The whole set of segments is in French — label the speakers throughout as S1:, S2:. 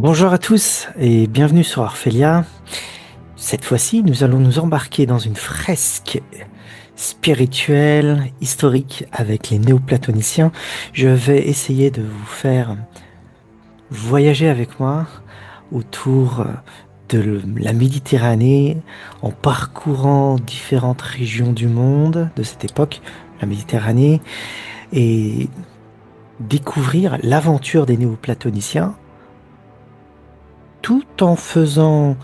S1: Bonjour à tous et bienvenue sur Orphelia. Cette fois-ci, nous allons nous embarquer dans une fresque spirituelle, historique avec les néoplatoniciens. Je vais essayer de vous faire voyager avec moi autour de la Méditerranée en parcourant différentes régions du monde de cette époque, la Méditerranée, et découvrir l'aventure des néoplatoniciens tout en faisant,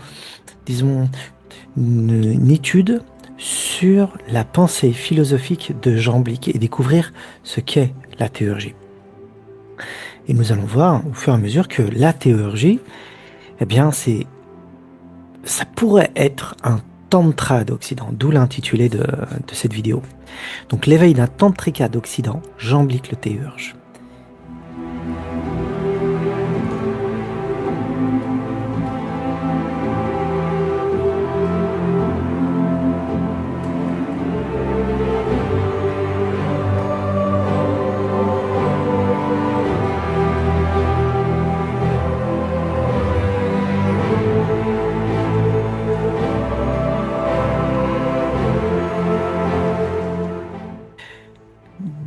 S1: disons, une étude sur la pensée philosophique de Jamblique et découvrir ce qu'est la théurgie. Et nous allons voir au fur et à mesure que la théurgie, eh bien, ça pourrait être un tantra d'Occident, d'où l'intitulé de cette vidéo. Donc l'éveil d'un tantrika d'Occident, Jamblique le théurge.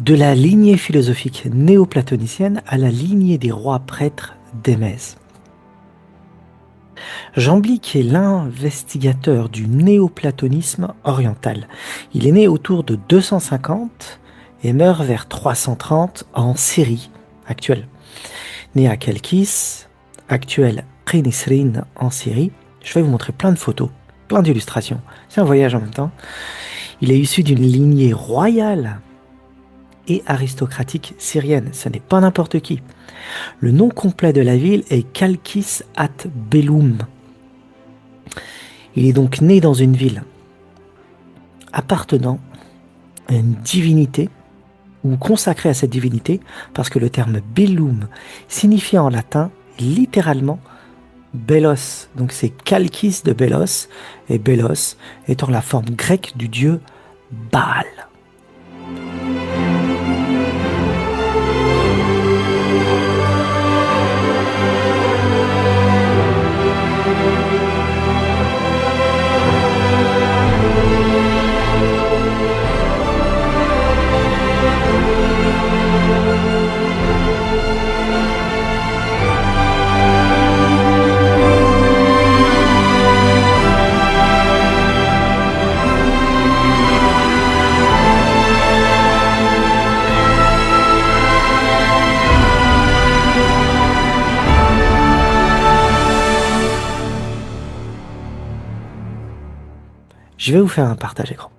S1: De la lignée philosophique néoplatonicienne à la lignée des rois prêtres d'Émèse. Jamblique est l'investigateur du néoplatonisme oriental. Il est né autour de 250 et meurt vers 330 en Syrie actuelle. Né à Kelkis, actuelle Qenisrin en Syrie. Je vais vous montrer plein de photos, plein d'illustrations. C'est un voyage en même temps. Il est issu d'une lignée royale et aristocratique syrienne. Ce n'est pas n'importe qui. Le nom complet de la ville est Kalkis at Belloum. Il est donc né dans une ville appartenant à une divinité ou consacrée à cette divinité, parce que le terme Belloum signifie en latin littéralement Bélos. Donc c'est Kalkis de Bélos, et Bélos étant la forme grecque du dieu Baal. Je vais vous faire un partage écran.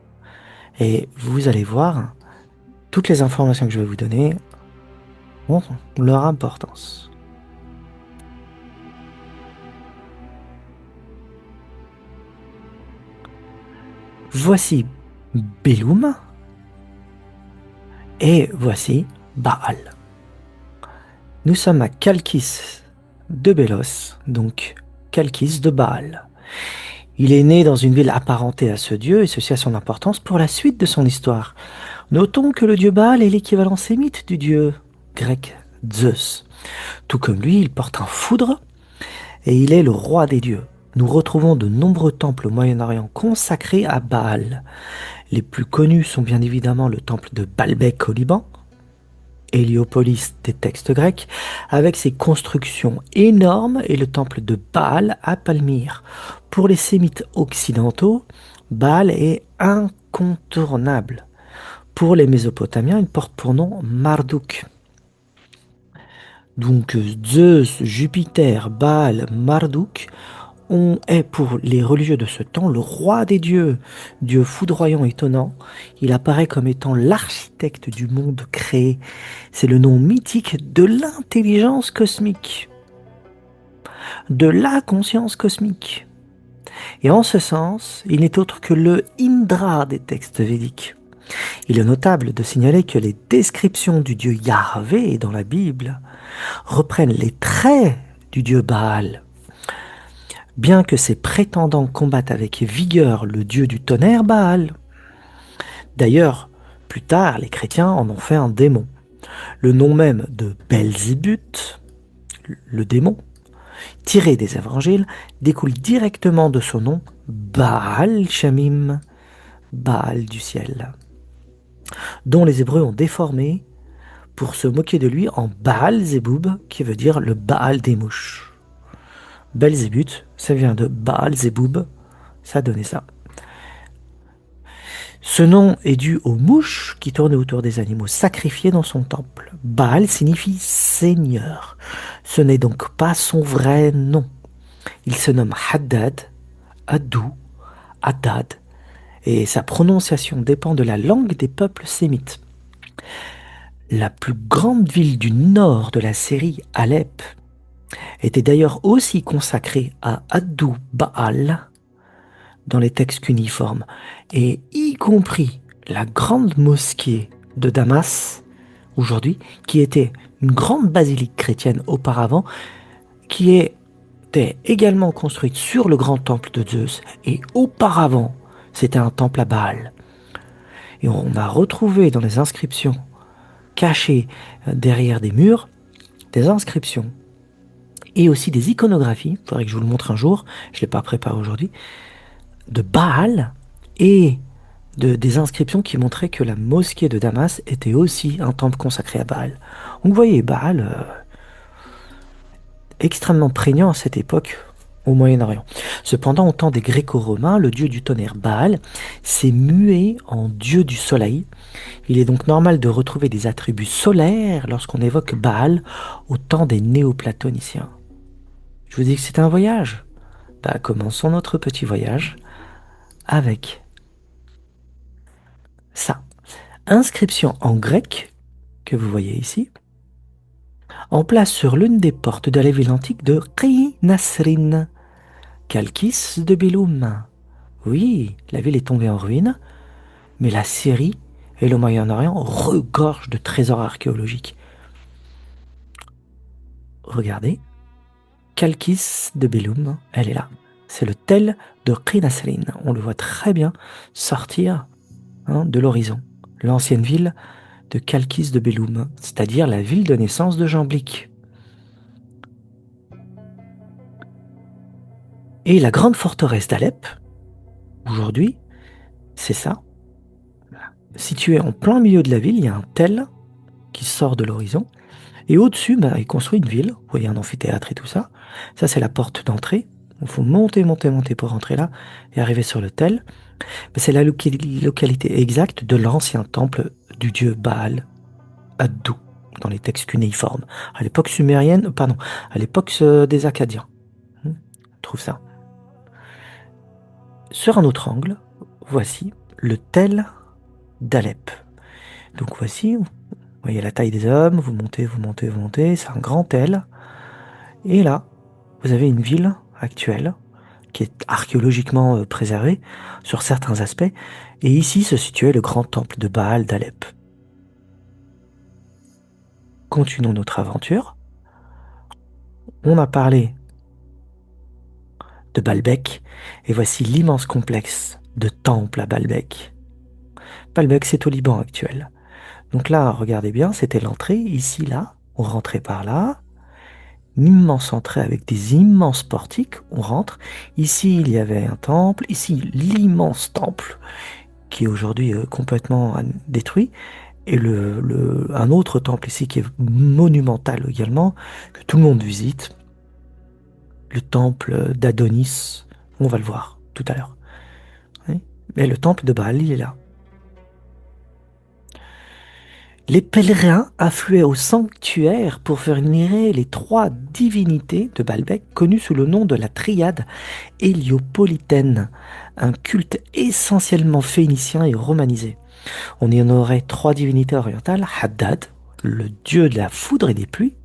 S1: Et vous allez voir, toutes les informations que je vais vous donner ont leur importance. Voici Belloum et voici Baal. Nous sommes à Kalkis de Bélos, donc Kalkis de Baal. Il est né dans une ville apparentée à ce dieu, et ceci a son importance pour la suite de son histoire. Notons que le dieu Baal est l'équivalent sémite du dieu grec Zeus. Tout comme lui, il porte un foudre, et il est le roi des dieux. Nous retrouvons de nombreux temples au Moyen-Orient consacrés à Baal. Les plus connus sont bien évidemment le temple de Baalbek au Liban, Héliopolis des textes grecs, avec ses constructions énormes, et le temple de Baal à Palmyre. Pour les sémites occidentaux, Baal est incontournable. Pour les Mésopotamiens, il porte pour nom Marduk. Donc Zeus, Jupiter, Baal, Marduk est pour les religieux de ce temps le roi des dieux, dieu foudroyant et étonnant. Il apparaît comme étant l'architecte du monde créé. C'est le nom mythique de l'intelligence cosmique, de la conscience cosmique. Et en ce sens, il n'est autre que le Indra des textes védiques. Il est notable de signaler que les descriptions du dieu Yahvé dans la Bible reprennent les traits du dieu Baal. Bien que ses prétendants combattent avec vigueur le dieu du tonnerre Baal. D'ailleurs, plus tard, les chrétiens en ont fait un démon. Le nom même de Belzébuth, le démon, tiré des évangiles, découle directement de son nom, Baal Shamim, Baal du ciel, dont les Hébreux ont déformé pour se moquer de lui en Baal Zéboub, qui veut dire le Baal des mouches. Belzébuth, ça vient de Baal Zéboub, ça a donné ça. Ce nom est dû aux mouches qui tournaient autour des animaux sacrifiés dans son temple. Baal signifie Seigneur. Ce n'est donc pas son vrai nom. Il se nomme Haddad, Haddou, Haddad, et sa prononciation dépend de la langue des peuples sémites. La plus grande ville du nord de la Syrie, Alep, était d'ailleurs aussi consacrée à Haddou Baal dans les textes cuniformes, et y compris la grande mosquée de Damas, aujourd'hui, qui était une grande basilique chrétienne auparavant, qui était également construite sur le grand temple de Zeus, et auparavant, c'était un temple à Baal. Et on a retrouvé dans les inscriptions cachées derrière des murs, des inscriptions, et aussi des iconographies, il faudrait que je vous le montre un jour, je ne l'ai pas préparé aujourd'hui, de Baal, et des inscriptions qui montraient que la mosquée de Damas était aussi un temple consacré à Baal. Donc vous voyez, Baal, extrêmement prégnant à cette époque au Moyen-Orient. Cependant, au temps des Gréco-Romains, le dieu du tonnerre Baal s'est mué en dieu du soleil. Il est donc normal de retrouver des attributs solaires lorsqu'on évoque Baal au temps des néoplatoniciens. Je vous dis que c'était un voyage. Bah, commençons notre petit voyage avec ça. Inscription en grec, que vous voyez ici, en place sur l'une des portes de la ville antique de Qi-Nasrin, Chalkis de Belloum. Oui, la ville est tombée en ruine, mais la Syrie et le Moyen-Orient regorgent de trésors archéologiques. Regardez, Chalkis de Belloum, elle est là. C'est le tel de Qi-Nasrin. On le voit très bien sortir de l'horizon. L'ancienne ville de Chalkis de Belloum, c'est-à-dire la ville de naissance de Jamblique. Et la grande forteresse d'Alep, aujourd'hui, c'est ça. Situé en plein milieu de la ville, il y a un tel qui sort de l'horizon. Et au-dessus, il construit une ville. Vous voyez un amphithéâtre et tout ça. Ça, c'est la porte d'entrée. Il faut monter pour rentrer là et arriver sur le tel. C'est la localité exacte de l'ancien temple du dieu Baal, Haddou, dans les textes cunéiformes. À l'époque sumérienne, pardon, à l'époque des Akkadiens. On trouve ça. Sur un autre angle, voici le tel d'Alep. Donc voici, vous voyez la taille des hommes, vous montez, c'est un grand tel. Et là, vous avez une ville actuelle qui est archéologiquement préservée sur certains aspects. Et ici se situait le grand temple de Baal d'Alep. Continuons notre aventure. On a parlé de Baalbek, et voici l'immense complexe de temples à Baalbek. Baalbek, c'est au Liban actuel. Donc là, regardez bien, c'était l'entrée, ici, là, on rentrait par là, une immense entrée avec des immenses portiques, on rentre. Ici, il y avait un temple, ici, l'immense temple, qui est aujourd'hui complètement détruit, et un autre temple ici qui est monumental également, que tout le monde visite, le temple d'Adonis, on va le voir tout à l'heure. Oui. Mais le temple de Baal, il est là. Les pèlerins affluaient au sanctuaire pour vénérer les 3 divinités de Baalbek, connues sous le nom de la triade héliopolitaine, un culte essentiellement phénicien et romanisé. On y aurait 3 divinités orientales, Haddad, le dieu de la foudre et des pluies,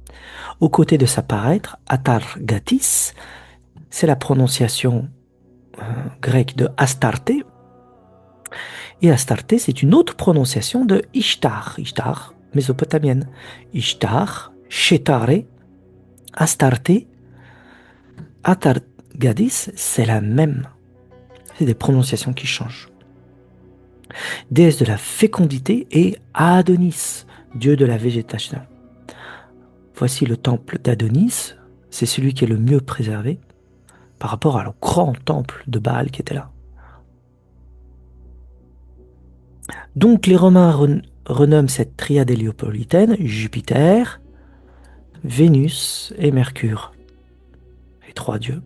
S1: aux côtés de sa paraître, Atargatis, c'est la prononciation grecque de Astarté, et Astarté, c'est une autre prononciation de Ishtar, Ishtar mésopotamienne. Ishtar, Shetare, Astarté, Atargadis, c'est la même. C'est des prononciations qui changent. Déesse de la fécondité et Adonis, dieu de la végétation. Voici le temple d'Adonis, c'est celui qui est le mieux préservé par rapport au grand temple de Baal qui était là. Donc les Romains renomment cette triade héliopolitaine Jupiter, Vénus et Mercure, les trois dieux.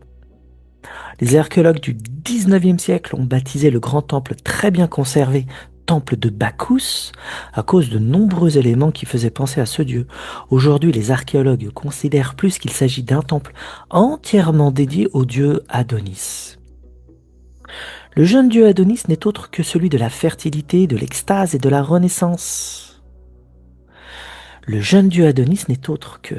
S1: Les archéologues du 19e siècle ont baptisé le grand temple très bien conservé temple de Bacchus à cause de nombreux éléments qui faisaient penser à ce dieu. Aujourd'hui, les archéologues considèrent plus qu'il s'agit d'un temple entièrement dédié au dieu Adonis. Le jeune dieu Adonis n'est autre que celui de la fertilité, de l'extase et de la renaissance. Le jeune dieu Adonis n'est autre que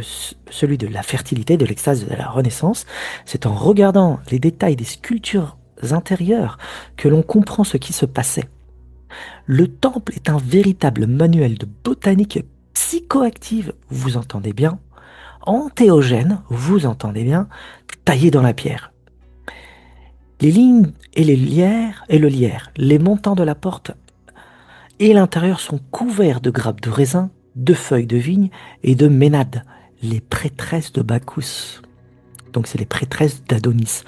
S1: celui de la fertilité, de l'extase et de la renaissance. C'est en regardant les détails des sculptures intérieures que l'on comprend ce qui se passait. Le temple est un véritable manuel de botanique psychoactive, vous entendez bien, antéogène, vous entendez bien, taillé dans la pierre. Les lignes et le lierre, les montants de la porte et l'intérieur sont couverts de grappes de raisin, de feuilles de vigne et de ménades, les prêtresses de Bacchus. Donc c'est les prêtresses d'Adonis,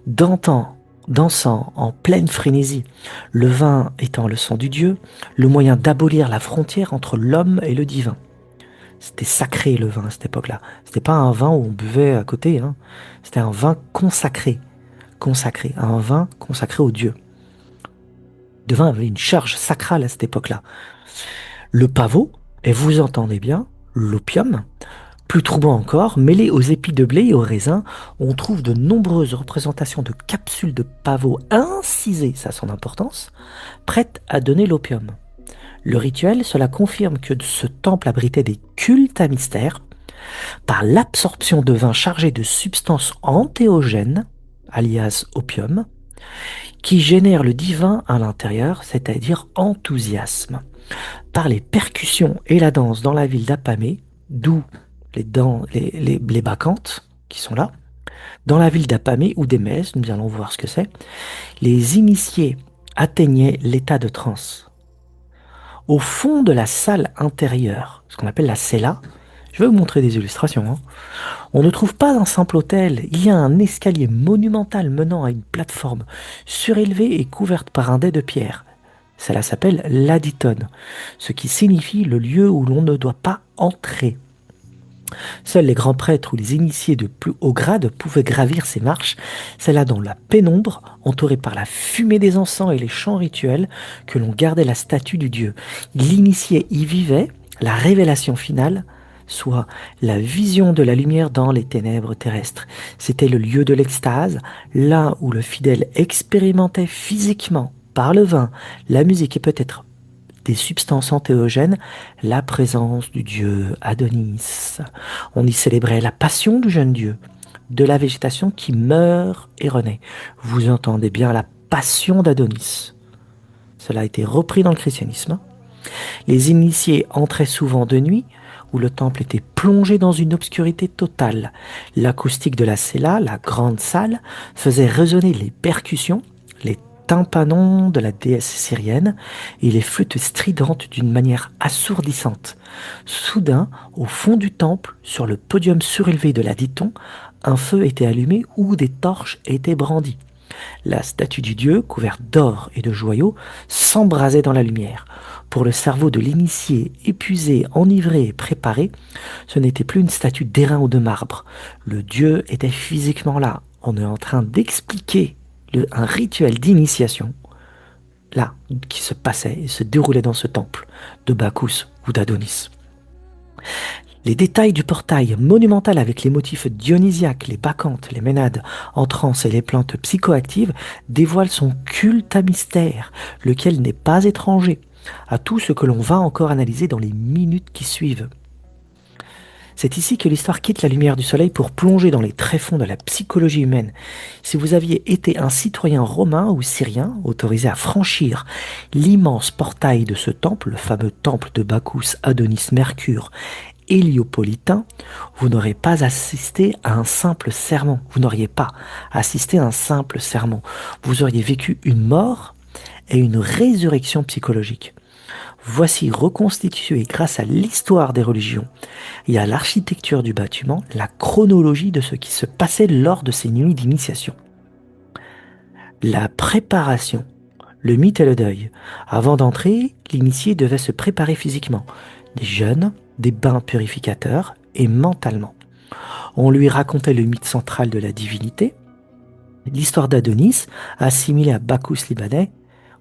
S1: dansant en pleine frénésie, le vin étant le sang du dieu, le moyen d'abolir la frontière entre l'homme et le divin. C'était sacré le vin à cette époque-là. C'était pas un vin où on buvait à côté, hein. C'était un vin consacré, un vin consacré au dieu. Le vin avait une charge sacrale à cette époque-là. Le pavot, et vous entendez bien, l'opium, plus troublant encore, mêlé aux épis de blé et aux raisins, on trouve de nombreuses représentations de capsules de pavot incisées, ça a son importance, prêtes à donner l'opium. Le rituel, cela confirme que ce temple abritait des cultes à mystère par l'absorption de vin chargé de substances antéogènes, alias opium, qui génèrent le divin à l'intérieur, c'est-à-dire enthousiasme. Par les percussions et la danse dans la ville d'Apamée, d'où les bacchantes qui sont là, dans la ville d'Apamée ou d'Émès, nous allons voir ce que c'est, les initiés atteignaient l'état de transe. Au fond de la salle intérieure, ce qu'on appelle la cella, je vais vous montrer des illustrations, hein. On ne trouve pas un simple autel, il y a un escalier monumental menant à une plateforme surélevée et couverte par un dais de pierre. Cela s'appelle l'aditone, ce qui signifie le lieu où l'on ne doit pas entrer. Seuls les grands prêtres ou les initiés de plus haut grade pouvaient gravir ces marches. C'est là dans la pénombre, entourée par la fumée des encens et les chants rituels, que l'on gardait la statue du dieu. L'initié y vivait, la révélation finale, soit la vision de la lumière dans les ténèbres terrestres. C'était le lieu de l'extase, là où le fidèle expérimentait physiquement, par le vin, la musique et peut-être des substances antéogènes, la présence du dieu Adonis. On y célébrait la passion du jeune dieu, de la végétation qui meurt et renaît. Vous entendez bien la passion d'Adonis. Cela a été repris dans le christianisme. Les initiés entraient souvent de nuit, où le temple était plongé dans une obscurité totale. L'acoustique de la cella, la grande salle, faisait résonner les percussions, les tympanons de la déesse syrienne et les flûtes stridentes d'une manière assourdissante. Soudain, au fond du temple, sur le podium surélevé de l'Aditon, un feu était allumé où des torches étaient brandies. La statue du dieu, couverte d'or et de joyaux, s'embrasait dans la lumière. Pour le cerveau de l'initié, épuisé, enivré et préparé, ce n'était plus une statue d'airain ou de marbre. Le dieu était physiquement là. On est en train d'expliquer un rituel d'initiation, là, qui se passait et se déroulait dans ce temple de Bacchus ou d'Adonis. Les détails du portail monumental avec les motifs dionysiaques, les bacchantes, les ménades en transe et les plantes psychoactives dévoilent son culte à mystère, lequel n'est pas étranger à tout ce que l'on va encore analyser dans les minutes qui suivent. C'est ici que l'histoire quitte la lumière du soleil pour plonger dans les tréfonds de la psychologie humaine. Si vous aviez été un citoyen romain ou syrien autorisé à franchir l'immense portail de ce temple, le fameux temple de Bacchus, Adonis, Mercure, héliopolitain, vous n'auriez pas assisté à un simple sermon. Vous n'auriez pas assisté à un simple sermon. Vous auriez vécu une mort et une résurrection psychologique. Voici reconstituée grâce à l'histoire des religions et à l'architecture du bâtiment la chronologie de ce qui se passait lors de ces nuits d'initiation. La préparation, le mythe et le deuil. Avant d'entrer, l'initié devait se préparer physiquement, des jeûnes, des bains purificateurs et mentalement. On lui racontait le mythe central de la divinité, l'histoire d'Adonis, assimilée à Bacchus libanais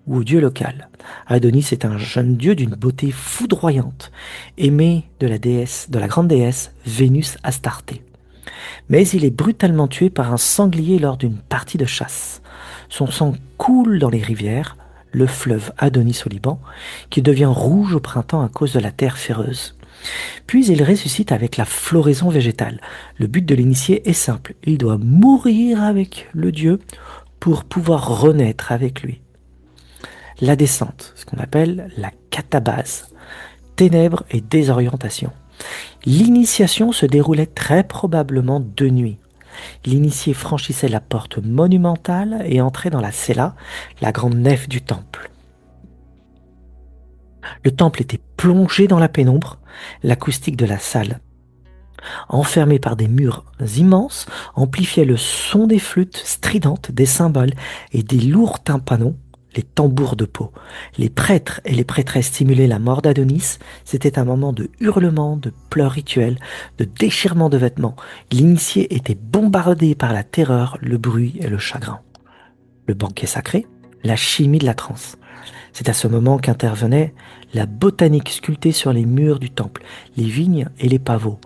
S1: ou au dieu local. Adonis est un jeune dieu d'une beauté foudroyante, aimé de la déesse, de la grande déesse Vénus Astarté. Mais il est brutalement tué par un sanglier lors d'une partie de chasse. Son sang coule dans les rivières, le fleuve Adonis au Liban, qui devient rouge au printemps à cause de la terre féreuse. Puis il ressuscite avec la floraison végétale. Le but de l'initié est simple, il doit mourir avec le dieu pour pouvoir renaître avec lui. La descente, ce qu'on appelle la catabase, ténèbres et désorientation. L'initiation se déroulait très probablement de nuit. L'initié franchissait la porte monumentale et entrait dans la cella, la grande nef du temple. Le temple était plongé dans la pénombre, l'acoustique de la salle, enfermée par des murs immenses, amplifiait le son des flûtes stridentes, des cymbales et des lourds tympanons, les tambours de peau. Les prêtres et les prêtresses stimulaient la mort d'Adonis. C'était un moment de hurlements, de pleurs rituels, de déchirements de vêtements. L'initié était bombardé par la terreur, le bruit et le chagrin. Le banquet sacré, la chimie de la transe. C'est à ce moment qu'intervenait la botanique sculptée sur les murs du temple, les vignes et les pavots.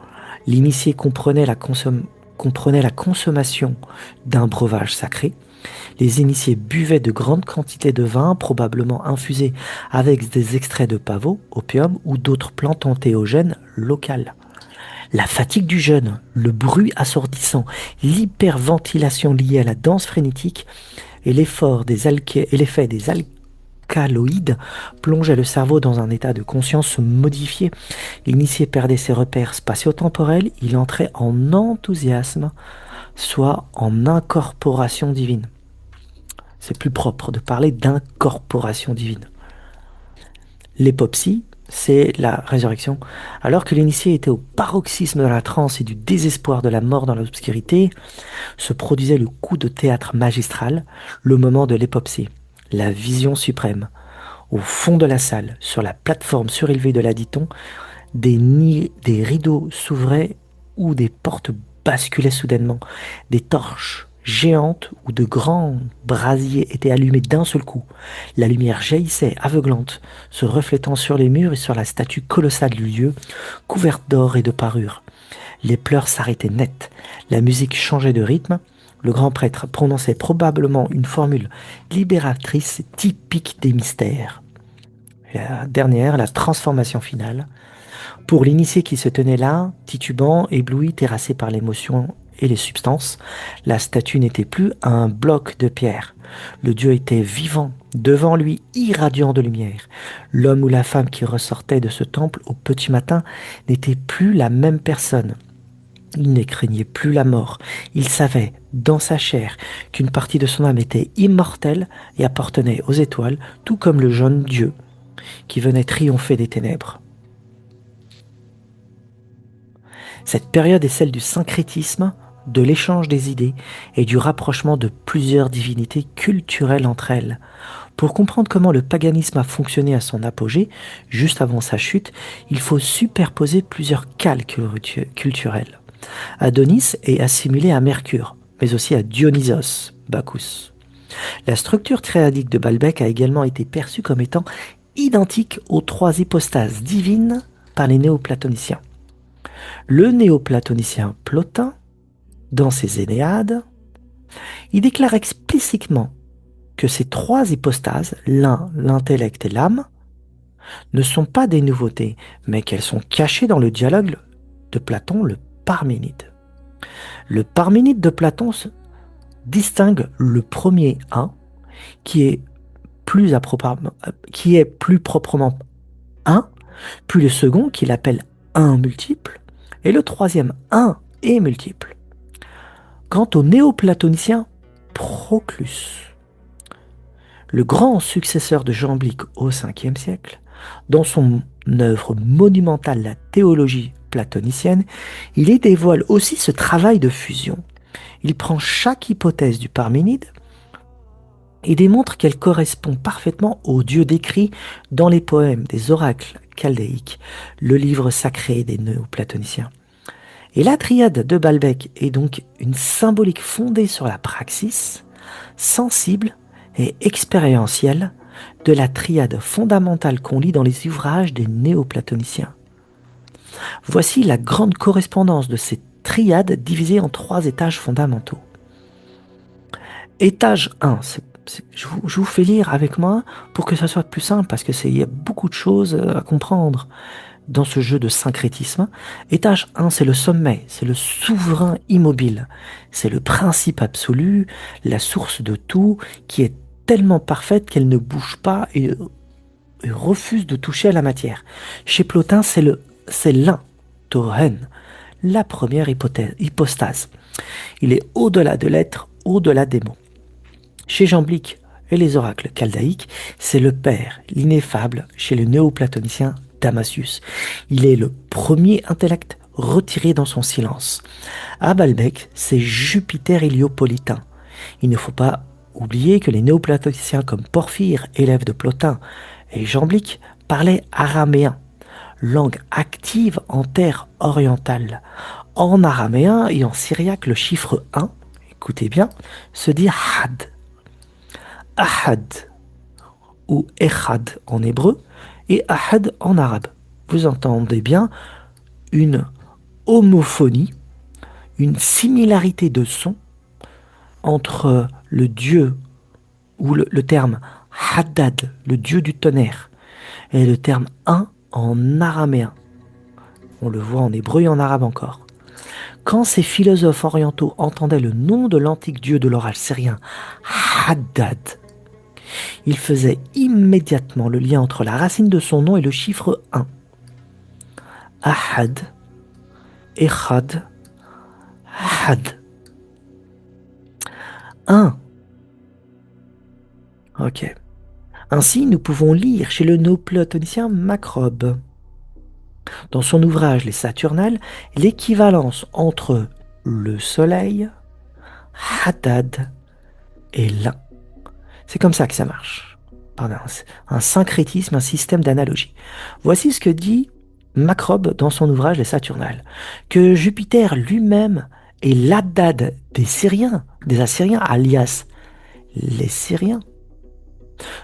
S1: L'initié comprenait la consommation d'un breuvage sacré. Les initiés buvaient de grandes quantités de vin, probablement infusé avec des extraits de pavot, opium ou d'autres plantes entéogènes locales. La fatigue du jeûne, le bruit assourdissant, l'hyperventilation liée à la danse frénétique et l'effet des alcaloïdes plongeaient le cerveau dans un état de conscience modifié. L'initié perdait ses repères spatio-temporels, il entrait en enthousiasme, soit en incorporation divine. C'est plus propre de parler d'incorporation divine. L'épopsie, c'est la résurrection. Alors que l'initié était au paroxysme de la transe et du désespoir de la mort dans l'obscurité, se produisait le coup de théâtre magistral, le moment de l'épopsie, la vision suprême. Au fond de la salle, sur la plateforme surélevée de l'Aditon, des rideaux s'ouvraient ou des portes basculaient soudainement. Des torches géantes ou de grands brasiers étaient allumés d'un seul coup. La lumière jaillissait, aveuglante, se reflétant sur les murs et sur la statue colossale du lieu, couverte d'or et de parures. Les pleurs s'arrêtaient net, la musique changeait de rythme, le grand prêtre prononçait probablement une formule libératrice typique des mystères. La dernière, la transformation finale. Pour l'initié qui se tenait là, titubant, ébloui, terrassé par l'émotion et les substances, la statue n'était plus un bloc de pierre. Le Dieu était vivant, devant lui, irradiant de lumière. L'homme ou la femme qui ressortait de ce temple au petit matin n'était plus la même personne. Il ne craignait plus la mort. Il savait, dans sa chair, qu'une partie de son âme était immortelle et appartenait aux étoiles, tout comme le jeune Dieu qui venait triompher des ténèbres. Cette période est celle du syncrétisme, de l'échange des idées et du rapprochement de plusieurs divinités culturelles entre elles. Pour comprendre comment le paganisme a fonctionné à son apogée, juste avant sa chute, il faut superposer plusieurs calques culturels. Adonis est assimilé à Mercure, mais aussi à Dionysos, Bacchus. La structure triadique de Baalbek a également été perçue comme étant identique aux trois hypostases divines par les néoplatoniciens. Le néoplatonicien Plotin, dans ses Énéades, il déclare explicitement que ces trois hypostases, l'intellect et l'âme, ne sont pas des nouveautés, mais qu'elles sont cachées dans le dialogue de Platon, le Parménide. Le Parménide de Platon distingue le premier un, qui est plus proprement un, puis le second qu'il appelle un multiple, et le troisième un et multiple. Quant au néoplatonicien Proclus, le grand successeur de Jamblique au 5e siècle, Dans son œuvre monumentale, la théologie platonicienne, il y dévoile aussi ce travail de fusion. Il prend chaque hypothèse du Parménide et démontre qu'elle correspond parfaitement aux dieux décrits dans les poèmes des oracles chaldéiques, le livre sacré des néoplatoniciens. Et la triade de Baalbek est donc une symbolique fondée sur la praxis, sensible et expérientielle de la triade fondamentale qu'on lit dans les ouvrages des néoplatoniciens. Voici la grande correspondance de ces triades divisées en 3 étages fondamentaux. Étage 1, je vous fais lire avec moi pour que ça soit plus simple, parce qu'il y a beaucoup de choses à comprendre dans ce jeu de syncrétisme. Étage 1, c'est le sommet, c'est le souverain immobile, c'est le principe absolu, la source de tout, qui est tellement parfaite qu'elle ne bouge pas et refuse de toucher à la matière. Chez Plotin, c'est l'un, Tohen, la première hypostase. Il est au-delà de l'être, au-delà des mots. Chez Jamblique et les oracles chaldéiques, c'est le Père, l'ineffable, chez le néoplatonicien Damasius. Il est le premier intellect retiré dans son silence. À Baalbek, c'est Jupiter héliopolitain. Il ne faut pas oublier que les néoplatoniciens comme Porphyre, élève de Plotin, et Jamblique parlaient araméen, langue active en terre orientale. En araméen et en syriaque, le chiffre 1, écoutez bien, se dit had. Ahad ou Echad en hébreu et Ahad en arabe. Vous entendez bien une homophonie, une similarité de son entre le dieu ou le terme Haddad, le dieu du tonnerre, et le terme un en araméen. On le voit en hébreu et en arabe encore. Quand ces philosophes orientaux entendaient le nom de l'antique dieu de l'orage syrien, Haddad, ils faisaient immédiatement le lien entre la racine de son nom et le chiffre 1. Ahad, Echad, Had. 1. Ok. Ainsi, nous pouvons lire chez le néoplatonicien Macrobe, dans son ouvrage Les Saturnales, l'équivalence entre le soleil, Haddad, et l'un. C'est comme ça que ça marche. Pardon, un syncrétisme, un système d'analogie. Voici ce que dit Macrobe dans son ouvrage Les Saturnales, que Jupiter lui-même est l'Haddad des Syriens, des Assyriens, alias les Syriens,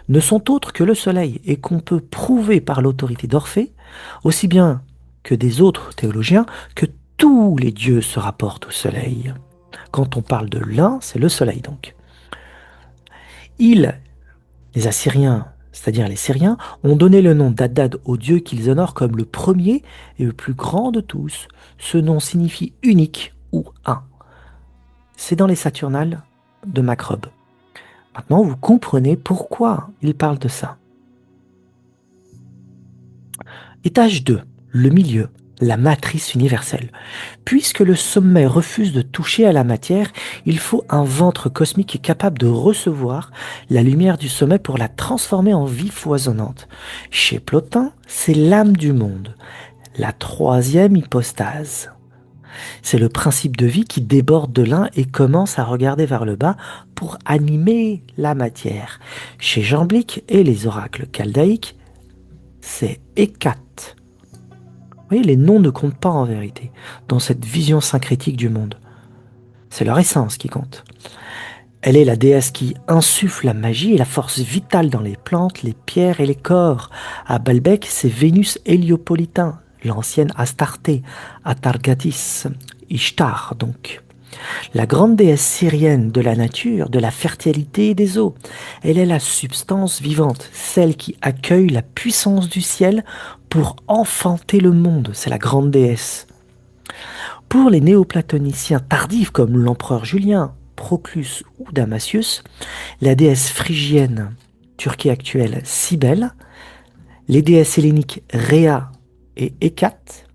S1: ne sont autres que le soleil, et qu'on peut prouver par l'autorité d'Orphée, aussi bien que des autres théologiens, que tous les dieux se rapportent au soleil. Quand on parle de l'un, c'est le soleil donc. Les Assyriens, c'est-à-dire les Syriens, ont donné le nom d'Haddad au dieu qu'ils honorent comme le premier et le plus grand de tous. Ce nom signifie unique ou un. C'est dans les Saturnales de Macrobe. Maintenant, vous comprenez pourquoi il parle de ça. Étage 2, le milieu, la matrice universelle. Puisque le sommet refuse de toucher à la matière, il faut un ventre cosmique capable de recevoir la lumière du sommet pour la transformer en vie foisonnante. Chez Plotin, c'est l'âme du monde, la troisième hypostase. C'est le principe de vie qui déborde de l'un et commence à regarder vers le bas pour animer la matière. Chez Jamblique et les oracles chaldéiques, c'est Hécate. Vous voyez, les noms ne comptent pas en vérité dans cette vision syncrétique du monde. C'est leur essence qui compte. Elle est la déesse qui insuffle la magie et la force vitale dans les plantes, les pierres et les corps. À Baalbek, c'est Vénus héliopolitain, l'ancienne Astarté, Atargatis, Ishtar donc. La grande déesse syrienne de la nature, de la fertilité et des eaux. Elle est la substance vivante, celle qui accueille la puissance du ciel pour enfanter le monde. C'est la grande déesse. Pour les néoplatoniciens tardifs comme l'empereur Julien, Proclus ou Damasius, la déesse phrygienne, Turquie actuelle, Cybèle, les déesses helléniques Rhea et Hécate,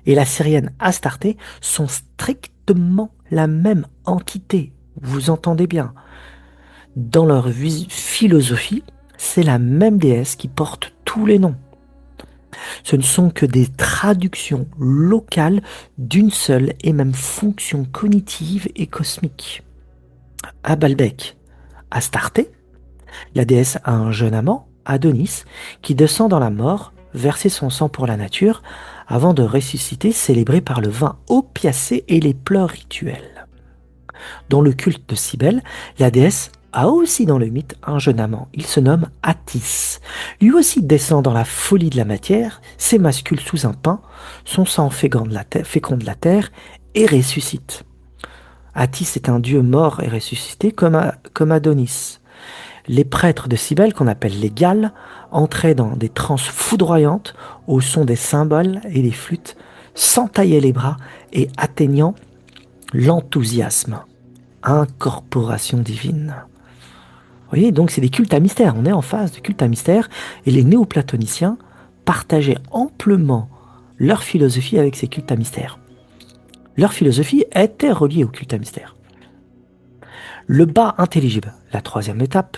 S1: et la syrienne Astarté sont strictement la même entité. Vous entendez bien. Dans leur philosophie, c'est la même déesse qui porte tous les noms. Ce ne sont que des traductions locales d'une seule et même fonction cognitive et cosmique. À Baalbek, Astarté, la déesse a un jeune amant, Adonis, qui descend dans la mort, verser son sang pour la nature, avant de ressusciter, célébré par le vin opiacé et les pleurs rituels. Dans le culte de Cybèle, la déesse a aussi dans le mythe un jeune amant. Il se nomme Attis. Lui aussi descend dans la folie de la matière, s'émascule sous un pain, son sang féconde la terre et ressuscite. Attis est un dieu mort et ressuscité comme Adonis. Les prêtres de Cybèle, qu'on appelle les Galles, entraient dans des transes foudroyantes au son des cymbales et des flûtes, s'entaillaient les bras et atteignant l'enthousiasme. Incorporation divine. Vous voyez, donc c'est des cultes à mystère. On est en phase de culte à mystère et les néoplatoniciens partageaient amplement leur philosophie avec ces cultes à mystère. Leur philosophie était reliée au culte à mystère. Le bas intelligible, la troisième étape,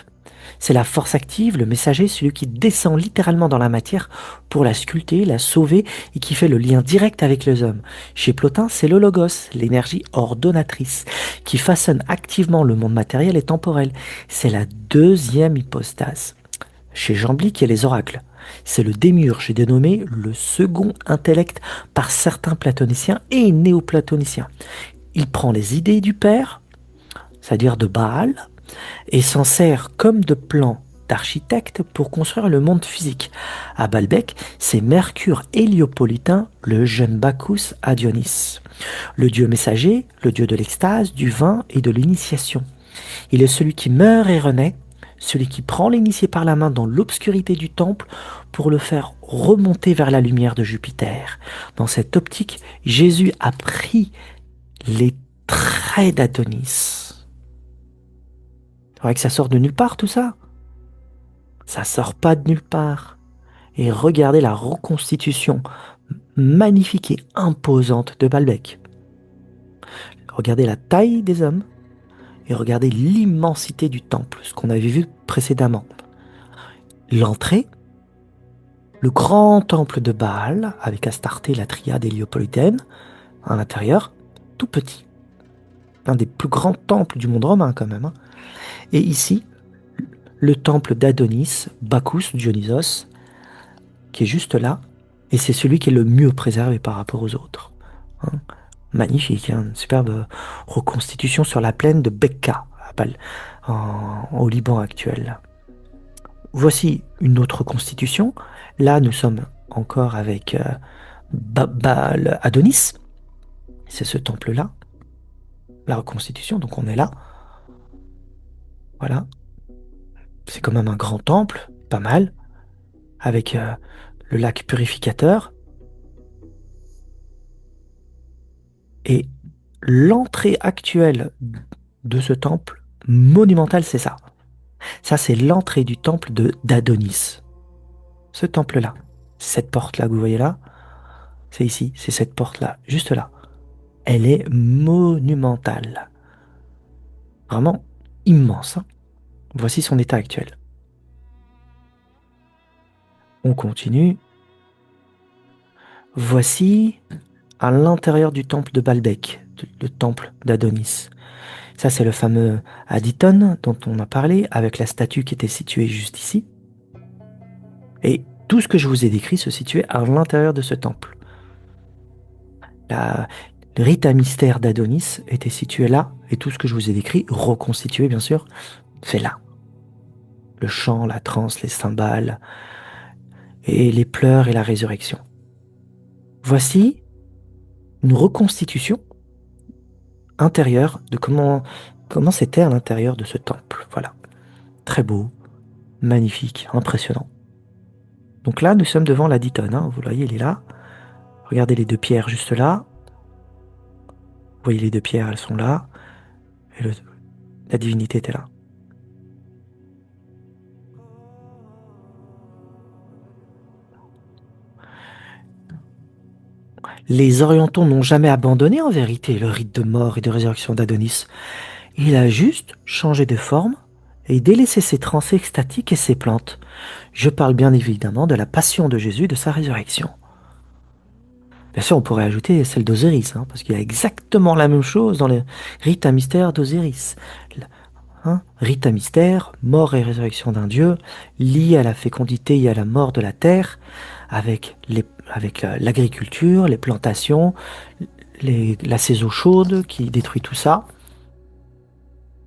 S1: c'est la force active, le messager, celui qui descend littéralement dans la matière pour la sculpter, la sauver et qui fait le lien direct avec les hommes. Chez Plotin, c'est le logos, l'énergie ordonnatrice, qui façonne activement le monde matériel et temporel. C'est la deuxième hypostase. Chez Jamblique, il y a les oracles. C'est le démiurge, j'ai dénommé le second intellect par certains platoniciens et néoplatoniciens. Il prend les idées du père, c'est-à-dire de Baal, et s'en sert comme de plan d'architecte pour construire le monde physique. À Baalbek, c'est Mercure héliopolitain, le jeune Bacchus à Dionys. Le dieu messager, le dieu de l'extase, du vin et de l'initiation. Il est celui qui meurt et renaît, celui qui prend l'initié par la main dans l'obscurité du temple pour le faire remonter vers la lumière de Jupiter. Dans cette optique, Jésus a pris les traits d'Adonis. C'est vrai que ça sort de nulle part tout ça. Ça sort pas de nulle part. Et regardez la reconstitution magnifique et imposante de Baalbek. Regardez la taille des hommes et regardez l'immensité du temple, ce qu'on avait vu précédemment. L'entrée, le grand temple de Baal avec Astarté, la triade héliopolitaine, à l'intérieur, tout petit. Un des plus grands temples du monde romain quand même. Et ici, le temple d'Adonis, Bacchus, Dionysos, qui est juste là, et c'est celui qui est le mieux préservé par rapport aux autres. Hein. Magnifique, hein, une superbe reconstitution sur la plaine de Bekka, au Liban actuel. Voici une autre reconstitution. Là, nous sommes encore avec Baal Adonis. C'est ce temple-là, la reconstitution, donc on est là. Voilà. C'est quand même un grand temple, pas mal, avec le lac purificateur. Et l'entrée actuelle de ce temple monumental, c'est ça. Ça, c'est l'entrée du temple d'Adonis. Ce temple-là, cette porte-là que vous voyez là, c'est ici, c'est cette porte-là, juste là. Elle est monumentale. Vraiment immense. Hein. Voici son état actuel. On continue. Voici à l'intérieur du temple de Baalbek, le temple d'Adonis. Ça, c'est le fameux Aditon dont on a parlé, avec la statue qui était située juste ici. Et tout ce que je vous ai décrit se situait à l'intérieur de ce temple. Le rite à mystère d'Adonis était situé là, et tout ce que je vous ai décrit, reconstitué bien sûr, c'est là. Le chant, la transe, les cymbales, et les pleurs et la résurrection. Voici une reconstitution intérieure de comment c'était à l'intérieur de ce temple. Voilà. Très beau, magnifique, impressionnant. Donc là, nous sommes devant la ditone. Hein. Vous voyez, il est là. Regardez les deux pierres juste là. Vous voyez les deux pierres, elles sont là. Et la divinité était là. Les Orientaux n'ont jamais abandonné en vérité le rite de mort et de résurrection d'Adonis. Il a juste changé de forme et délaisser ses transes extatiques et ses plantes. Je parle bien évidemment de la passion de Jésus et de sa résurrection. Bien sûr, on pourrait ajouter celle d'Osiris, hein, parce qu'il y a exactement la même chose dans les rites à mystère d'Osiris. Hein, rite à mystère, mort et résurrection d'un dieu, lié à la fécondité et à la mort de la terre, avec l'agriculture, les plantations, la saison chaude qui détruit tout ça,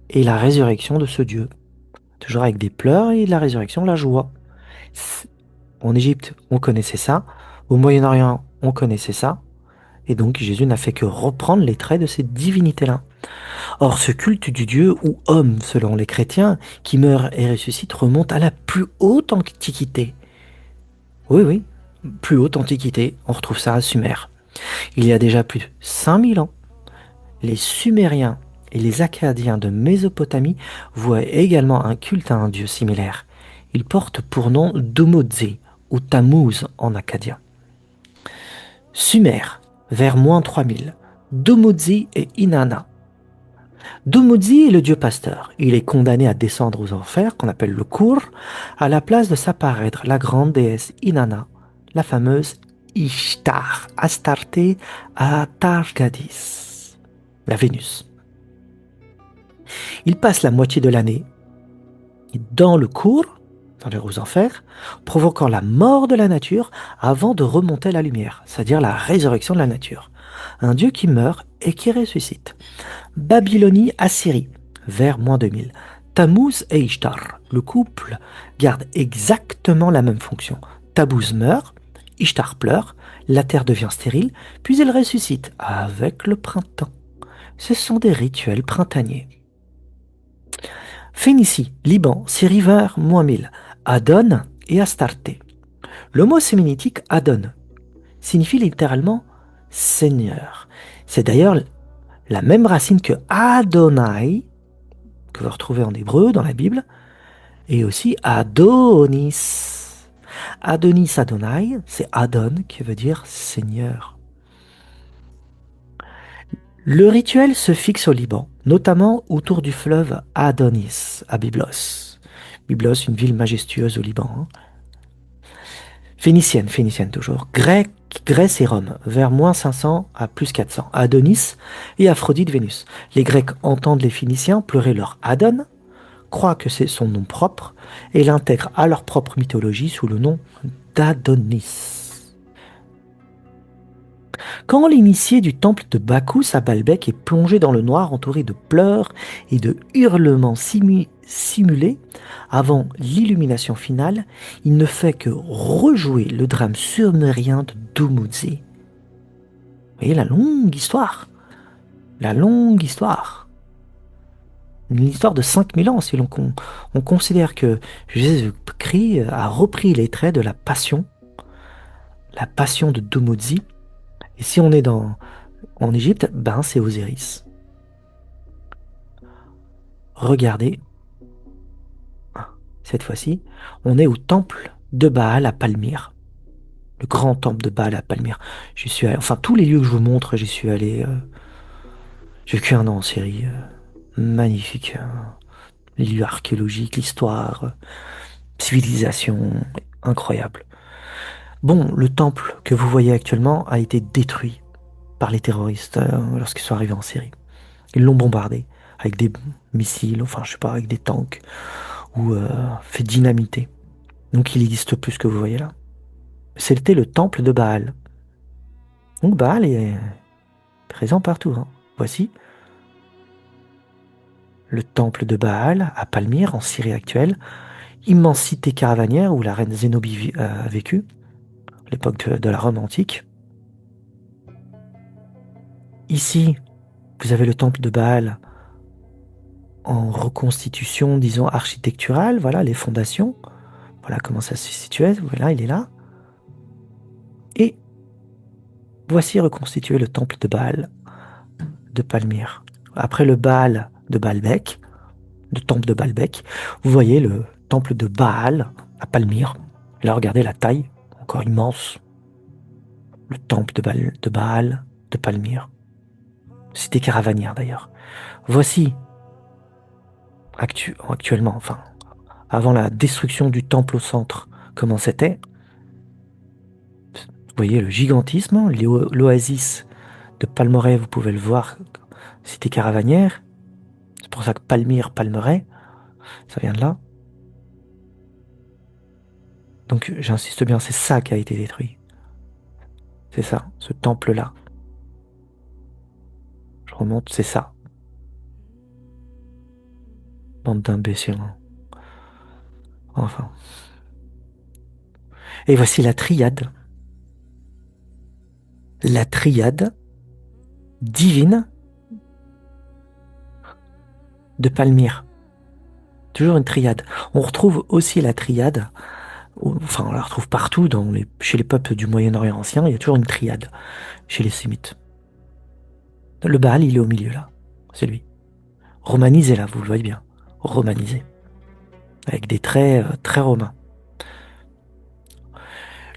S1: et la résurrection de ce dieu. Toujours avec des pleurs et la résurrection, la joie. En Égypte, on connaissait ça. Au Moyen-Orient, on connaissait ça. Et donc Jésus n'a fait que reprendre les traits de ces divinités-là. Or, ce culte du Dieu, ou homme selon les chrétiens, qui meurt et ressuscite, remonte à la plus haute antiquité. Oui, oui, plus haute antiquité, on retrouve ça à Sumer. Il y a déjà plus de 5000 ans, les Sumériens et les Akkadiens de Mésopotamie voient également un culte à un dieu similaire. Il porte pour nom Dumodzi, ou Tammuz en akkadien. Sumer, vers moins 3000, Dumodzi et Inanna. Dumodzi est le dieu pasteur. Il est condamné à descendre aux enfers, qu'on appelle le Kur, à la place de s'apparaître la grande déesse Inanna, la fameuse Ishtar, Astarté Atargadis, la Vénus. Il passe la moitié de l'année dans le Kur, dans les enfers, provoquant la mort de la nature avant de remonter à la lumière, c'est-à-dire la résurrection de la nature. Un dieu qui meurt et qui ressuscite. Babylonie, Assyrie, vers moins 2000. Tammuz et Ishtar, le couple, garde exactement la même fonction. Tammuz meurt, Ishtar pleure, la terre devient stérile, puis elle ressuscite avec le printemps. Ce sont des rituels printaniers. Phénicie, Liban, Syrie vers moins 1000. Adon et Astarté. Le mot séminitique Adon signifie littéralement Seigneur. C'est d'ailleurs la même racine que Adonai, que vous retrouvez en hébreu dans la Bible, et aussi Adonis. Adonis Adonai, c'est Adon qui veut dire Seigneur. Le rituel se fixe au Liban, notamment autour du fleuve Adonis, à Byblos. Byblos, une ville majestueuse au Liban. Hein. Phénicienne toujours. Grèce et Rome, vers moins 500 à plus 400. Adonis et Aphrodite Vénus. Les Grecs entendent les Phéniciens pleurer leur Adon, croient que c'est son nom propre et l'intègrent à leur propre mythologie sous le nom d'Adonis. Quand l'initié du temple de Bacchus à Baalbek est plongé dans le noir entouré de pleurs et de hurlements simulés, avant l'illumination finale, il ne fait que rejouer le drame sumérien de Dumodzi. Vous voyez la longue histoire. La longue histoire. Une histoire de 5000 ans, si on considère que Jésus-Christ a repris les traits de la passion de Dumodzi. Et si on est en Égypte, ben c'est Osiris. Regardez, cette fois-ci, on est au temple de Baal à Palmyre. Le grand temple de Baal à Palmyre. J'y suis allé, enfin tous les lieux que je vous montre, j'y suis allé. J'ai vécu un an en Syrie. Magnifique. Les lieux archéologiques, l'histoire, civilisation, incroyable. Bon, le temple que vous voyez actuellement a été détruit par les terroristes lorsqu'ils sont arrivés en Syrie. Ils l'ont bombardé avec des missiles, enfin je sais pas, avec des tanks, ou fait dynamiter. Donc il n'existe plus ce que vous voyez là. C'était le temple de Baal. Donc Baal est présent partout. Hein. Voici le temple de Baal à Palmyre, en Syrie actuelle. Immense cité caravanière où la reine Zénobie a vécu, à l'époque de la Rome antique. Ici, vous avez le temple de Baal en reconstitution, disons, architecturale. Voilà les fondations. Voilà comment ça se situait. Voilà, il est là. Et voici reconstitué le temple de Baal de Palmyre. Après le Baal de Baalbek, le temple de Baalbek, vous voyez le temple de Baal à Palmyre. Là, regardez la taille, encore immense. Le temple de Baal de Palmyre. Cité caravanière d'ailleurs. Voici actuellement, enfin, avant la destruction du temple au centre, comment c'était. Vous voyez le gigantisme, l'oasis de Palmeraie, vous pouvez le voir, cité caravanière. C'est pour ça que Palmyre, Palmeraie, ça vient de là. Donc j'insiste bien, c'est ça qui a été détruit. C'est ça, ce temple-là. Je remonte, c'est ça. Bande d'imbéciles, hein. Enfin. Et voici la triade. La triade divine de Palmyre. Toujours une triade. On retrouve aussi la triade, enfin on la retrouve partout chez les peuples du Moyen-Orient ancien, il y a toujours une triade chez les Sémites. Le Baal, il est au milieu là, c'est lui. Romanisé là, vous le voyez bien. Romanisé. Avec des traits très romains.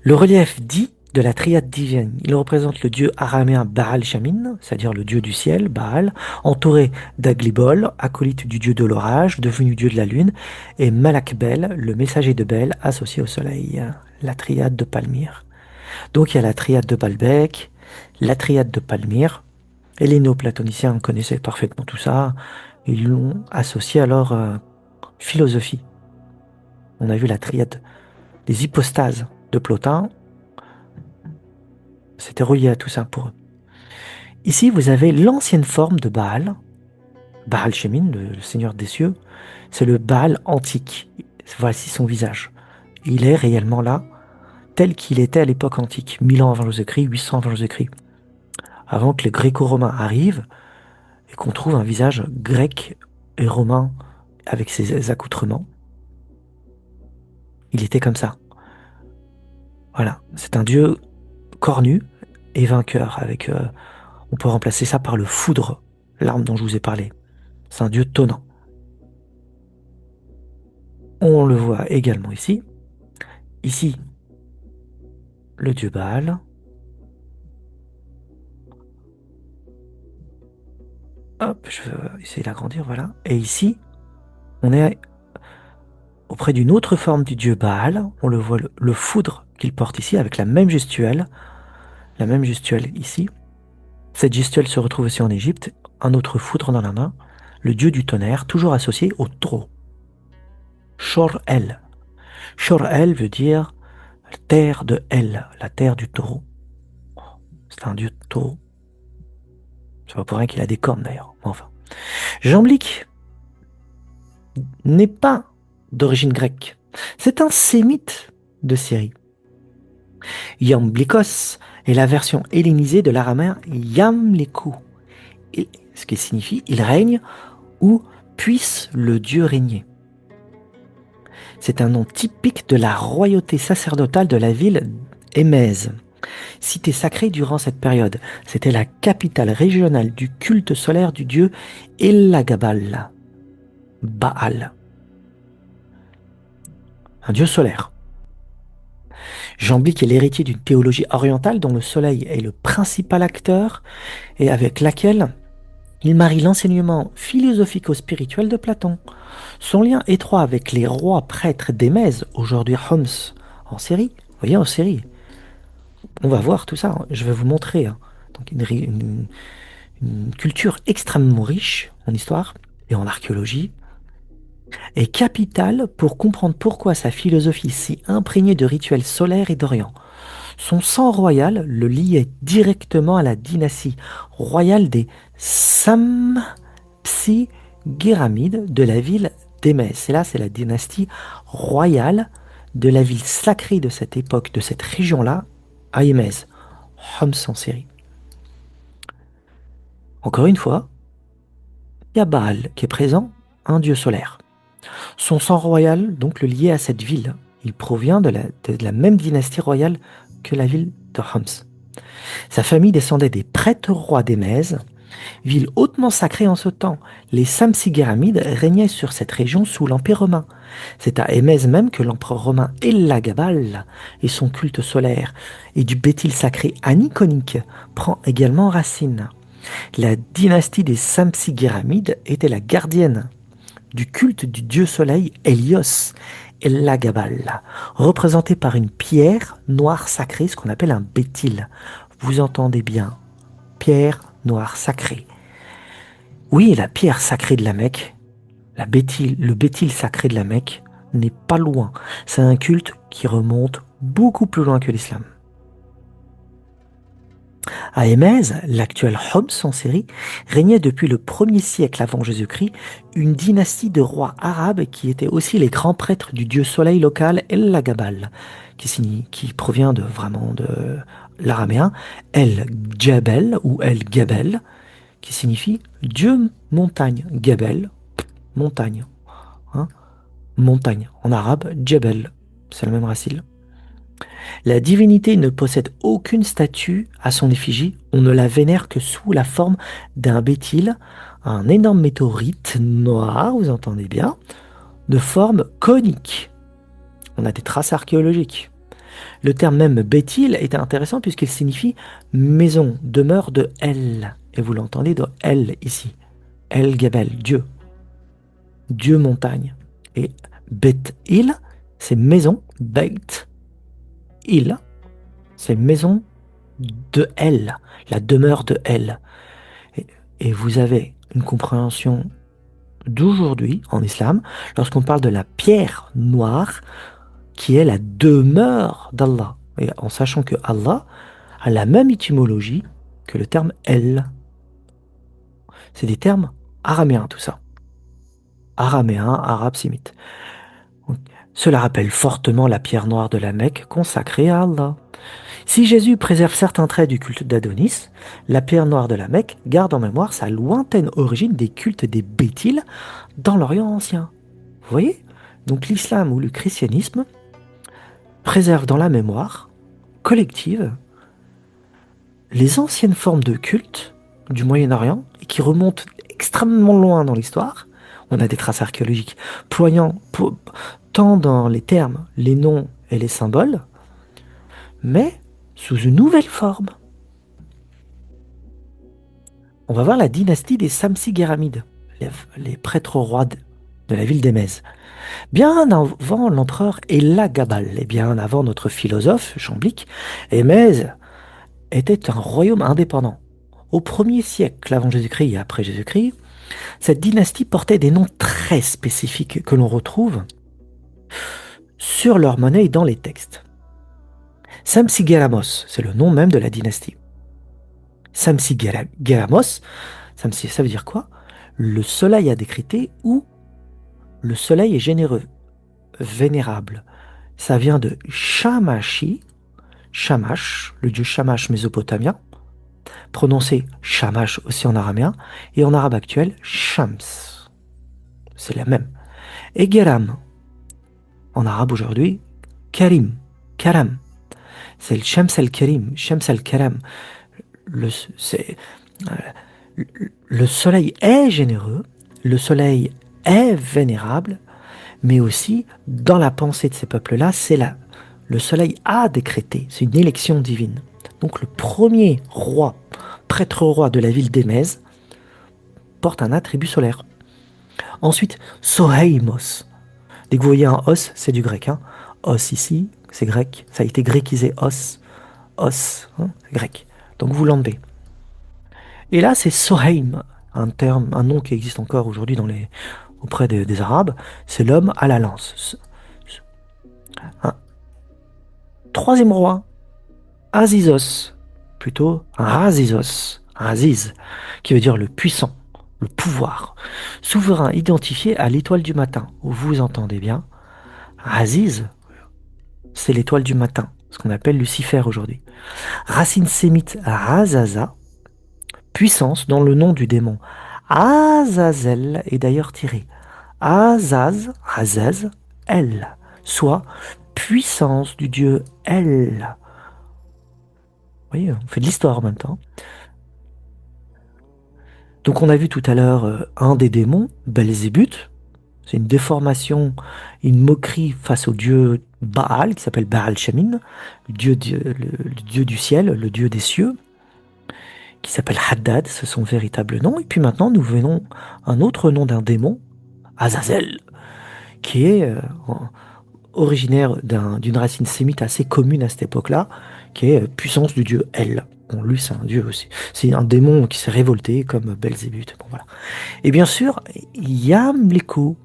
S1: Le relief dit de la triade divine, il représente le dieu araméen Baal Shamin, c'est-à-dire le dieu du ciel, Baal, entouré d'Aglibol, acolyte du dieu de l'orage, devenu dieu de la lune, et Malakbel, le messager de Bel, associé au soleil, la triade de Palmyre. Donc il y a la triade de Baalbek, la triade de Palmyre, et les néoplatoniciens connaissaient parfaitement tout ça, ils l'ont associé à leur philosophie. On a vu la triade des hypostases de Plotin, c'était relié à tout ça pour eux. Ici, vous avez l'ancienne forme de Baal, Baal Shemin, le seigneur des cieux, c'est le Baal antique. Voici son visage. Il est réellement là, tel qu'il était à l'époque antique, 1000 ans avant Jésus-Christ, 800 avant Jésus-Christ. Avant que les Gréco-Romains arrivent et qu'on trouve un visage grec et romain avec ses accoutrements. Il était comme ça. Voilà, c'est un dieu cornu et vainqueur. On peut remplacer ça par le foudre, l'arme dont je vous ai parlé. C'est un dieu tonnant. On le voit également ici. Ici, le dieu Baal. Hop, je vais essayer d'agrandir, voilà. Et ici, on est auprès d'une autre forme du dieu Baal. On le voit, le foudre qu'il porte ici, avec la même gestuelle ici. Cette gestuelle se retrouve aussi en Égypte, un autre foudre dans la main, le dieu du tonnerre, toujours associé au taureau. Shor-El. Shor-El veut dire terre de El, la terre du taureau. C'est un dieu taureau. C'est pas pour rien qu'il a des cornes d'ailleurs. Enfin. Jamblique n'est pas d'origine grecque. C'est un sémite de Syrie. Yamblikos est la version hellénisée de l'araméen Yamliku, ce qui signifie il règne ou puisse le Dieu régner. C'est un nom typique de la royauté sacerdotale de la ville Émèse, cité sacrée durant cette période. C'était la capitale régionale du culte solaire du dieu Elagabal, Baal, un dieu solaire. Jamblique est l'héritier d'une théologie orientale dont le soleil est le principal acteur et avec laquelle il marie l'enseignement philosophico-spirituel de Platon. Son lien étroit avec les rois prêtres d'Émèse, aujourd'hui Homs, en Syrie, vous voyez, en Syrie, on va voir tout ça, je vais vous montrer. Donc une culture extrêmement riche en histoire et en archéologie, est capitale pour comprendre pourquoi sa philosophie si imprégnée de rituels solaires et d'Orient. Son sang royal le liait directement à la dynastie royale des Sampsigiramides de la ville d'Émès. Et là, c'est la dynastie royale de la ville sacrée de cette époque, de cette région-là, à Émès, Homs en Syrie. Encore une fois, il y a Baal qui est présent, un dieu solaire. Son sang royal, donc, le liait à cette ville. Il provient de la même dynastie royale que la ville de Homs. Sa famille descendait des prêtres rois d'Émèse, ville hautement sacrée en ce temps. Les Sampsigiramides régnaient sur cette région sous l'Empire romain. C'est à Émèse même que l'empereur romain Elagabal et son culte solaire et du Béthyle sacré aniconique prend également racine. La dynastie des Sampsigiramides était la gardienne du culte du dieu soleil Hélios, El-Lagabal, représenté par une pierre noire sacrée, ce qu'on appelle un bétil. Vous entendez bien, pierre noire sacrée. Oui, la pierre sacrée de la Mecque, le bétil sacré de la Mecque, n'est pas loin. C'est un culte qui remonte beaucoup plus loin que l'islam. À Émez, l'actuel Homs en Syrie, régnait depuis le 1er siècle avant Jésus-Christ une dynastie de rois arabes qui étaient aussi les grands prêtres du dieu soleil local El-Lagabal, qui provient vraiment de l'araméen El-Jabel ou El-Gabel, qui signifie Dieu montagne. Gabel, montagne. Hein, montagne. En arabe, Jabel. C'est la même racine. La divinité ne possède aucune statue à son effigie, on ne la vénère que sous la forme d'un bétil, un énorme météorite noir, vous entendez bien, de forme conique. On a des traces archéologiques. Le terme même bétil est intéressant puisqu'il signifie maison, demeure de El. Et vous l'entendez de El ici. El Gabel, Dieu. Dieu montagne. Et Bet Il, c'est maison, Beit Il, c'est maison de El, la demeure de El. Et vous avez une compréhension d'aujourd'hui en islam lorsqu'on parle de la pierre noire qui est la demeure d'Allah. Et en sachant que Allah a la même étymologie que le terme El. C'est des termes araméens tout ça. Araméen, arabe, sémite. Cela rappelle fortement la pierre noire de la Mecque consacrée à Allah. Si Jésus préserve certains traits du culte d'Adonis, la pierre noire de la Mecque garde en mémoire sa lointaine origine des cultes des Béthil dans l'Orient ancien. Vous voyez? Donc l'islam ou le christianisme préserve dans la mémoire collective les anciennes formes de culte du Moyen-Orient et qui remontent extrêmement loin dans l'histoire. On a des traces archéologiques tant dans les termes, les noms et les symboles, mais sous une nouvelle forme. On va voir la dynastie des Samsigéramides, les prêtres rois de la ville d'Émez. Bien avant l'empereur Elagabal, et bien avant notre philosophe Chamblique, Émez était un royaume indépendant. Au 1er siècle avant Jésus-Christ et après Jésus-Christ, cette dynastie portait des noms très spécifiques que l'on retrouve sur leur monnaie et dans les textes. Samsigéramos, c'est le nom même de la dynastie. Samsigéramos, ça veut dire quoi? Le soleil a décrété ou le soleil est généreux, vénérable. Ça vient de Shamashi, Shamash, le dieu Shamash mésopotamien, prononcé Shamash aussi en araméen, et en arabe actuel, Shams. C'est la même. Et Geram, en arabe aujourd'hui, Karim, Karam. C'est le Shams al-Karim, Shams al-Karam. Le soleil est généreux, le soleil est vénérable, mais aussi, dans la pensée de ces peuples-là, le soleil a décrété, c'est une élection divine. Donc le premier roi, prêtre roi de la ville d'Émez, porte un attribut solaire. Ensuite, Soheimos. Dès que vous voyez un os, c'est du grec. Hein. Os ici, c'est grec. Ça a été grécisé os. Os, hein, c'est grec. Donc vous l'enlevez. Et là, c'est Soheim, un nom qui existe encore aujourd'hui auprès des Arabes. C'est l'homme à la lance. Troisième roi, Azizos, plutôt un Razizos, un Aziz, qui veut dire le puissant, le pouvoir, souverain identifié à l'étoile du matin. Vous entendez bien, Aziz, c'est l'étoile du matin, ce qu'on appelle Lucifer aujourd'hui. Racine sémite Razaza, puissance dans le nom du démon. Azazel est d'ailleurs tiré. Azaz, El, soit puissance du dieu El. Vous voyez, on fait de l'histoire en même temps. Donc on a vu tout à l'heure un des démons, Belzébuth. C'est une déformation, une moquerie face au dieu Baal, qui s'appelle Baal Shamin, le dieu du ciel, le dieu des cieux, qui s'appelle Haddad, c'est son véritable nom. Et puis maintenant, nous venons un autre nom d'un démon, Azazel, qui est originaire d'une racine sémite assez commune à cette époque-là, qui est puissance du dieu El. Bon, lui, c'est un dieu aussi. C'est un démon qui s'est révolté, comme Belzébuth. Bon, voilà. Et bien sûr, Yamliku.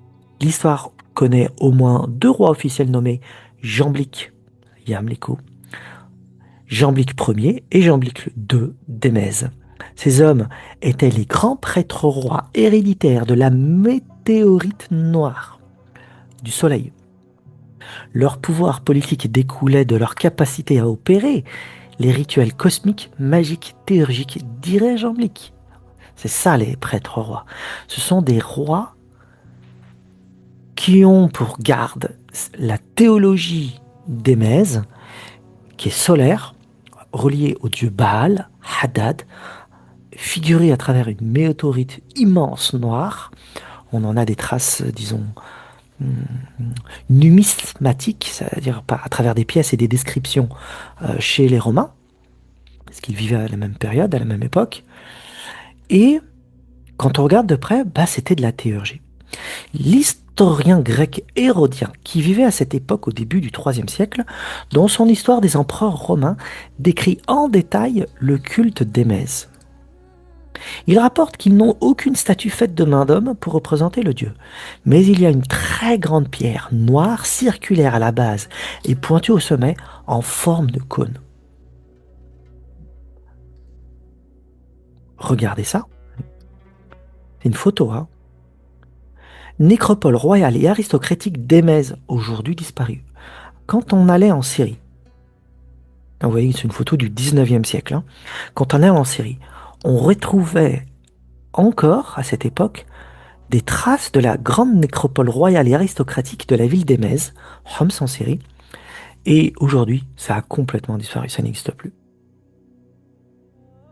S1: L'histoire connaît au moins deux rois officiels nommés Jamblique, Yamliku, Jamblique Ier et Jamblique II d'Émèse. Ces hommes étaient les grands prêtres rois héréditaires de la météorite noire, du soleil. Leur pouvoir politique découlait de leur capacité à opérer les rituels cosmiques, magiques, théurgiques, dirais Jamblique. C'est ça les prêtres rois. Ce sont des rois qui ont pour garde la théologie d'Émèse, qui est solaire, reliée au dieu Baal, Haddad, figuré à travers une météorite immense noire. On en a des traces, disons, numismatiques, c'est-à-dire à travers des pièces et des descriptions chez les Romains, parce qu'ils vivaient à la même période, à la même époque. Et quand on regarde de près, c'était de la théurgie. L'historien grec Hérodien, qui vivait à cette époque au début du IIIe siècle, dans son histoire des empereurs romains, décrit en détail le culte d'Émèse. Il rapporte qu'ils n'ont aucune statue faite de main d'homme pour représenter le dieu, mais il y a une très grande pierre noire circulaire à la base et pointue au sommet en forme de cône. Regardez ça. C'est une photo, hein. Nécropole royale et aristocratique d'Émèse, aujourd'hui disparue. Quand on allait en Syrie, vous voyez, c'est une photo du 19e siècle, hein. Quand on allait en Syrie, on retrouvait encore, à cette époque, des traces de la grande nécropole royale et aristocratique de la ville d'Émèse, Homs en Syrie, et aujourd'hui, ça a complètement disparu, ça n'existe plus.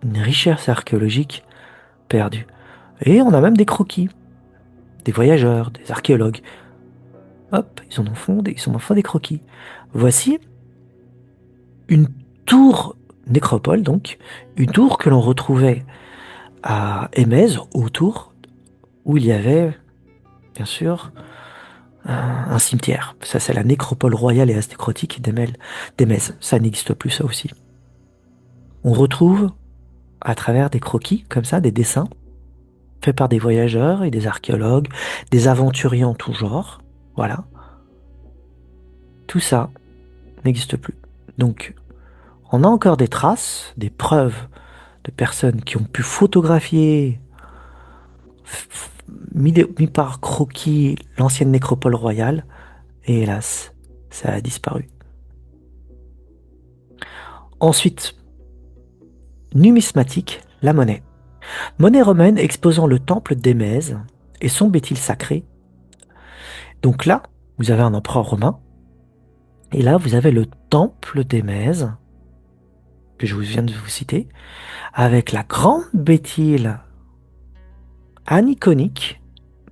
S1: Une richesse archéologique perdue. Et on a même des croquis, des voyageurs, des archéologues. Hop, ils en font des croquis. Voici une tour nécropole, donc, une tour que l'on retrouvait à Émèse, autour, où il y avait, bien sûr, un cimetière. Ça, c'est la nécropole royale et aristocratique d'Émèse. Ça n'existe plus, ça aussi. On retrouve, à travers des croquis, comme ça, des dessins, faits par des voyageurs et des archéologues, des aventuriers en tout genre. Voilà. Tout ça n'existe plus. Donc, on a encore des traces, des preuves de personnes qui ont pu photographier, mis par croquis, l'ancienne nécropole royale, et hélas, ça a disparu. Ensuite, numismatique, la monnaie. Monnaie romaine exposant le temple d'Émèse et son bétil sacré. Donc là, vous avez un empereur romain, et là, vous avez le temple d'Émèse, que je viens de vous citer, avec la grande bétile aniconique,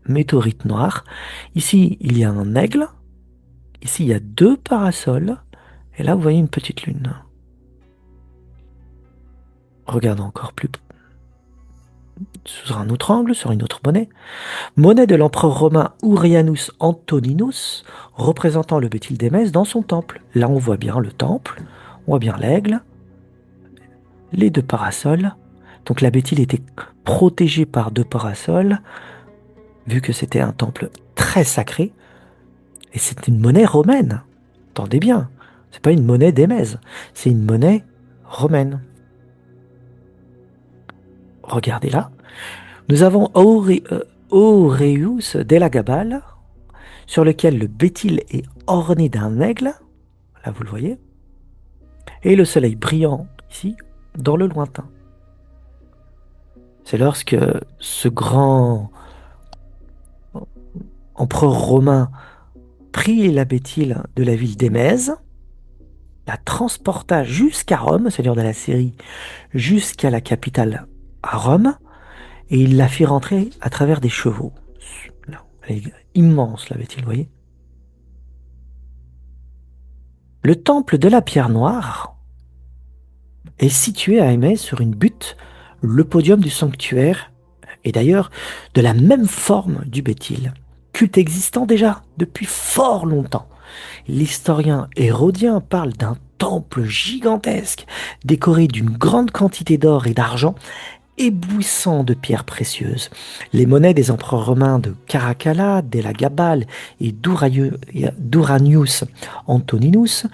S1: météorite noire. Ici, il y a un aigle. Ici, il y a deux parasols. Et là, vous voyez une petite lune. Regardons encore plus sous un autre angle, sur une autre monnaie. Monnaie de l'empereur romain Aurelianus Antoninus, représentant le bétil d'Émèse dans son temple. Là, on voit bien le temple, on voit bien l'aigle, les deux parasols. Donc la bétile était protégée par deux parasols, vu que c'était un temple très sacré. Et c'est une monnaie romaine. Entendez bien, c'est pas une monnaie d'Émèse, c'est une monnaie romaine. Regardez là. Nous avons Aureus d'Elagabal, sur lequel le bétil est orné d'un aigle. Là, vous le voyez. Et le soleil brillant ici, dans le lointain. C'est lorsque ce grand empereur romain prit la bétile de la ville d'Émèse, la transporta jusqu'à Rome, c'est-à-dire de la Syrie, jusqu'à la capitale à Rome, et il la fit rentrer à travers des chevaux. Là, elle est immense, la bétile, vous voyez. Le temple de la pierre noire est situé à Émèse sur une butte, le podium du sanctuaire, et d'ailleurs de la même forme du bétil, culte existant déjà depuis fort longtemps. L'historien Hérodien parle d'un temple gigantesque, décoré d'une grande quantité d'or et d'argent, éblouissant de pierres précieuses. Les monnaies des empereurs romains de Caracalla, d'Elagabal et d'Uranius Antoninus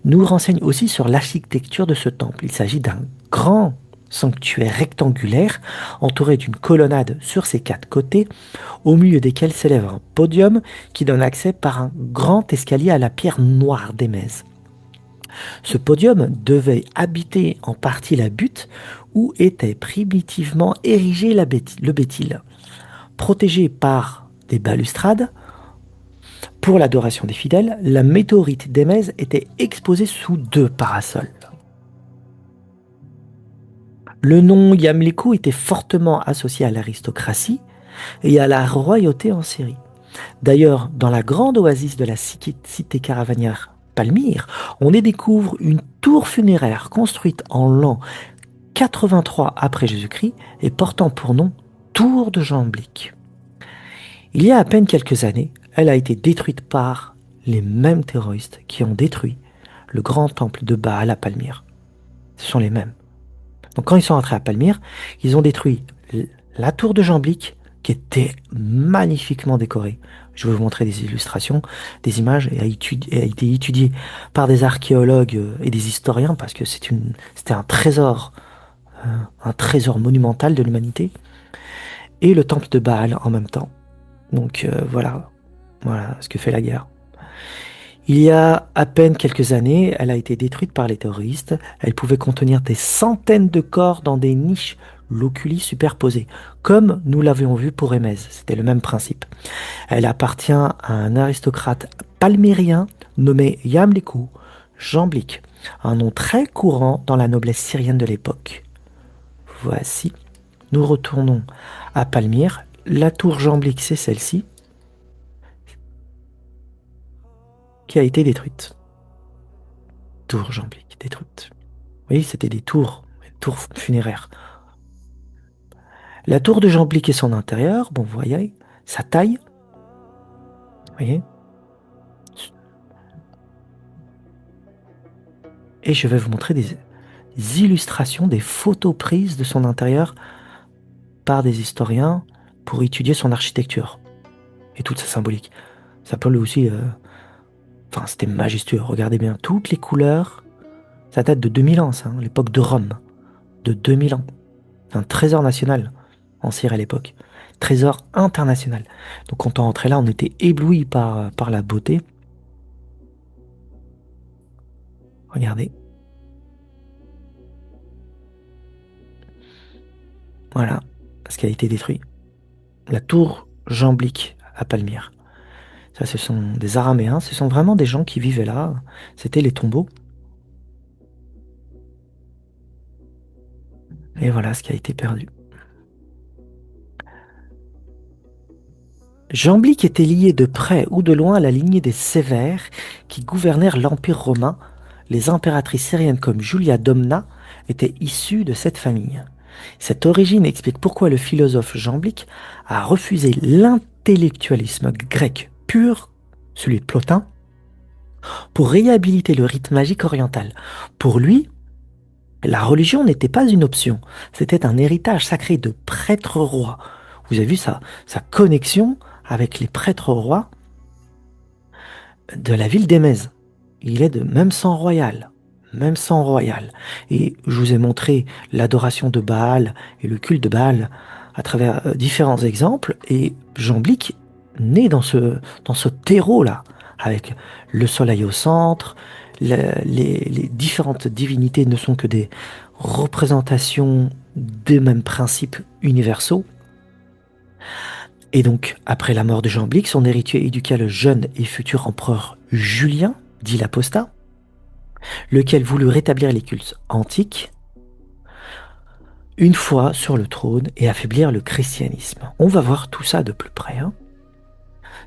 S1: nous renseignent aussi sur l'architecture de ce temple. Il s'agit d'un grand sanctuaire rectangulaire entouré d'une colonnade sur ses quatre côtés, au milieu desquels s'élève un podium qui donne accès par un grand escalier à la pierre noire d'Émèse. Ce podium devait habiter en partie la butte où était primitivement érigé le bétil. Protégé par des balustrades, pour l'adoration des fidèles, la météorite d'Émèse était exposée sous deux parasols. Le nom Yamlikou était fortement associé à l'aristocratie et à la royauté en Syrie. D'ailleurs, dans la grande oasis de la cité caravanière Palmyre, on y découvre une tour funéraire construite en l'an 83 après Jésus-Christ et portant pour nom Tour de Jamblique. Il y a à peine quelques années, elle a été détruite par les mêmes terroristes qui ont détruit le grand temple de Baal à Palmyre. Ce sont les mêmes. Donc quand ils sont entrés à Palmyre, ils ont détruit la tour de Jamblique qui était magnifiquement décorée. Je vais vous montrer des illustrations, des images, et a été étudiée par des archéologues et des historiens parce que c'était un trésor monumental de l'humanité, et le temple de Baal en même temps. Donc voilà ce que fait la guerre. Il y a à peine quelques années, elle a été détruite par les terroristes. Elle pouvait contenir des centaines de corps dans des niches loculi superposées, comme nous l'avions vu pour Émèse. C'était le même principe. Elle appartient à un aristocrate palmyrien nommé Yamlikou Jamblique, un nom très courant dans la noblesse syrienne de l'époque. Voici, nous retournons à Palmyre. La tour Jamblique, c'est celle-ci, qui a été détruite. Tour Jamblique, détruite. Oui, c'était des tours funéraires. La tour de Jamblique et son intérieur, bon, vous voyez, sa taille, vous voyez. Et je vais vous montrer des illustrations, des photos prises de son intérieur par des historiens pour étudier son architecture et toute sa symbolique. Ça peut aussi... c'était majestueux. Regardez bien, toutes les couleurs. Ça date de 2000 ans, ça, hein, l'époque de Rome. De 2000 ans. C'est un trésor national en Syrie à l'époque. Trésor international. Donc quand on rentrait là, on était ébloui par la beauté. Regardez. Voilà ce qui a été détruit. La tour Jamblique à Palmyre. Ça, ce sont des Araméens. Ce sont vraiment des gens qui vivaient là. C'était les tombeaux. Et voilà ce qui a été perdu. Jamblique était lié de près ou de loin à la lignée des Sévères qui gouvernèrent l'Empire romain. Les impératrices syriennes comme Julia Domna étaient issues de cette famille. Cette origine explique pourquoi le philosophe Jamblique a refusé l'intellectualisme grec pur, celui de Plotin, pour réhabiliter le rite magique oriental. Pour lui, la religion n'était pas une option, c'était un héritage sacré de prêtres rois. Vous avez vu sa connexion avec les prêtres rois de la ville d'Émèse. Il est de même sang royal. Et je vous ai montré l'adoration de Baal et le culte de Baal à travers différents exemples. Et Jamblique naît dans ce terreau-là, avec le soleil au centre. Les différentes divinités ne sont que des représentations des mêmes principes universaux. Et donc, après la mort de Jamblique, son héritier éduqua le jeune et futur empereur Julien, dit l'apostat, lequel voulut rétablir les cultes antiques une fois sur le trône et affaiblir le christianisme. On va voir tout ça de plus près.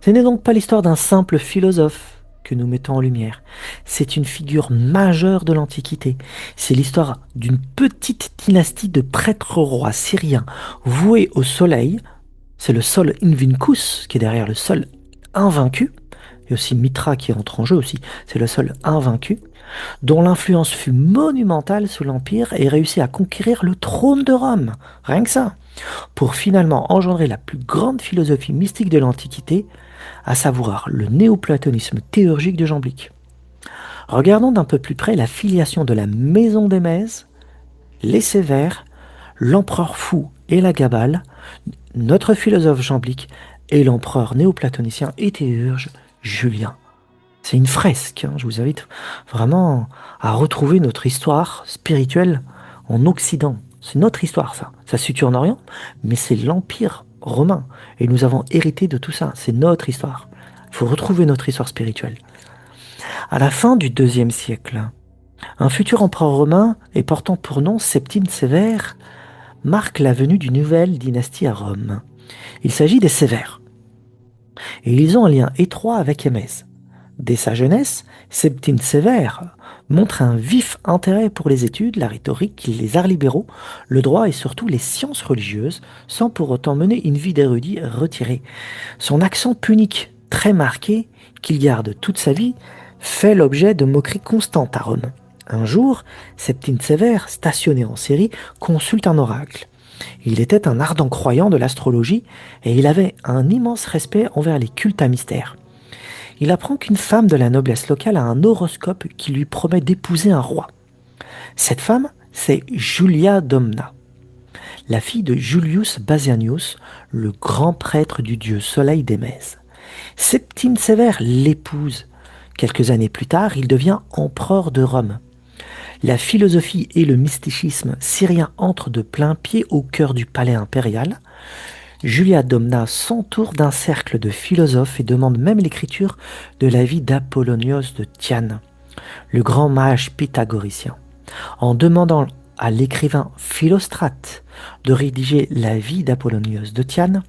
S1: Ce n'est donc pas l'histoire d'un simple philosophe que nous mettons en lumière. C'est une figure majeure de l'Antiquité. C'est l'histoire d'une petite dynastie de prêtres rois syriens voués au soleil. C'est le sol Invincus qui est derrière le sol invaincu, il y a aussi Mitra qui entre en jeu aussi, c'est le seul invaincu, dont l'influence fut monumentale sous l'Empire et réussit à conquérir le trône de Rome, rien que ça, pour finalement engendrer la plus grande philosophie mystique de l'Antiquité, à savoir le néoplatonisme théurgique de Jamblique. Regardons d'un peu plus près la filiation de la maison des Mèzes, les Sévères, l'empereur fou et la Gabale, notre philosophe Jamblique et l'empereur néoplatonicien et théurge Julien. C'est une fresque, hein. Je vous invite vraiment à retrouver notre histoire spirituelle en Occident. C'est notre histoire, ça. Ça se situe en Orient, mais c'est l'Empire romain. Et nous avons hérité de tout ça. C'est notre histoire. Il faut retrouver notre histoire spirituelle. À la fin du IIe siècle, un futur empereur romain et portant pour nom Septime Sévère marque la venue d'une nouvelle dynastie à Rome. Il s'agit des Sévères. Et ils ont un lien étroit avec Émèse. Dès sa jeunesse, Septime Sévère montre un vif intérêt pour les études, la rhétorique, les arts libéraux, le droit et surtout les sciences religieuses, sans pour autant mener une vie d'érudit retirée. Son accent punique, très marqué, qu'il garde toute sa vie, fait l'objet de moqueries constantes à Rome. Un jour, Septime Sévère, stationné en Syrie, consulte un oracle. Il était un ardent croyant de l'astrologie et il avait un immense respect envers les cultes à mystère. Il apprend qu'une femme de la noblesse locale a un horoscope qui lui promet d'épouser un roi. Cette femme, c'est Julia Domna, la fille de Julius Basianius, le grand prêtre du dieu soleil d'Émèse. Septime Sévère l'épouse. Quelques années plus tard, il devient empereur de Rome. La philosophie et le mysticisme syrien entrent de plain pied au cœur du palais impérial. Julia Domna s'entoure d'un cercle de philosophes et demande même l'écriture de la vie d'Apollonios de Tyane, le grand mage pythagoricien. En demandant à l'écrivain Philostrate de rédiger la vie d'Apollonios de Tyane,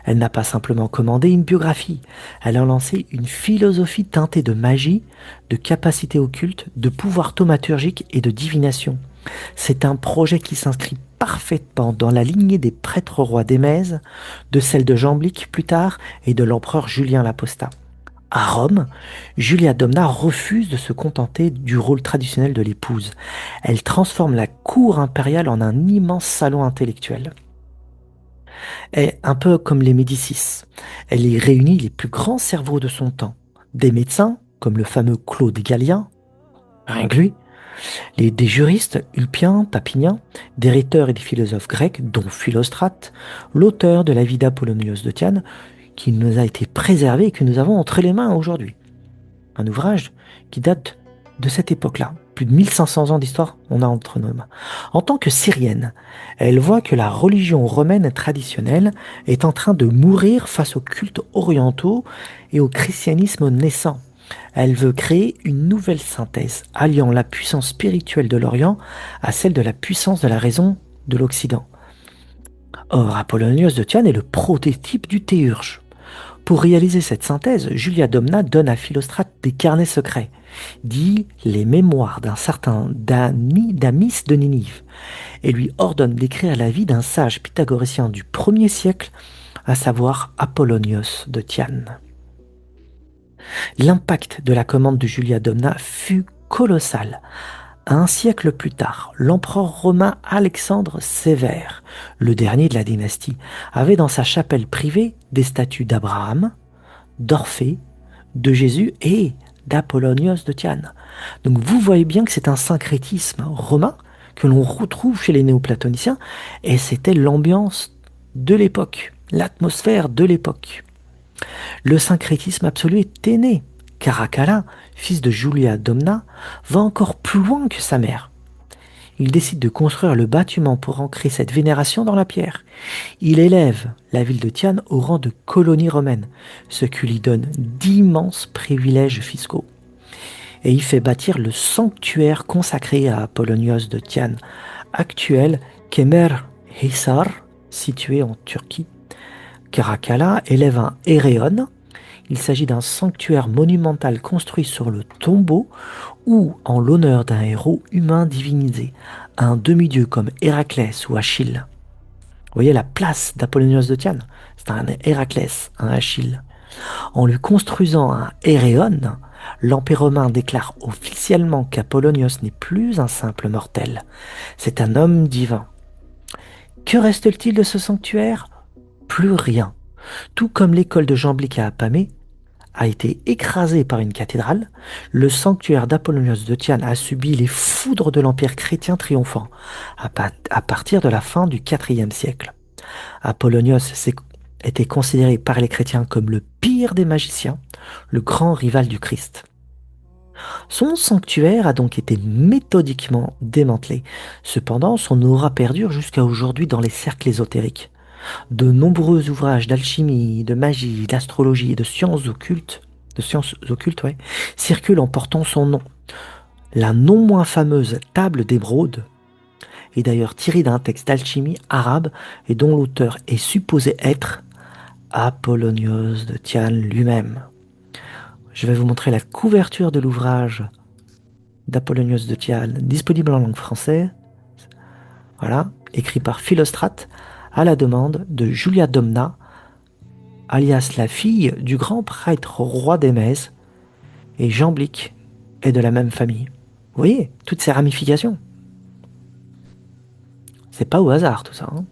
S1: elle n'a pas simplement commandé une biographie, elle a lancé une philosophie teintée de magie, de capacité occulte, de pouvoir thaumaturgique et de divination. C'est un projet qui s'inscrit parfaitement dans la lignée des prêtres rois d'Émèse, de celle de Jamblique plus tard et de l'empereur Julien l'Apostat. À Rome, Julia Domna refuse de se contenter du rôle traditionnel de l'épouse. Elle transforme la cour impériale en un immense salon intellectuel. Et un peu comme les Médicis, elle y réunit les plus grands cerveaux de son temps. Des médecins, comme le fameux Claude Gallien, rien que lui, des juristes, Ulpien, Papinien, des rhéteurs et des philosophes grecs, dont Philostrate, l'auteur de la vie d'Apollonios de Tyane, qui nous a été préservé et que nous avons entre les mains aujourd'hui. Un ouvrage qui date de cette époque-là. Plus de 1500 ans d'histoire, on a entre nos mains. En tant que syrienne, elle voit que la religion romaine traditionnelle est en train de mourir face aux cultes orientaux et au christianisme naissant. Elle veut créer une nouvelle synthèse, alliant la puissance spirituelle de l'Orient à celle de la puissance de la raison de l'Occident. Or, Apollonios de Tyane est le prototype du théurge. Pour réaliser cette synthèse, Julia Domna donne à Philostrate des carnets secrets, dit les mémoires d'un certain Damis de Ninive, et lui ordonne d'écrire la vie d'un sage pythagoricien du 1er siècle, à savoir Apollonios de Tyane. L'impact de la commande de Julia Domna fut colossal. Un siècle plus tard, l'empereur romain Alexandre Sévère, le dernier de la dynastie, avait dans sa chapelle privée des statues d'Abraham, d'Orphée, de Jésus et d'Apollonios de Tyane. Donc vous voyez bien que c'est un syncrétisme romain que l'on retrouve chez les néoplatoniciens, et c'était l'ambiance de l'époque, l'atmosphère de l'époque. Le syncrétisme absolu était né. Caracalla, fils de Julia Domna, va encore plus loin que sa mère. Il décide de construire le bâtiment pour ancrer cette vénération dans la pierre. Il élève la ville de Tyane au rang de colonie romaine, ce qui lui donne d'immenses privilèges fiscaux. Et il fait bâtir le sanctuaire consacré à Apollonios de Tyane, actuel Kemerhisar, situé en Turquie. Caracalla élève un héréon. Il s'agit d'un sanctuaire monumental construit sur le tombeau ou en l'honneur d'un héros humain divinisé, un demi-dieu comme Héraclès ou Achille. Vous voyez la place d'Apollonios de Tyane, c'est un Héraclès, un Achille. En lui construisant un Héréon, l'Empire romain déclare officiellement qu'Apollonios n'est plus un simple mortel, c'est un homme divin. Que reste-t-il de ce sanctuaire? Plus rien. Tout comme l'école de Jamblique à Apamée a été écrasée par une cathédrale, le sanctuaire d'Apollonios de Tyane a subi les foudres de l'Empire chrétien triomphant à partir de la fin du IVe siècle. Apollonios était considéré par les chrétiens comme le pire des magiciens, le grand rival du Christ. Son sanctuaire a donc été méthodiquement démantelé. Cependant, son aura perdure jusqu'à aujourd'hui dans les cercles ésotériques. De nombreux ouvrages d'alchimie, de magie, d'astrologie et de sciences occultes, ouais, circulent en portant son nom. La non moins fameuse Table d'Émeraude est d'ailleurs tirée d'un texte d'alchimie arabe et dont l'auteur est supposé être Apollonios de Tyane lui-même. Je vais vous montrer la couverture de l'ouvrage d'Apollonios de Tyane, disponible en langue française. Voilà, écrit par Philostrate, à la demande de Julia Domna, alias la fille du grand prêtre roi d'Émèse, et Jamblique est de la même famille. Vous voyez, toutes ces ramifications. C'est pas au hasard tout ça. Hein.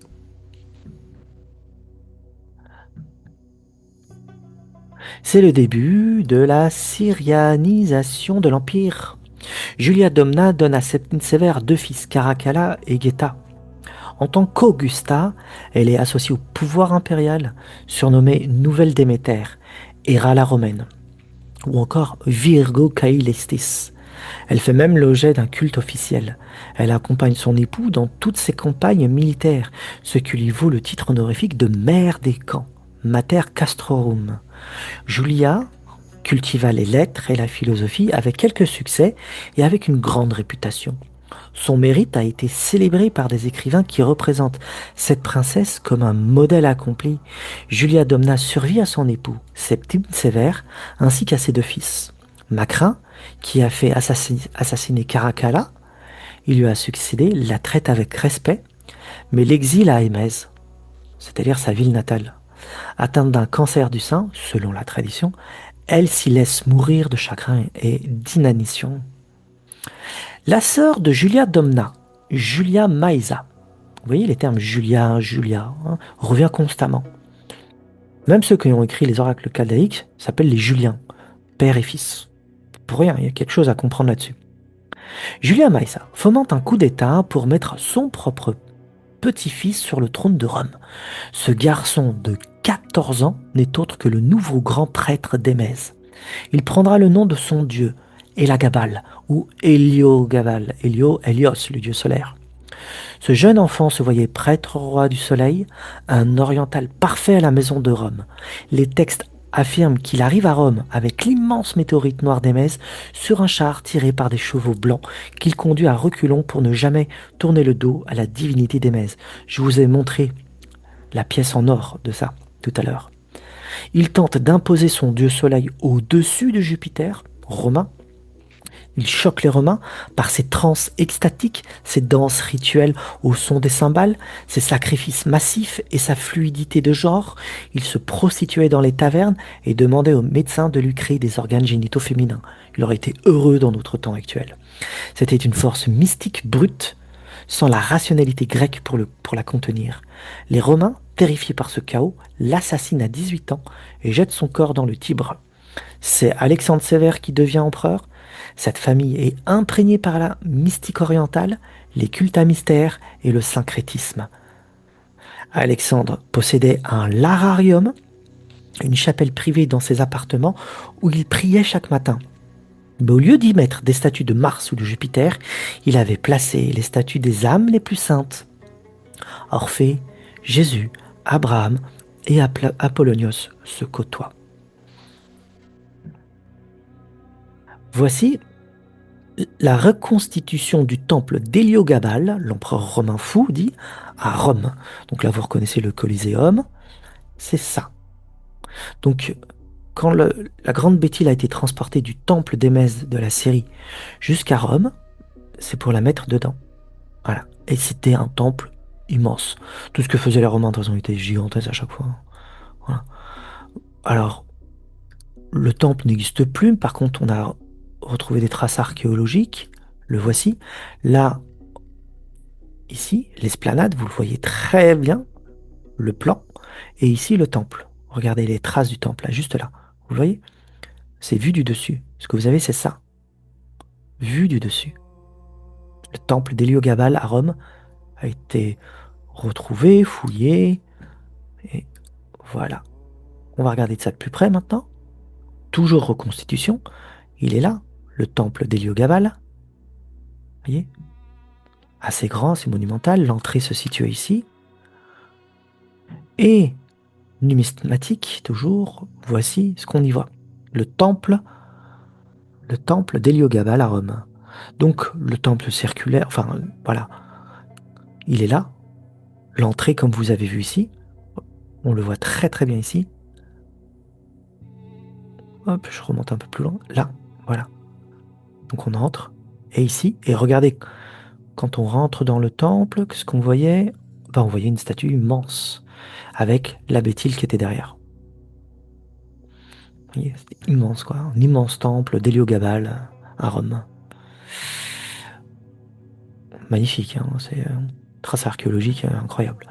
S1: C'est le début de la syrianisation de l'Empire. Julia Domna donne à Septime Sévère deux fils, Caracalla et Geta. En tant qu'Augusta, elle est associée au pouvoir impérial, surnommée Nouvelle Déméter, Héra la Romaine, ou encore Virgo Caelestis. Elle fait même l'objet d'un culte officiel. Elle accompagne son époux dans toutes ses campagnes militaires, ce qui lui vaut le titre honorifique de mère des camps, Mater Castrorum. Julia cultiva les lettres et la philosophie avec quelques succès et avec une grande réputation. Son mérite a été célébré par des écrivains qui représentent cette princesse comme un modèle accompli. Julia Domna survit à son époux, Septime Sévère, ainsi qu'à ses deux fils. Macrin, qui a fait assassiner Caracalla, il lui a succédé, la traite avec respect, mais l'exile à Émèse, c'est-à-dire sa ville natale. Atteinte d'un cancer du sein, selon la tradition, elle s'y laisse mourir de chagrin et d'inanition. La sœur de Julia Domna, Julia Maesa, vous voyez les termes Julia, hein, revient constamment. Même ceux qui ont écrit les oracles chaldéiques s'appellent les Juliens, père et fils. Pour rien, il y a quelque chose à comprendre là-dessus. Julia Maesa fomente un coup d'État pour mettre son propre petit-fils sur le trône de Rome. Ce garçon de 14 ans n'est autre que le nouveau grand prêtre d'Émèse. Il prendra le nom de son dieu, Elagabal, ou Héliogabal, Hélios, le dieu solaire. Ce jeune enfant se voyait prêtre roi du soleil, un oriental parfait à la maison de Rome. Les textes affirment qu'il arrive à Rome avec l'immense météorite noire d'Émèse sur un char tiré par des chevaux blancs qu'il conduit à reculons pour ne jamais tourner le dos à la divinité d'Émèse. Je vous ai montré la pièce en or de ça tout à l'heure. Il tente d'imposer son dieu soleil au-dessus de Jupiter, romain. Il choque les Romains par ses transes extatiques, ses danses rituelles au son des cymbales, ses sacrifices massifs et sa fluidité de genre. Il se prostituait dans les tavernes et demandait aux médecins de lui créer des organes génitaux féminins. Il aurait été heureux dans notre temps actuel. C'était une force mystique brute, sans la rationalité grecque pour la contenir. Les Romains, terrifiés par ce chaos, l'assassinent à 18 ans et jettent son corps dans le Tibre. C'est Alexandre Sévère qui devient empereur. Cette famille est imprégnée par la mystique orientale, les cultes à mystère et le syncrétisme. Alexandre possédait un lararium, une chapelle privée dans ses appartements où il priait chaque matin. Mais au lieu d'y mettre des statues de Mars ou de Jupiter, il avait placé les statues des âmes les plus saintes. Orphée, Jésus, Abraham et Apollonios se côtoient. Voici la reconstitution du temple d'Héliogabal, l'empereur romain fou, dit, à Rome. Donc là, vous reconnaissez le Coliséum. C'est ça. Donc, quand la grande Béthyle a été transportée du temple d'Émèse de la Syrie jusqu'à Rome, c'est pour la mettre dedans. Voilà. Et c'était un temple immense. Tout ce que faisaient les Romains, de toute façon, était gigantesque à chaque fois. Voilà. Alors, Le temple n'existe plus, par contre on a retrouvé des traces archéologiques, le voici. Là, ici, l'esplanade, vous le voyez très bien, le plan, et ici le temple. Regardez les traces du temple, là, juste là. Vous le voyez? C'est vu du dessus. Ce que vous avez, c'est ça, vu du dessus. Le temple d'Héliogabale à Rome a été retrouvé, fouillé, et voilà. On va regarder de ça de plus près maintenant. Toujours reconstitution. Il est là, le temple d'Héliogabale. Vous voyez? Assez grand, c'est monumental. L'entrée se situe ici. Et numismatique, toujours, voici ce qu'on y voit. Le temple d'Héliogabale à Rome. Donc le temple circulaire, enfin voilà, il est là. L'entrée, comme vous avez vu ici, on le voit très très bien ici. Hop, je remonte un peu plus loin. Là, voilà. Donc on entre. Et ici, et regardez, quand on rentre dans le temple, ce qu'on voyait, ben, on voyait une statue immense, avec la Béthyle qui était derrière. Vous voyez, c'était immense quoi, un immense temple d'Héliogabale à Rome. Magnifique, hein, c'est une trace archéologique incroyable.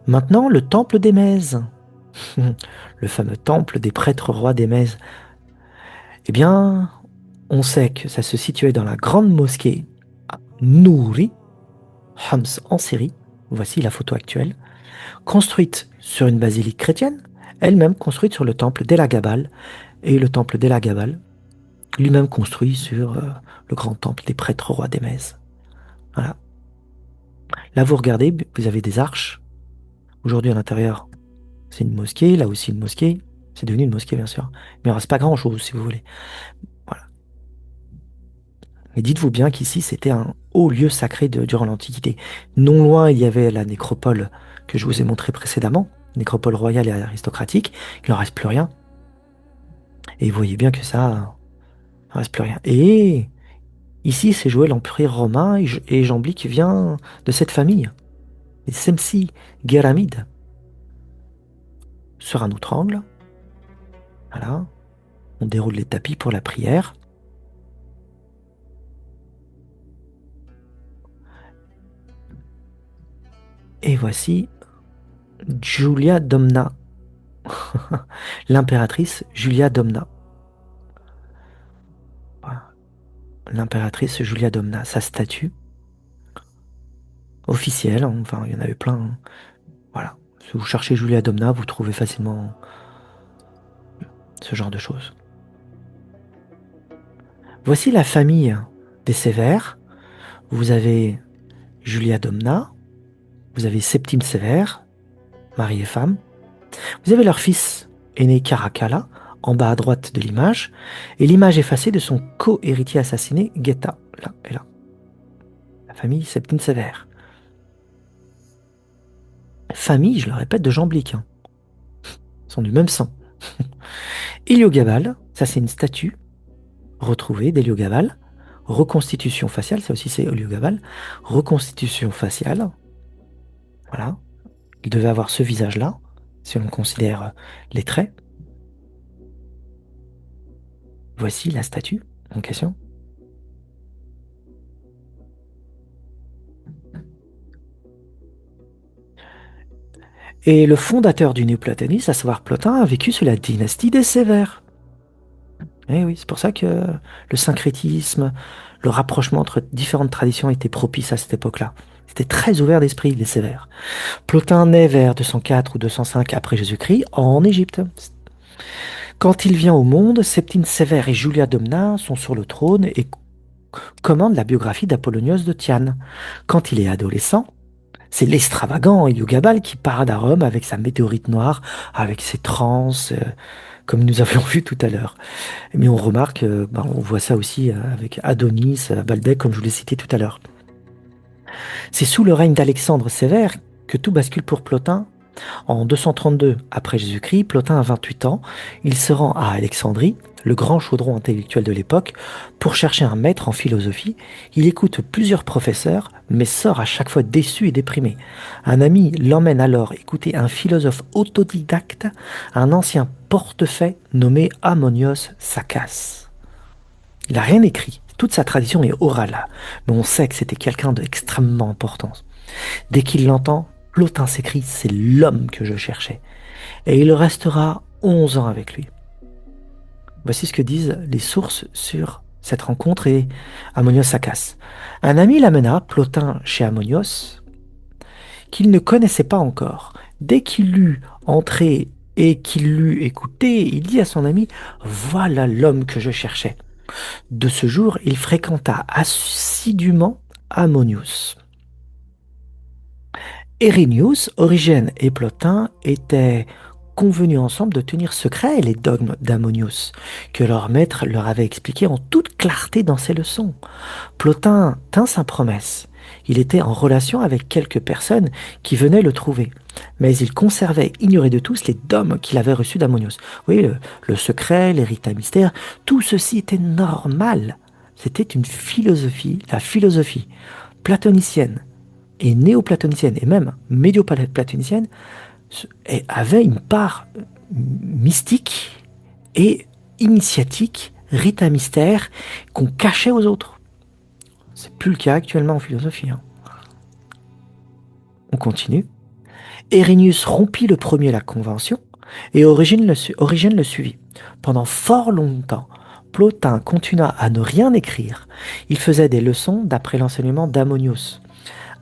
S1: Maintenant, le temple d'Émèse. Le fameux temple des prêtres rois d'Émèse. Eh bien, on sait que ça se situait dans la grande mosquée à Nouri, Homs en Syrie. Voici la photo actuelle. Construite sur une basilique chrétienne, elle-même construite sur le temple d'Elagabal, et le temple d'Elagabal, lui-même construit sur le grand temple des prêtres rois d'Émèse. Voilà. Là, vous regardez, vous avez des arches. Aujourd'hui, à l'intérieur, c'est une mosquée. Là aussi, une mosquée. C'est devenu une mosquée, bien sûr. Mais il ne reste pas grand-chose, si vous voulez. Voilà. Mais dites-vous bien qu'ici, c'était un haut lieu sacré durant l'Antiquité. Non loin, il y avait la nécropole que je vous ai montrée précédemment, nécropole royale et aristocratique. Il n'en reste plus rien. Et vous voyez bien que ça, il n'en reste plus rien. Et ici, c'est joué l'Empire romain, et Jamblique vient de cette famille. Les Semsi Guéramides. Sur un autre angle, voilà, on déroule les tapis pour la prière. Et voici Julia Domna, l'impératrice Julia Domna. Voilà. L'impératrice Julia Domna, sa statue officielle, hein, enfin il y en avait plein. Hein. Voilà, si vous cherchez Julia Domna, vous trouvez facilement ce genre de choses. Voici la famille des Sévères. Vous avez Julia Domna, vous avez Septime Sévère, mari et femme. Vous avez leur fils aîné Caracalla, en bas à droite de l'image, et l'image effacée de son co-héritier assassiné, Geta, là et là. La famille Septime Sévère. Famille, je le répète, de Jamblique. Hein. Ils sont du même sang. Héliogabale, ça c'est une statue retrouvée d'Héliogabale. Reconstitution faciale, ça aussi c'est Héliogabale. Reconstitution faciale. Voilà. Il devait avoir ce visage-là, si l'on considère les traits. Voici la statue en question. Et le fondateur du néoplatonisme, à savoir Plotin, a vécu sous la dynastie des Sévères. Et oui, c'est pour ça que le syncrétisme, le rapprochement entre différentes traditions était propice à cette époque-là. C'était très ouvert d'esprit, les Sévères. Plotin naît vers 204 ou 205 après Jésus-Christ en Égypte. Quand il vient au monde, Septime Sévère et Julia Domna sont sur le trône et commandent la biographie d'Apollonios de Tyane. Quand il est adolescent, c'est l'extravagant Héliogabale qui parade à Rome avec sa météorite noire, avec ses transes, comme nous avions vu tout à l'heure. Mais on remarque, on voit ça aussi avec Adonis, Balbec, comme je vous l'ai cité tout à l'heure. C'est sous le règne d'Alexandre Sévère que tout bascule pour Plotin. En 232 après Jésus-Christ, Plotin a 28 ans. Il se rend à Alexandrie, le grand chaudron intellectuel de l'époque, pour chercher un maître en philosophie. Il écoute plusieurs professeurs, mais sort à chaque fois déçu et déprimé. Un ami l'emmène alors écouter un philosophe autodidacte, un ancien portefaix nommé Ammonios Sakas. Il n'a rien écrit. Toute sa tradition est orale. Mais on sait que c'était quelqu'un d'extrêmement important. Dès qu'il l'entend, Plotin s'écrie « C'est l'homme que je cherchais ». Et il restera 11 ans avec lui. Voici ce que disent les sources sur cette rencontre et Ammonios Sakas. Un ami l'amena, Plotin, chez Ammonios, qu'il ne connaissait pas encore. Dès qu'il l'eut entré et qu'il l'eut écouté, il dit à son ami « Voilà l'homme que je cherchais ». De ce jour, il fréquenta assidûment Ammonius. Hérénius, Origène et Plotin étaient convenus ensemble de tenir secret les dogmes d'Ammonius, que leur maître leur avait expliqués en toute clarté dans ses leçons. Plotin tint sa promesse. Il était en relation avec quelques personnes qui venaient le trouver, mais il conservait, ignoré de tous, les dogmes qu'il avait reçus d'Ammonius. Oui, le secret, les rites à mystère, tout ceci était normal. C'était une philosophie, la philosophie platonicienne et néoplatonicienne, et même médio-platonicienne, avait une part mystique et initiatique, rite à mystère, qu'on cachait aux autres. C'est plus le cas actuellement en philosophie. On continue. Hérénius rompit le premier la convention, et Origène le suivit. Pendant fort longtemps, Plotin continua à ne rien écrire. Il faisait des leçons d'après l'enseignement d'Ammonius.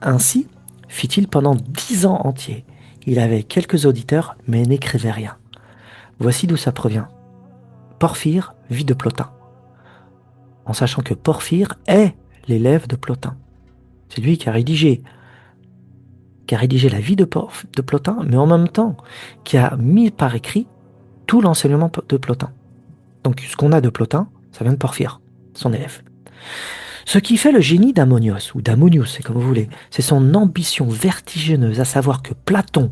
S1: Ainsi fit-il pendant 10 ans entiers. Il avait quelques auditeurs, mais n'écrivait rien. Voici d'où ça provient. Porphyre vit de Plotin, en sachant que Porphyre est l'élève de Plotin. C'est lui qui a rédigé la vie de Plotin, mais en même temps qui a mis par écrit tout l'enseignement de Plotin. Donc ce qu'on a de Plotin, ça vient de Porphyre, son élève. Ce qui fait le génie d'Ammonios, ou d'Ammonius, c'est comme vous voulez, c'est son ambition vertigineuse, à savoir que Platon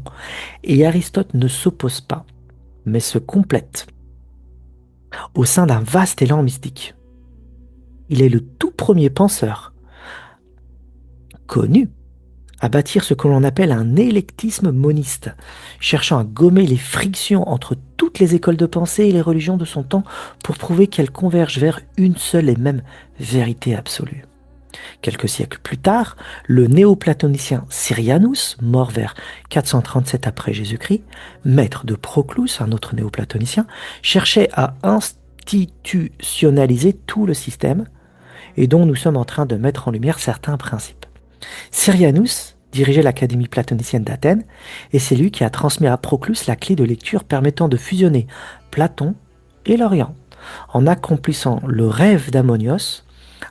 S1: et Aristote ne s'opposent pas, mais se complètent au sein d'un vaste élan mystique. Il est le tout premier penseur connu à bâtir ce que l'on appelle un électisme moniste, cherchant à gommer les frictions entre toutes les écoles de pensée et les religions de son temps pour prouver qu'elles convergent vers une seule et même vérité absolue. Quelques siècles plus tard, le néoplatonicien Syrianus, mort vers 437 après Jésus-Christ, maître de Proclus, un autre néoplatonicien, cherchait à institutionnaliser tout le système et dont nous sommes en train de mettre en lumière certains principes. Syrianus dirigeait l'Académie platonicienne d'Athènes, et c'est lui qui a transmis à Proclus la clé de lecture permettant de fusionner Platon et l'Orient, en accomplissant le rêve d'Ammonios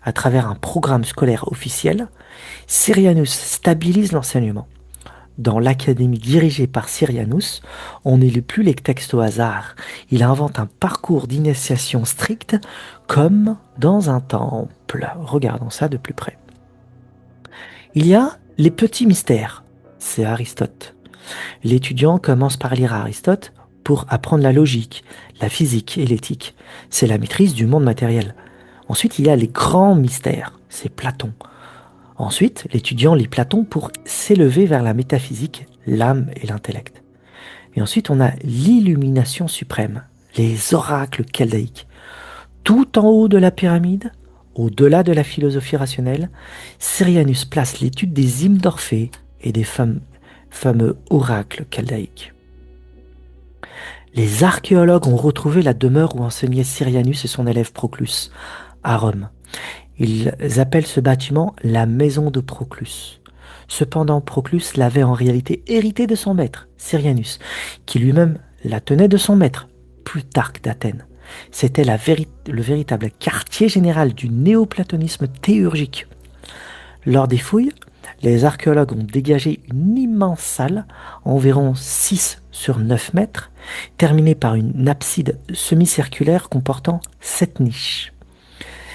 S1: à travers un programme scolaire officiel. Syrianus stabilise l'enseignement. Dans l'académie dirigée par Syrianus, on ne lit plus les textes au hasard. Il invente un parcours d'initiation strict, comme dans un temple. Regardons ça de plus près. Il y a les petits mystères, c'est Aristote. L'étudiant commence par lire Aristote pour apprendre la logique, la physique et l'éthique. C'est la maîtrise du monde matériel. Ensuite, il y a les grands mystères, c'est Platon. Ensuite, l'étudiant lit Platon pour s'élever vers la métaphysique, l'âme et l'intellect. Et ensuite, on a l'illumination suprême, les oracles chaldéiques. Tout en haut de la pyramide, au-delà de la philosophie rationnelle, Syrianus place l'étude des hymnes d'Orphée et des fameux oracles chaldéiques. Les archéologues ont retrouvé la demeure où enseignaient Syrianus et son élève Proclus, à Rome. Ils appellent ce bâtiment la maison de Proclus. Cependant, Proclus l'avait en réalité hérité de son maître, Syrianus, qui lui-même la tenait de son maître, Plutarque d'Athènes. C'était le véritable quartier général du néoplatonisme théurgique. Lors des fouilles, les archéologues ont dégagé une immense salle, environ 6 sur 9 mètres, terminée par une abside semi-circulaire comportant 7 niches.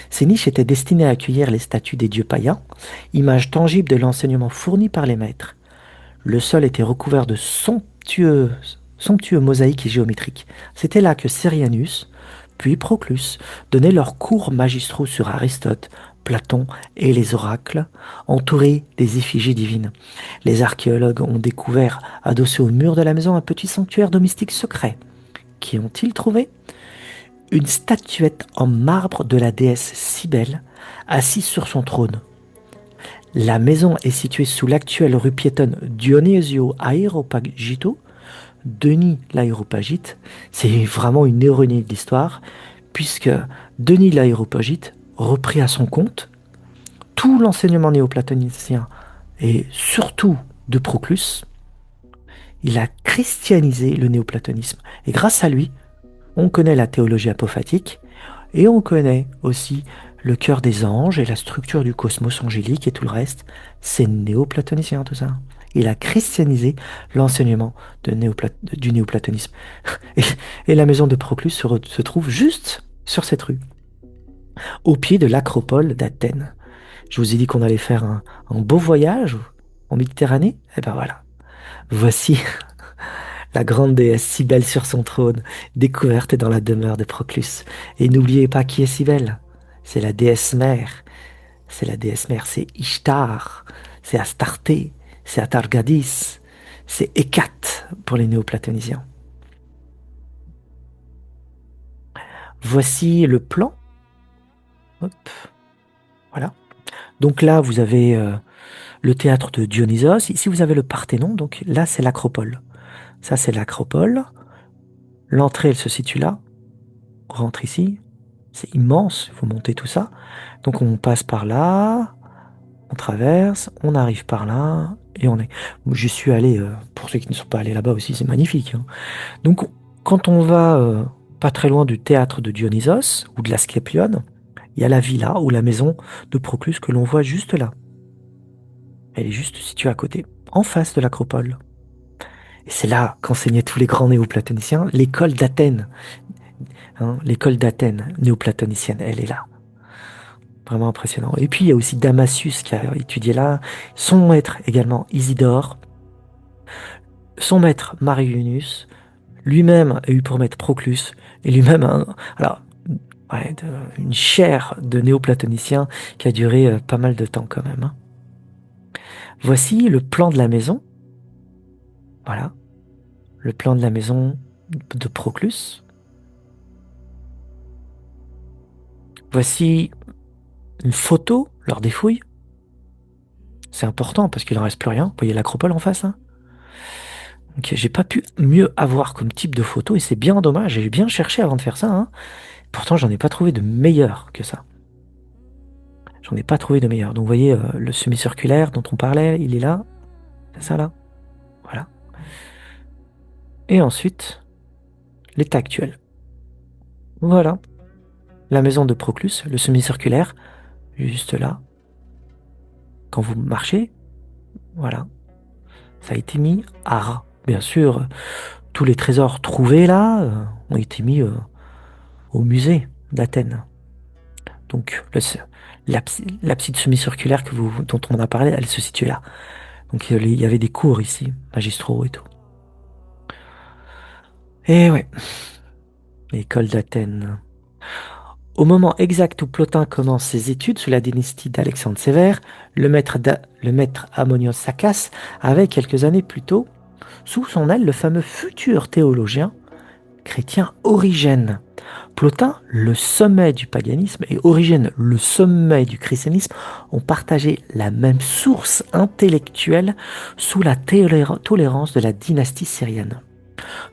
S1: Ces niches étaient destinées à accueillir les statues des dieux païens, image tangible de l'enseignement fourni par les maîtres. Le sol était recouvert de somptueux mosaïques et géométriques. C'était là que Syrianus, puis Proclus, donnaient leurs cours magistraux sur Aristote, Platon et les oracles, entourés des effigies divines. Les archéologues ont découvert, adossé au mur de la maison, un petit sanctuaire domestique secret, qu'y ont-ils trouvé? Une statuette en marbre de la déesse Cybèle, assise sur son trône. La maison est située sous l'actuelle rue piétonne Dionisio Areopagito, Denis l'Aéropagite. C'est vraiment une ironie de l'histoire, puisque Denis l'Aéropagite reprit à son compte tout l'enseignement néoplatonicien et surtout de Proclus. Il a christianisé le néoplatonisme. Et grâce à lui, on connaît la théologie apophatique et on connaît aussi le cœur des anges et la structure du cosmos angélique et tout le reste. C'est néoplatonicien tout ça. Il a christianisé l'enseignement du néoplatonisme. Et, et la maison de Proclus se trouve juste sur cette rue, au pied de l'acropole d'Athènes. Je vous ai dit qu'on allait faire un beau voyage en Méditerranée. Et ben voilà. Voici la grande déesse Cybèle sur son trône, découverte dans la demeure de Proclus. Et n'oubliez pas qui est Cybèle. C'est la déesse mère. C'est la déesse mère, c'est Ishtar, c'est Astarté, c'est Atargadis, c'est Hécate pour les néoplatoniciens. Voici le plan. Hop. Voilà. Donc là, vous avez le théâtre de Dionysos. Ici, vous avez le Parthénon. Donc là, c'est l'acropole. Ça, c'est l'acropole. L'entrée, elle se situe là. On rentre ici. C'est immense. Il faut monter tout ça. Donc on passe par là. On traverse. On arrive par là. Et on est. J'y suis allé. Pour ceux qui ne sont pas allés là-bas aussi, c'est magnifique. Hein. Donc, quand on va pas très loin du théâtre de Dionysos ou de l'Asclépion, il y a la villa ou la maison de Proclus que l'on voit juste là. Elle est juste située à côté, en face de l'acropole. Et c'est là qu'enseignaient tous les grands néoplatoniciens, l'école d'Athènes. Hein, l'école d'Athènes néoplatonicienne, elle est là. Vraiment impressionnant. Et puis il y a aussi Damasius qui a étudié là, son maître également Isidore, son maître Marius, lui-même a eu pour maître Proclus, et lui-même, une chaire de néoplatonicien qui a duré pas mal de temps quand même. Hein. Voici le plan de la maison. Voilà. Le plan de la maison de Proclus. Voici une photo lors des fouilles. C'est important parce qu'il n'en reste plus rien. Vous voyez l'acropole en face, hein. Donc j'ai pas pu mieux avoir comme type de photo et c'est bien dommage. J'ai bien cherché avant de faire ça. Hein. Pourtant, j'en ai pas trouvé de meilleur que ça. J'en ai pas trouvé de meilleur. Donc vous voyez le semi-circulaire dont on parlait, il est là. C'est ça là. Voilà. Et ensuite, l'état actuel. Voilà. La maison de Proclus, le semi-circulaire, juste là. Quand vous marchez, voilà. Ça a été mis à ras. Bien sûr, tous les trésors trouvés là ont été mis au musée d'Athènes. Donc, l'abside semi-circulaire dont on a parlé, elle se situe là. Donc, il y avait des cours ici, magistraux et tout. Et ouais, l'école d'Athènes. Au moment exact où Plotin commence ses études sous la dynastie d'Alexandre Sévère, le maître Ammonios Saccas avait quelques années plus tôt sous son aile le fameux futur théologien chrétien Origène. Plotin, le sommet du paganisme, et Origène, le sommet du christianisme, ont partagé la même source intellectuelle sous la tolérance de la dynastie syrienne.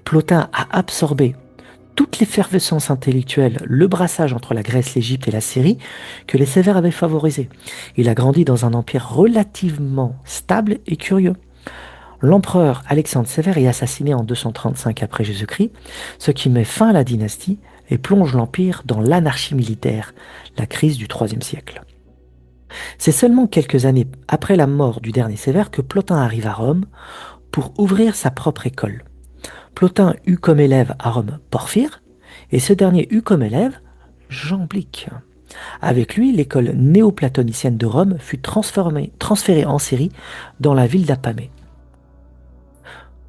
S1: Plotin a absorbé toute l'effervescence intellectuelle, le brassage entre la Grèce, l'Égypte et la Syrie que les Sévères avaient favorisé. Il a grandi dans un empire relativement stable et curieux. L'empereur Alexandre Sévère est assassiné en 235 après Jésus-Christ, ce qui met fin à la dynastie et plonge l'empire dans l'anarchie militaire, la crise du IIIe siècle. C'est seulement quelques années après la mort du dernier Sévère que Plotin arrive à Rome pour ouvrir sa propre école. Plotin eut comme élève à Rome Porphyre, et ce dernier eut comme élève Jamblique. Avec lui, l'école néoplatonicienne de Rome fut transférée en Syrie dans la ville d'Apamée.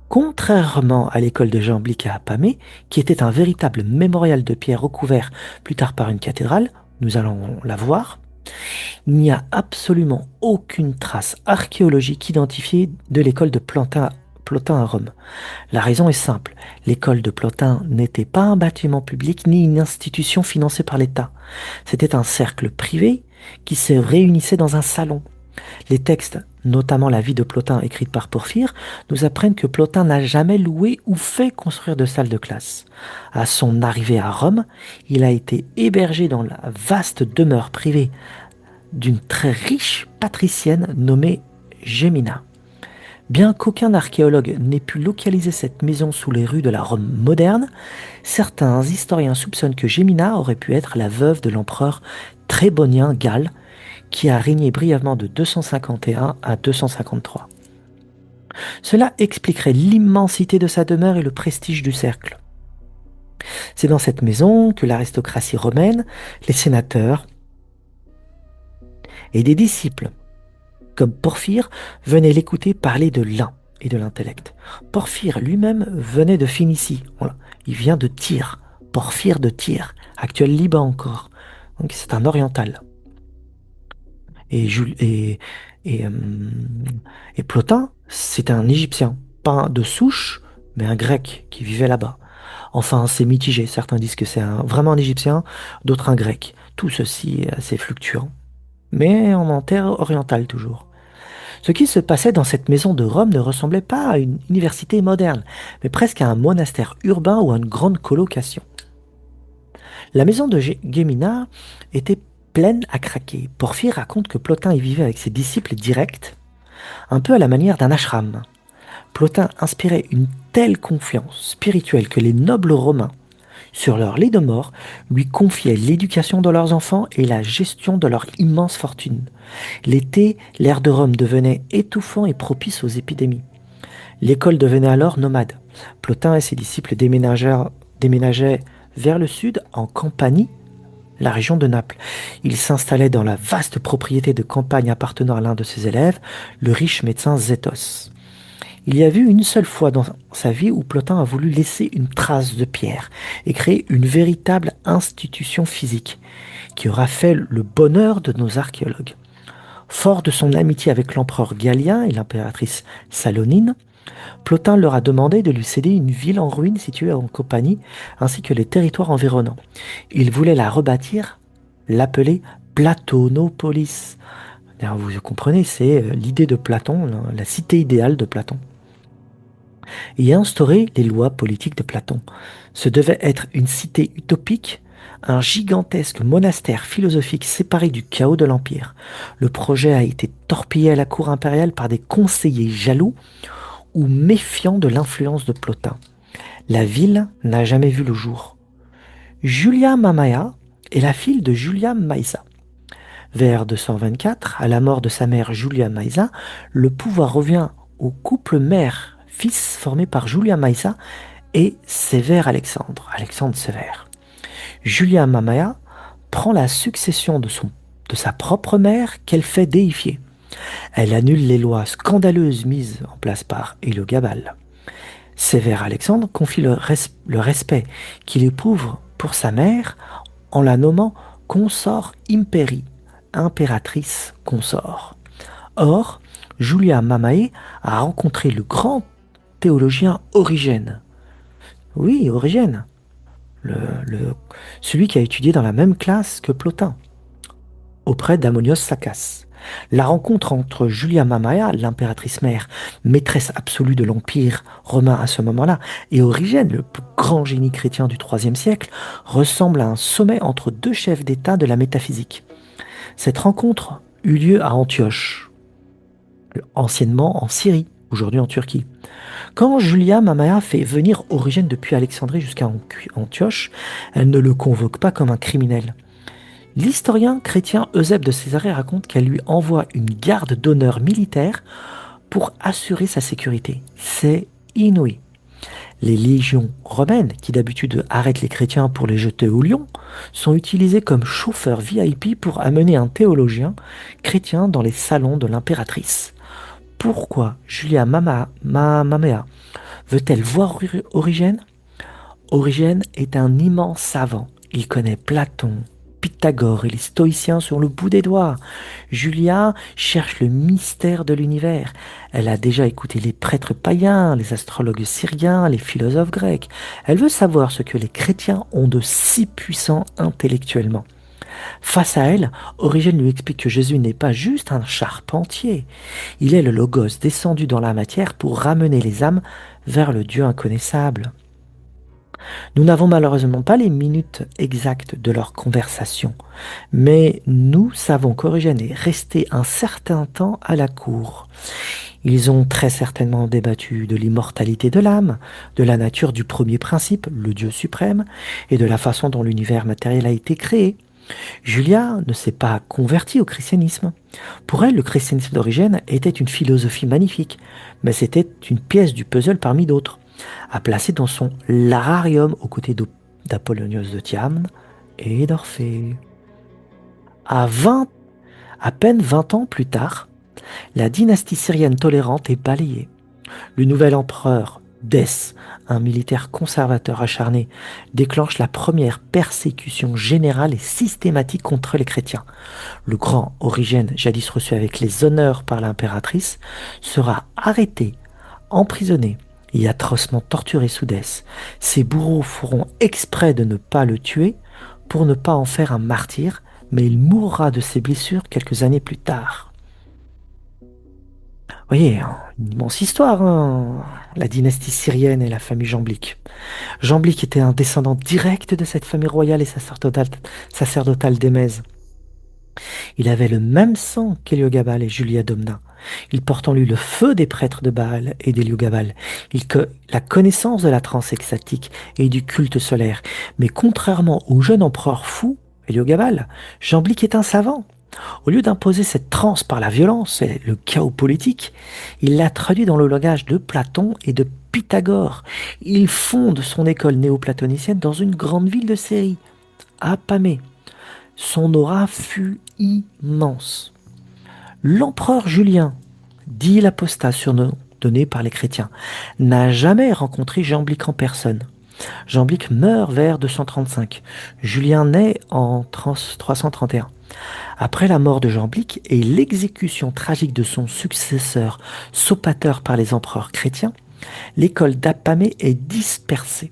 S1: Contrairement à l'école de Jamblique à Apamée, qui était un véritable mémorial de pierre recouvert plus tard par une cathédrale, nous allons la voir, il n'y a absolument aucune trace archéologique identifiée de l'école de Plotin Plotin à Rome. La raison est simple. L'école de Plotin n'était pas un bâtiment public ni une institution financée par l'État. C'était un cercle privé qui se réunissait dans un salon. Les textes, notamment la vie de Plotin écrite par Porphyre, nous apprennent que Plotin n'a jamais loué ou fait construire de salle de classe. À son arrivée à Rome, il a été hébergé dans la vaste demeure privée d'une très riche patricienne nommée Gemina. Bien qu'aucun archéologue n'ait pu localiser cette maison sous les rues de la Rome moderne, certains historiens soupçonnent que Gemina aurait pu être la veuve de l'empereur Trébonien Gall, qui a régné brièvement de 251 à 253. Cela expliquerait l'immensité de sa demeure et le prestige du cercle. C'est dans cette maison que l'aristocratie romaine, les sénateurs et des disciples, comme Porphyre, venaient l'écouter parler de l'un et de l'intellect. Porphyre lui-même venait de Phénicie. Voilà. Il vient de Tyr, Porphyre de Tyr, actuel Liban encore. Donc c'est un oriental. Et, et, euh, et Plotin, c'est un Égyptien, pas de souche, mais un Grec qui vivait là-bas. Enfin, c'est mitigé. Certains disent que c'est vraiment un Égyptien, d'autres un Grec. Tout ceci est assez fluctuant. Mais en terre orientale toujours. Ce qui se passait dans cette maison de Rome ne ressemblait pas à une université moderne, mais presque à un monastère urbain ou à une grande colocation. La maison de Gémina était pleine à craquer. Porphyre raconte que Plotin y vivait avec ses disciples directs, un peu à la manière d'un ashram. Plotin inspirait une telle confiance spirituelle que les nobles romains, sur leur lit de mort, lui confiaient l'éducation de leurs enfants et la gestion de leur immense fortune. L'été, l'air de Rome devenait étouffant et propice aux épidémies. L'école devenait alors nomade. Plotin et ses disciples déménageaient vers le sud, en Campanie, la région de Naples. Ils s'installaient dans la vaste propriété de campagne appartenant à l'un de ses élèves, le riche médecin Zétos. Il y a eu une seule fois dans sa vie où Plotin a voulu laisser une trace de pierre et créer une véritable institution physique qui aura fait le bonheur de nos archéologues. Fort de son amitié avec l'empereur Galien et l'impératrice Salonine, Plotin leur a demandé de lui céder une ville en ruine située en Campanie ainsi que les territoires environnants. Il voulait la rebâtir, l'appeler Platonopolis. Alors vous comprenez, c'est l'idée de Platon, la cité idéale de Platon. Et instaurer les lois politiques de Platon. Ce devait être une cité utopique, un gigantesque monastère philosophique séparé du chaos de l'Empire. Le projet a été torpillé à la cour impériale par des conseillers jaloux ou méfiants de l'influence de Plotin. La ville n'a jamais vu le jour. Julia Mamaea est la fille de Julia Maesa. Vers 224, à la mort de sa mère Julia Maesa, le pouvoir revient au couple mère-fils formé par Julia Maesa et Sévère Alexandre Sévère. Julia Mamaea prend la succession de sa propre mère qu'elle fait déifier. Elle annule les lois scandaleuses mises en place par Héliogabale. Sévère Alexandre confie le respect qu'il éprouve pour sa mère en la nommant consort imperi, impératrice consort. Or, Julia Mamae a rencontré le grand théologien Origène. Oui, Origène, celui qui a étudié dans la même classe que Plotin, auprès d'Ammonios Saccas. La rencontre entre Julia Mamaea, l'impératrice mère, maîtresse absolue de l'Empire romain à ce moment-là, et Origène, le plus grand génie chrétien du IIIe siècle, ressemble à un sommet entre deux chefs d'État de la métaphysique. Cette rencontre eut lieu à Antioche, anciennement en Syrie, aujourd'hui en Turquie. Quand Julia Mamaea fait venir Origène depuis Alexandrie jusqu'à Antioche, elle ne le convoque pas comme un criminel. L'historien chrétien Eusèbe de Césarée raconte qu'elle lui envoie une garde d'honneur militaire pour assurer sa sécurité. C'est inouï. Les légions romaines, qui d'habitude arrêtent les chrétiens pour les jeter au lion, sont utilisées comme chauffeurs VIP pour amener un théologien chrétien dans les salons de l'impératrice. Pourquoi Julia Mamaea veut-elle voir Origène ? Origène est un immense savant. Il connaît Platon, Pythagore et les stoïciens sur le bout des doigts. Julia cherche le mystère de l'univers. Elle a déjà écouté les prêtres païens, les astrologues syriens, les philosophes grecs. Elle veut savoir ce que les chrétiens ont de si puissant intellectuellement. Face à elle, Origène lui explique que Jésus n'est pas juste un charpentier. Il est le Logos descendu dans la matière pour ramener les âmes vers le Dieu inconnaissable. Nous n'avons malheureusement pas les minutes exactes de leur conversation, mais nous savons qu'Origène est resté un certain temps à la cour. Ils ont très certainement débattu de l'immortalité de l'âme, de la nature du premier principe, le Dieu suprême, et de la façon dont l'univers matériel a été créé. Julia ne s'est pas convertie au christianisme. Pour elle, le christianisme d'Origène était une philosophie magnifique, mais c'était une pièce du puzzle parmi d'autres, à placer dans son lararium aux côtés d'Apollonios de Thiamne et d'Orphée. À, 20 à peine 20 ans plus tard, la dynastie syrienne tolérante est balayée. Le nouvel empereur, Dès, un militaire conservateur acharné, déclenche la première persécution générale et systématique contre les chrétiens. Le grand Origène, jadis reçu avec les honneurs par l'impératrice, sera arrêté, emprisonné et atrocement torturé sous Dès. Ses bourreaux feront exprès de ne pas le tuer pour ne pas en faire un martyr, mais il mourra de ses blessures quelques années plus tard. Vous voyez, une immense histoire, hein, la dynastie syrienne et la famille Jamblique. Jamblique était un descendant direct de cette famille royale et sacerdotale d'Émèse. Il avait le même sang qu'Héliogabal et Julia Domna. Il porte en lui le feu des prêtres de Baal et d'Héliogabal. La connaissance de la transe extatique et du culte solaire. Mais contrairement au jeune empereur fou, Héliogabal, Jamblique est un savant. Au lieu d'imposer cette transe par la violence et le chaos politique, il l'a traduit dans le langage de Platon et de Pythagore. Il fonde son école néoplatonicienne dans une grande ville de Syrie, Apamée. Son aura fut immense. L'empereur Julien, dit l'apostat surnom donné par les chrétiens, n'a jamais rencontré Jamblique en personne. Jamblique meurt vers 235. Julien naît en 331. Après la mort de Jamblique et l'exécution tragique de son successeur Sopater par les empereurs chrétiens, l'école d'Apamée est dispersée.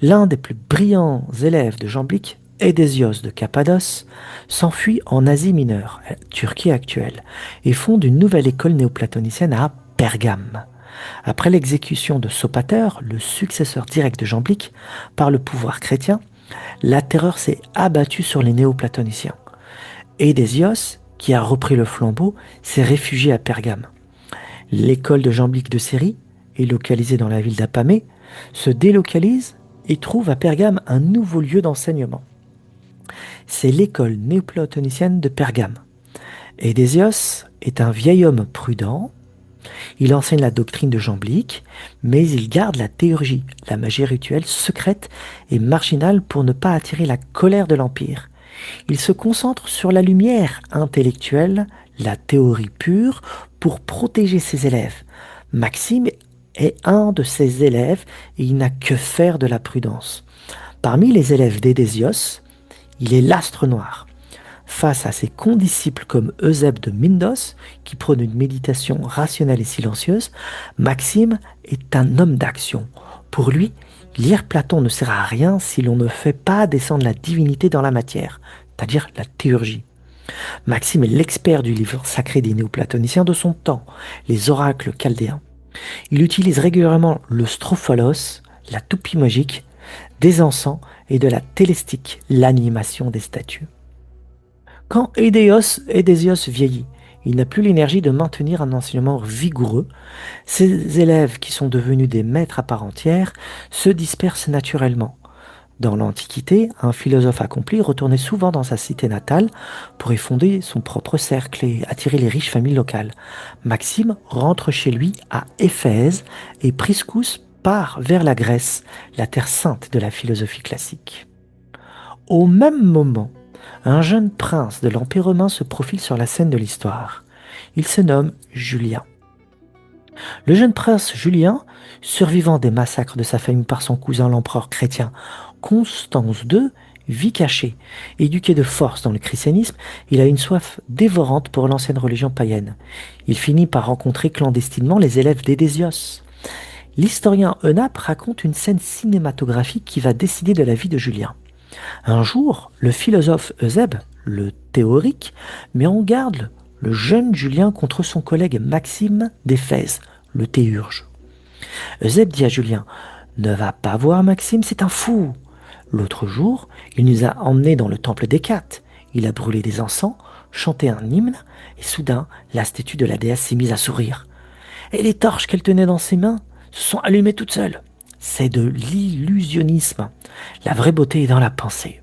S1: L'un des plus brillants élèves de Jamblique, Édésios de Cappadoce, s'enfuit en Asie mineure, Turquie actuelle, et fonde une nouvelle école néoplatonicienne à Pergame. Après l'exécution de Sopater, le successeur direct de Jamblique, par le pouvoir chrétien, la terreur s'est abattue sur les néoplatoniciens. Édésios, qui a repris le flambeau, s'est réfugié à Pergame. L'école de Jamblique de Syrie, est localisée dans la ville d'Apamée, se délocalise et trouve à Pergame un nouveau lieu d'enseignement. C'est l'école néoplatonicienne de Pergame. Édésios est un vieil homme prudent. Il enseigne la doctrine de Jamblique, mais il garde la théurgie, la magie rituelle secrète et marginale pour ne pas attirer la colère de l'Empire. Il se concentre sur la lumière intellectuelle, la théorie pure, pour protéger ses élèves. Maxime est un de ses élèves et il n'a que faire de la prudence. Parmi les élèves d'Édésios, il est l'astre noir. Face à ses condisciples comme Eusèbe de Mindos, qui prône une méditation rationnelle et silencieuse, Maxime est un homme d'action. Pour lui, lire Platon ne sert à rien si l'on ne fait pas descendre la divinité dans la matière, c'est-à-dire la théurgie. Maxime est l'expert du livre sacré des néoplatoniciens de son temps, les oracles chaldéens. Il utilise régulièrement le strophalos, la toupie magique, des encens et de la télestique, l'animation des statues. Quand Édésios vieillit, il n'a plus l'énergie de maintenir un enseignement vigoureux. Ses élèves, qui sont devenus des maîtres à part entière, se dispersent naturellement. Dans l'Antiquité, un philosophe accompli retournait souvent dans sa cité natale pour y fonder son propre cercle et attirer les riches familles locales. Maxime rentre chez lui à Éphèse et Priscus part vers la Grèce, la terre sainte de la philosophie classique. Au même moment, un jeune prince de l'Empire romain se profile sur la scène de l'histoire. Il se nomme Julien. Le jeune prince Julien, survivant des massacres de sa famille par son cousin l'empereur chrétien Constance II, vie cachée, éduqué de force dans le christianisme, il a une soif dévorante pour l'ancienne religion païenne. Il finit par rencontrer clandestinement les élèves d'Édésios. L'historien Eunape raconte une scène cinématographique qui va décider de la vie de Julien. Un jour, le philosophe Eusèbe, le théorique, met en garde le jeune Julien contre son collègue Maxime d'Éphèse, le théurge. Eusèbe dit à Julien: Ne va pas voir Maxime, c'est un fou. L'autre jour, il nous a emmenés dans le temple d'Hécate. Il a brûlé des encens, chanté un hymne, et soudain, la statue de la déesse s'est mise à sourire. Et les torches qu'elle tenait dans ses mains se sont allumées toutes seules. C'est de l'illusionnisme. La vraie beauté est dans la pensée.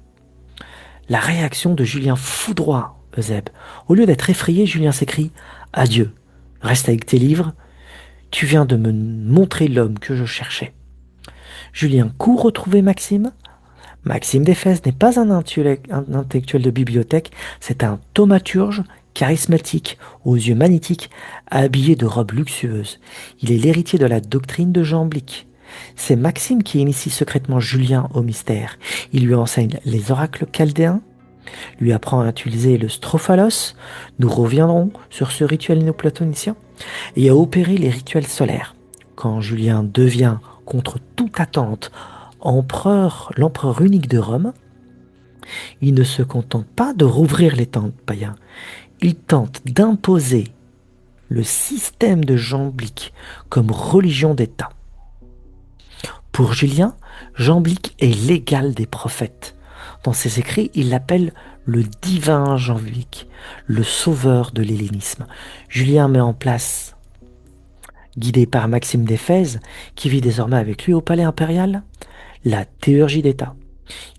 S1: La réaction de Julien foudroie Eusèbe. Au lieu d'être effrayé, Julien s'écrie: Adieu, reste avec tes livres, tu viens de me montrer l'homme que je cherchais. Julien court retrouver Maxime. Maxime d'Éphèse n'est pas un intellectuel de bibliothèque, c'est un thaumaturge charismatique, aux yeux magnétiques, habillé de robes luxueuses. Il est l'héritier de la doctrine de Jamblique. C'est Maxime qui initie secrètement Julien au mystère. Il lui enseigne les oracles chaldéens, lui apprend à utiliser le strophalos, nous reviendrons sur ce rituel néoplatonicien, et à opérer les rituels solaires. Quand Julien devient, contre toute attente, l'empereur unique de Rome, il ne se contente pas de rouvrir les temples païens, il tente d'imposer le système de Jamblique comme religion d'État. Pour Julien, Jamblique est l'égal des prophètes. Dans ses écrits, il l'appelle le divin Jamblique, le sauveur de l'hellénisme. Julien met en place, guidé par Maxime d'Éphèse, qui vit désormais avec lui au palais impérial, la théurgie d'État.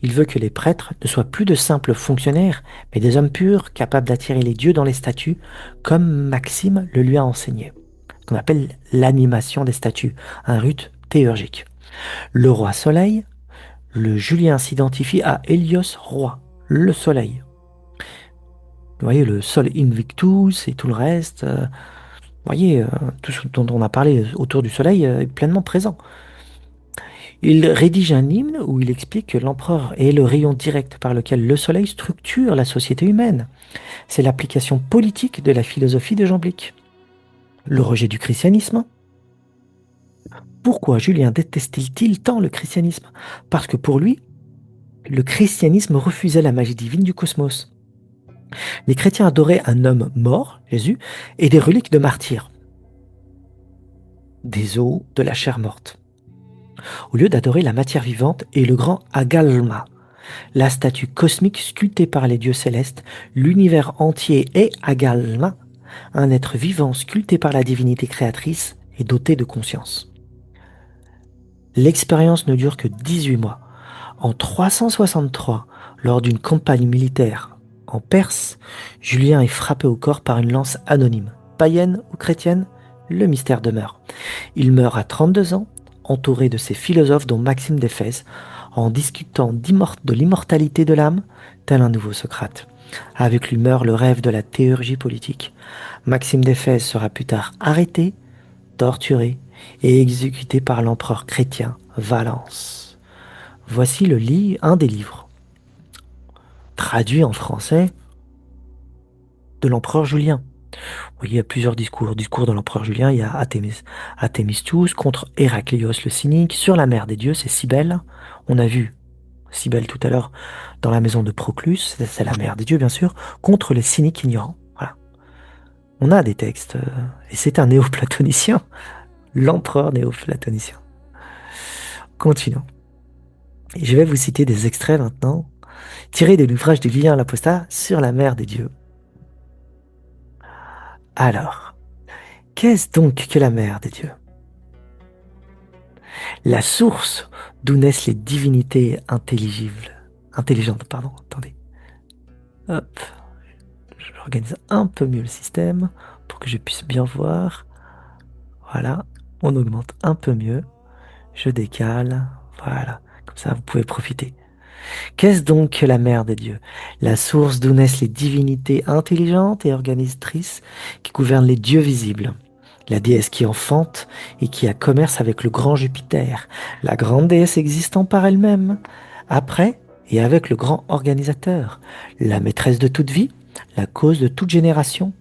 S1: Il veut que les prêtres ne soient plus de simples fonctionnaires, mais des hommes purs, capables d'attirer les dieux dans les statues, comme Maxime le lui a enseigné. Ce qu'on appelle l'animation des statues, un rite théurgique. Le roi Soleil, le Julien s'identifie à Hélios roi, le Soleil. Vous voyez, le Sol Invictus et tout le reste, vous voyez, tout ce dont on a parlé autour du Soleil est pleinement présent. Il rédige un hymne où il explique que l'empereur est le rayon direct par lequel le Soleil structure la société humaine. C'est l'application politique de la philosophie de Jamblique. Le rejet du christianisme. Pourquoi Julien détestait-il tant le christianisme? Parce que pour lui, le christianisme refusait la magie divine du cosmos. Les chrétiens adoraient un homme mort, Jésus, et des reliques de martyrs. Des os, de la chair morte. Au lieu d'adorer la matière vivante et le grand Agalma, la statue cosmique sculptée par les dieux célestes, l'univers entier est Agalma, un être vivant sculpté par la divinité créatrice et doté de conscience. L'expérience ne dure que 18 mois. En 363, lors d'une campagne militaire en Perse, Julien est frappé au corps par une lance anonyme. Païenne ou chrétienne, le mystère demeure. Il meurt à 32 ans, entouré de ses philosophes dont Maxime d'Éphèse, en discutant de l'immortalité de l'âme, tel un nouveau Socrate. Avec lui meurt le rêve de la théurgie politique. Maxime d'Éphèse sera plus tard arrêté, torturé et exécuté par l'empereur chrétien Valens. Voici un des livres, traduit en français, de l'empereur Julien. Vous voyez, il y a plusieurs discours. Discours de l'empereur Julien, il y a Athémistus contre Héraclios le cynique. Sur la mère des dieux, c'est Cybèle. On a vu Cybèle tout à l'heure dans la maison de Proclus, c'est la mère des dieux bien sûr, contre les cyniques ignorants. Voilà. On a des textes, et c'est un néoplatonicien, l'empereur néoplatonicien. Continuons. Et je vais vous citer des extraits maintenant, tirés de l'ouvrage de Vivien l'Apostat sur la mère des dieux. Alors, qu'est-ce donc que la mère des dieux? La source d'où naissent les divinités intelligentes, attendez. Hop, j'organise un peu mieux le système pour que je puisse bien voir. Voilà, on augmente un peu mieux. Je décale, voilà, comme ça vous pouvez profiter. Qu'est-ce donc que la mère des dieux? La source d'où naissent les divinités intelligentes et organisatrices qui gouvernent les dieux visibles. La déesse qui enfante et qui a commerce avec le grand Jupiter, la grande déesse existant par elle-même. Après, et avec le grand organisateur, la maîtresse de toute vie, la cause de toute génération,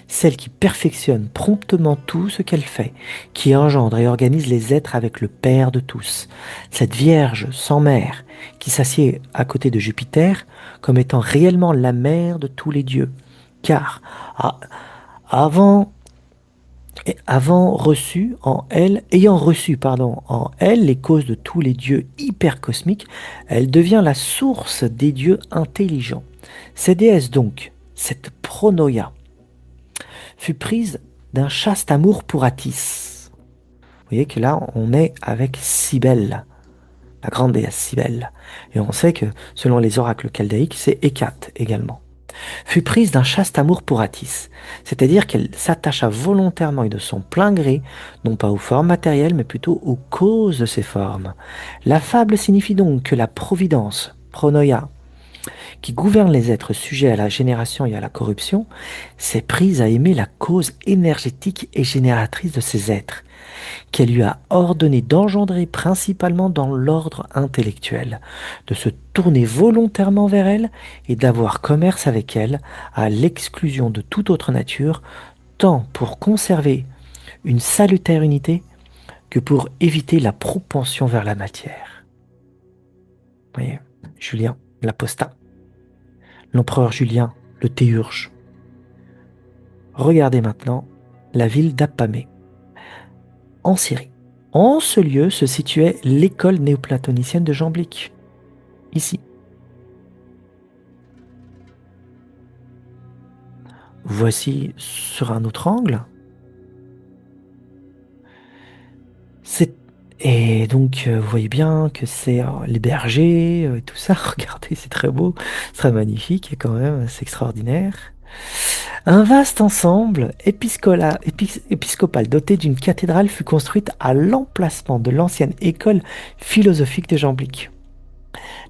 S1: celle qui perfectionne promptement tout ce qu'elle fait, qui engendre et organise les êtres avec le Père de tous, cette Vierge sans mère, qui s'assied à côté de Jupiter comme étant réellement la mère de tous les dieux. Car a- avant, ayant reçu, pardon, en elle les causes de tous les dieux hypercosmiques, elle devient la source des dieux intelligents. Cette déesse donc, cette pronoia, fut prise d'un chaste amour pour Attis. Vous voyez que là, on est avec Cybèle, la grande déesse Cybèle. Et on sait que, selon les oracles chaldéiques, c'est Hécate également. Fut prise d'un chaste amour pour Attis, c'est-à-dire qu'elle s'attacha volontairement et de son plein gré, non pas aux formes matérielles, mais plutôt aux causes de ces formes. La fable signifie donc que la providence, pronoia, qui gouverne les êtres sujets à la génération et à la corruption, s'est prise à aimer la cause énergétique et génératrice de ces êtres, qu'elle lui a ordonné d'engendrer principalement dans l'ordre intellectuel, de se tourner volontairement vers elle et d'avoir commerce avec elle à l'exclusion de toute autre nature, tant pour conserver une salutaire unité que pour éviter la propension vers la matière. Vous voyez, Julien, l'apostat, l'empereur Julien, le théurge. Regardez maintenant la ville d'Apamée, en Syrie. En ce lieu se situait l'école néoplatonicienne de Jamblique, ici. Voici sur un autre angle. C'est Et donc vous voyez bien que c'est les bergers et tout ça. Regardez, c'est très beau, c'est très magnifique et quand même c'est extraordinaire. Un vaste ensemble épiscopal doté d'une cathédrale fut construite à l'emplacement de l'ancienne école philosophique de Jamblique.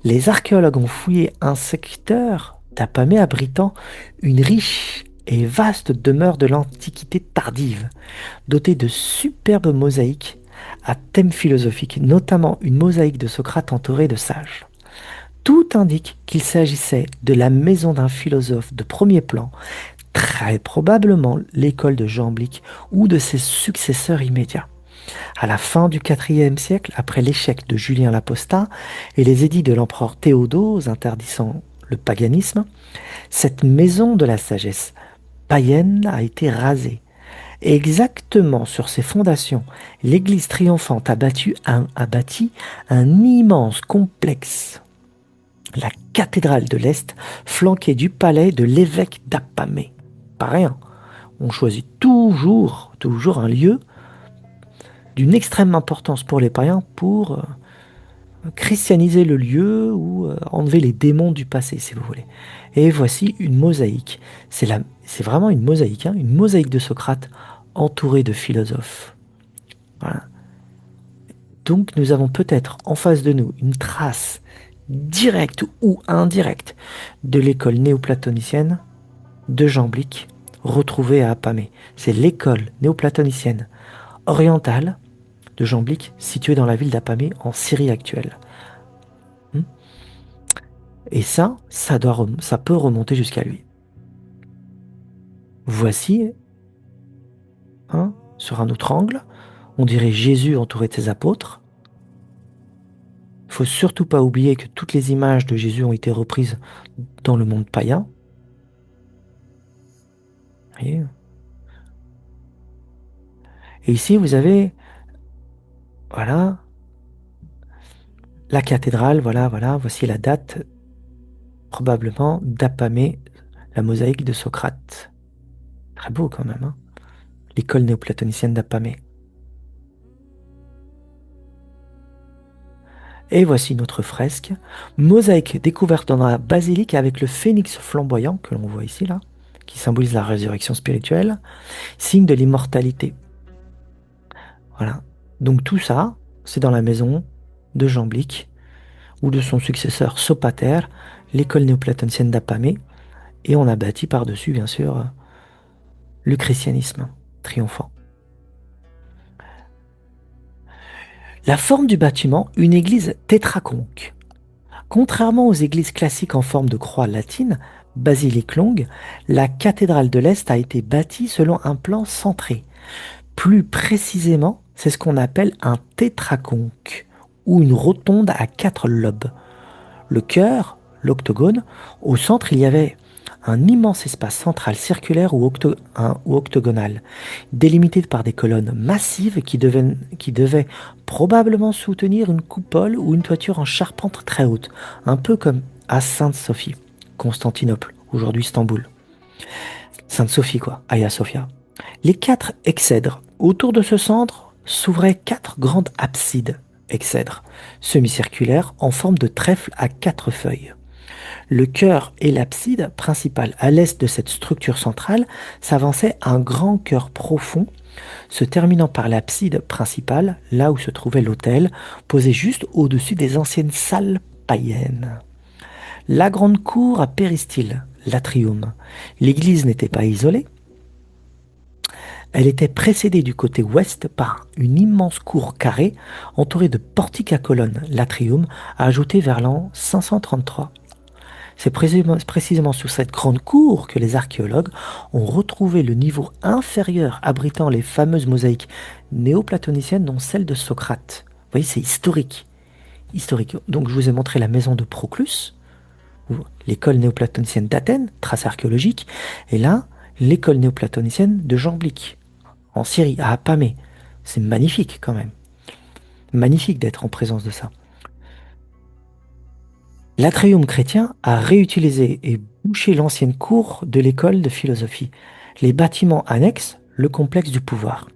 S1: Les archéologues ont fouillé un secteur d'Apamée abritant une riche et vaste demeure de l'Antiquité tardive, dotée de superbes mosaïques à thème philosophique, notamment une mosaïque de Socrate entourée de sages. Tout indique qu'il s'agissait de la maison d'un philosophe de premier plan, très probablement l'école de Jamblique ou de ses successeurs immédiats. À la fin du IVe siècle, après l'échec de Julien l'Apostat et les édits de l'empereur Théodose interdisant le paganisme, cette maison de la sagesse païenne a été rasée. Et exactement sur ses fondations, l'église triomphante a bâti un immense complexe, la cathédrale de l'Est, flanquée du palais de l'évêque d'Apamée. Pas rien. On choisit toujours un lieu d'une extrême importance pour les païens pour christianiser le lieu ou enlever les démons du passé, si vous voulez. Et voici une mosaïque. C'est vraiment une mosaïque, hein, une mosaïque de Socrate entourée de philosophes. Voilà. Donc nous avons peut-être en face de nous une trace directe ou indirecte de l'école néoplatonicienne de Jamblique retrouvée à Apamée. C'est l'école néoplatonicienne orientale de Jamblique située dans la ville d'Apamée en Syrie actuelle. Et ça peut remonter jusqu'à lui. Voici, hein, sur un autre angle, on dirait Jésus entouré de ses apôtres. Il faut surtout pas oublier que toutes les images de Jésus ont été reprises dans le monde païen. Voyez. Et ici, vous avez, voilà, la cathédrale, voilà, voici la date, probablement d'Apamée, la mosaïque de Socrate. Très beau quand même, hein. L'école néoplatonicienne d'Apamée. Et voici notre fresque, mosaïque découverte dans la basilique avec le phénix flamboyant que l'on voit ici, là, qui symbolise la résurrection spirituelle, signe de l'immortalité. Voilà. Donc tout ça, c'est dans la maison de Jamblique ou de son successeur Sopater, l'école néoplatonicienne d'Apamée, et on a bâti par-dessus, bien sûr, le christianisme triomphant. La forme du bâtiment, une église tétraconque, Contrairement aux églises classiques en forme de croix latine, basilique longue, la cathédrale de l'Est a été bâtie selon un plan centré. Plus précisément, c'est ce qu'on appelle un tétraconque, ou une rotonde à 4 lobes. Le chœur, l'octogone, au centre, il y avait un immense espace central circulaire ou octogonal, délimité par des colonnes massives qui devaient probablement soutenir une coupole ou une toiture en charpente très haute, un peu comme à Sainte-Sophie, Constantinople, aujourd'hui Istanbul. Sainte-Sophie, quoi, Hagia Sophia. Les 4 exèdres. Autour de ce centre s'ouvraient 4 grandes absides, exèdres, semi-circulaires en forme de trèfle à 4 feuilles. Le chœur et l'abside principale à l'est de cette structure centrale s'avançait un grand chœur profond, se terminant par l'abside principale, là où se trouvait l'autel, posé juste au-dessus des anciennes salles païennes. La grande cour à péristyle, l'atrium. L'église n'était pas isolée. Elle était précédée du côté ouest par une immense cour carrée entourée de portiques à colonnes, l'atrium, ajouté vers l'an 533. C'est précisément sur cette grande cour que les archéologues ont retrouvé le niveau inférieur abritant les fameuses mosaïques néoplatoniciennes, dont celle de Socrate. Vous voyez, c'est historique. Historique. Donc je vous ai montré la maison de Proclus, l'école néoplatonicienne d'Athènes, trace archéologique, et là, l'école néoplatonicienne de Jamblique, en Syrie, à Apamée. C'est magnifique quand même. Magnifique d'être en présence de ça. L'atrium chrétien a réutilisé et bouché l'ancienne cour de l'école de philosophie. Les bâtiments annexes, le complexe du pouvoir.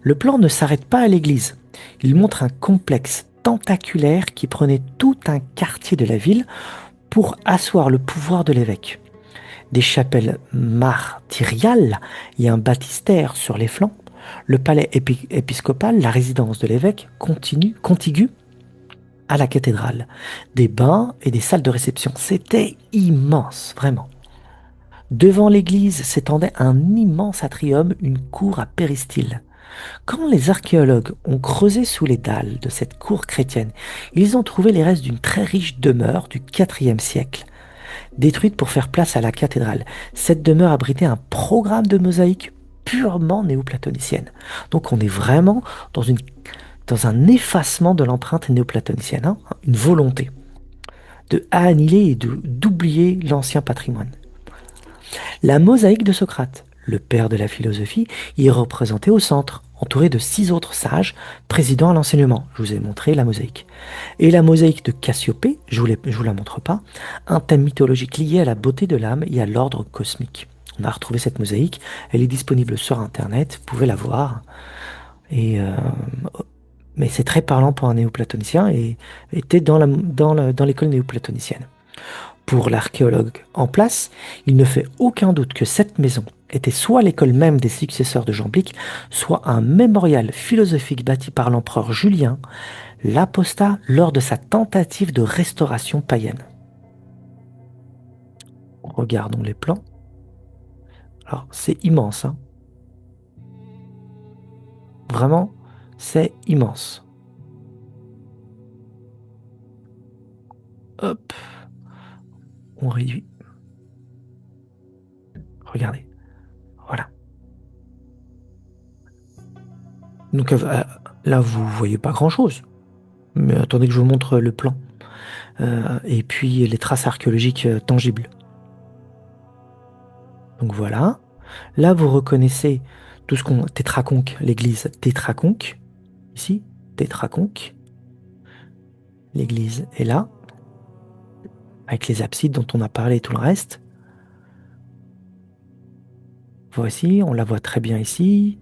S1: Le plan ne s'arrête pas à l'église. Il montre un complexe tentaculaire qui prenait tout un quartier de la ville pour asseoir le pouvoir de l'évêque. Des chapelles martyriales et un baptistère sur les flancs. Le palais épiscopal, la résidence de l'évêque, contigu à la cathédrale. Des bains et des salles de réception. C'était immense, vraiment. Devant l'église s'étendait un immense atrium, une cour à péristyle. Quand les archéologues ont creusé sous les dalles de cette cour chrétienne, ils ont trouvé les restes d'une très riche demeure du IVe siècle, détruite pour faire place à la cathédrale. Cette demeure abritait un programme de mosaïque purement néoplatonicienne. Donc on est vraiment dans un effacement de l'empreinte néoplatonicienne, hein, une volonté de annihiler et d'oublier l'ancien patrimoine. La mosaïque de Socrate, le père de la philosophie, y est représentée au centre, entouré de 6 autres sages présidant à l'enseignement. Je vous ai montré la mosaïque. Et la mosaïque de Cassiopée, je vous la montre pas, un thème mythologique lié à la beauté de l'âme et à l'ordre cosmique. On a retrouvé cette mosaïque, elle est disponible sur Internet, vous pouvez la voir. Et mais c'est très parlant pour un néoplatonicien et était dans l'école néoplatonicienne. Pour l'archéologue en place, il ne fait aucun doute que cette maison était soit l'école même des successeurs de Jamblique, soit un mémorial philosophique bâti par l'empereur Julien, l'apostat, lors de sa tentative de restauration païenne. Regardons les plans. Alors, c'est immense, hein. Vraiment, c'est immense. Hop, on réduit. Regardez, voilà. Donc là, vous voyez pas grand-chose. Mais attendez que je vous montre le plan. Et puis les traces archéologiques tangibles. Donc voilà. Là, vous reconnaissez tout ce qu'on... Tétraconque, l'église Tétraconque. Ici, Tétraconque. L'église est là. Avec les absides dont on a parlé et tout le reste. Voici, on la voit très bien ici.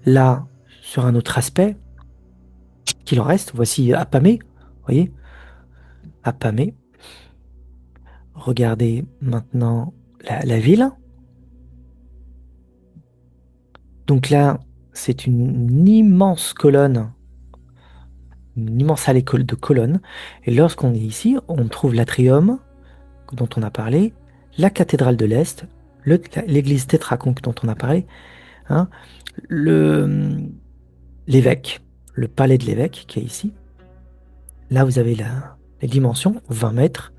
S1: Là, sur un autre aspect, qu'il en reste, voici Apamée. Vous voyez, Apamée. Regardez maintenant la ville. Donc là, c'est une immense colonne, une immense allée de colonnes. Et lorsqu'on est ici, on trouve l'atrium dont on a parlé, la cathédrale de l'Est, l'église tétraconque dont on a parlé, hein, l'évêque, le palais de l'évêque qui est ici, Là, vous avez les dimensions, 20 mètres,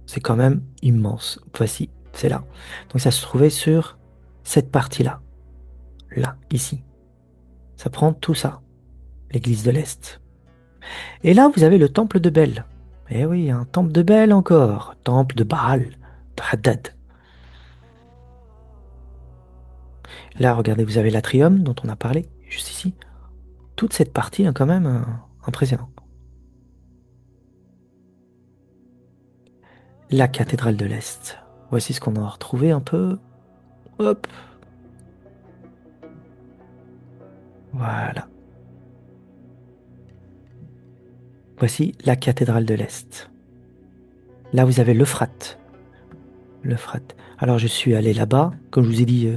S1: c'est quand même immense. Voici, c'est là. Donc ça se trouvait sur cette partie-là, là, ici. Ça prend tout ça, l'église de l'Est. Et là, vous avez le temple de Bel. Eh oui, un temple de Bel encore, temple de Baal, de Haddad. Là, regardez, vous avez l'atrium dont on a parlé, juste ici. Toute cette partie est quand même impressionnante. La cathédrale de l'Est. Voici ce qu'on a retrouvé un peu. Hop, voilà. Voici la cathédrale de l'Est. Là, vous avez l'Euphrate. L'Euphrate. Alors, je suis allé là-bas. Comme je vous ai dit,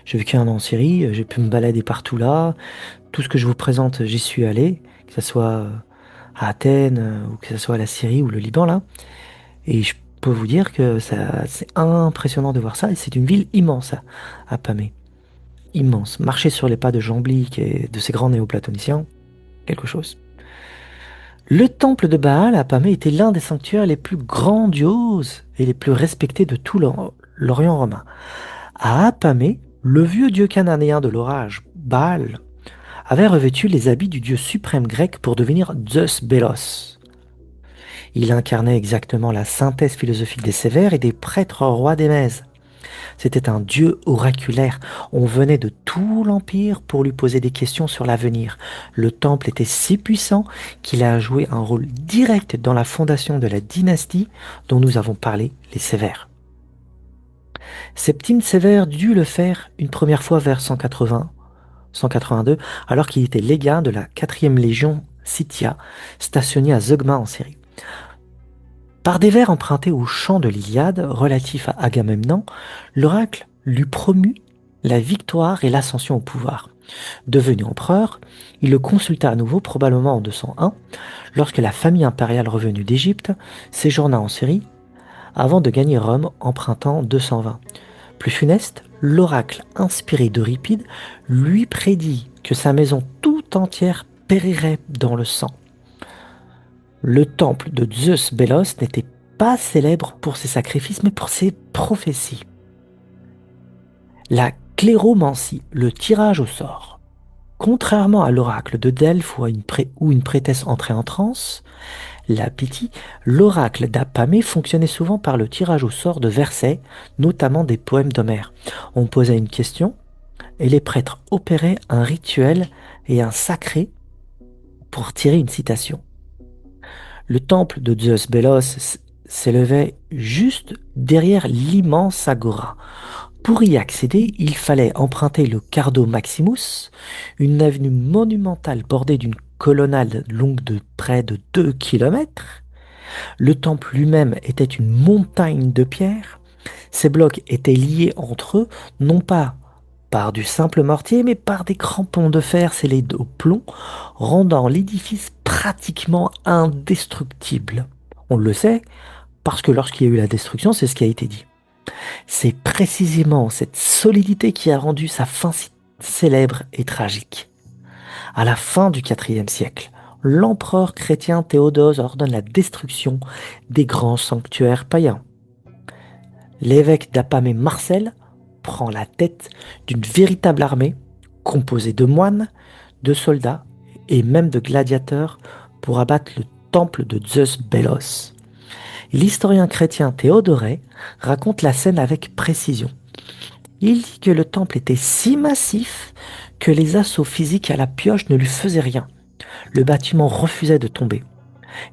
S1: j'ai vécu un an en Syrie. J'ai pu me balader partout là. Tout ce que je vous présente, j'y suis allé. Que ce soit à Athènes, ou que ce soit à la Syrie ou le Liban, là. Et je peux vous dire que c'est impressionnant de voir ça. Et c'est une ville immense à Pamé. Immense. Marcher sur les pas de Jamblique et de ces grands néoplatoniciens, quelque chose. Le temple de Baal à Pamé était l'un des sanctuaires les plus grandioses et les plus respectés de tout l'Orient romain. À Apamé, le vieux dieu cananéen de l'orage, Baal, avait revêtu les habits du dieu suprême grec pour devenir Zeus Bélos. Il incarnait exactement la synthèse philosophique des Sévères et des prêtres rois des Mèses. C'était un dieu oraculaire. On venait de tout l'Empire pour lui poser des questions sur l'avenir. Le temple était si puissant qu'il a joué un rôle direct dans la fondation de la dynastie dont nous avons parlé, les Sévères. Septime Sévère dut le faire une première fois vers 180, 182, alors qu'il était légat de la 4e légion Scythia, stationnée à Zeugma en Syrie. Par des vers empruntés au chant de l'Iliade relatif à Agamemnon, l'oracle lui promut la victoire et l'ascension au pouvoir. Devenu empereur, il le consulta à nouveau probablement en 201, lorsque la famille impériale revenue d'Égypte séjourna en Syrie, avant de gagner Rome empruntant 220. Plus funeste, l'oracle inspiré d'Euripide lui prédit que sa maison tout entière périrait dans le sang. Le temple de Zeus Bélos n'était pas célèbre pour ses sacrifices, mais pour ses prophéties. La cléromancie, le tirage au sort. Contrairement à l'oracle de Delphes où une prêtresse entrait en transe, la Pythie, l'oracle d'Apamée fonctionnait souvent par le tirage au sort de versets, notamment des poèmes d'Homère. On posait une question et les prêtres opéraient un rituel et un sacré pour tirer une citation. Le temple de Zeus Bélos s'élevait juste derrière l'immense agora. Pour y accéder, il fallait emprunter le Cardo Maximus, une avenue monumentale bordée d'une colonnade longue de près de 2 kilomètres. Le temple lui-même était une montagne de pierres. Ces blocs étaient liés entre eux, non pas par du simple mortier, mais par des crampons de fer scellés au plomb, rendant l'édifice pratiquement indestructible. On le sait, parce que lorsqu'il y a eu la destruction, c'est ce qui a été dit. C'est précisément cette solidité qui a rendu sa fin si célèbre et tragique. À la fin du IVe siècle, l'empereur chrétien Théodose ordonne la destruction des grands sanctuaires païens. L'évêque d'Apamée Marcel prend la tête d'une véritable armée composée de moines, de soldats et même de gladiateurs pour abattre le temple de Zeus Bélos. L'historien chrétien Théodoré raconte la scène avec précision. Il dit que le temple était si massif que les assauts physiques à la pioche ne lui faisaient rien. Le bâtiment refusait de tomber.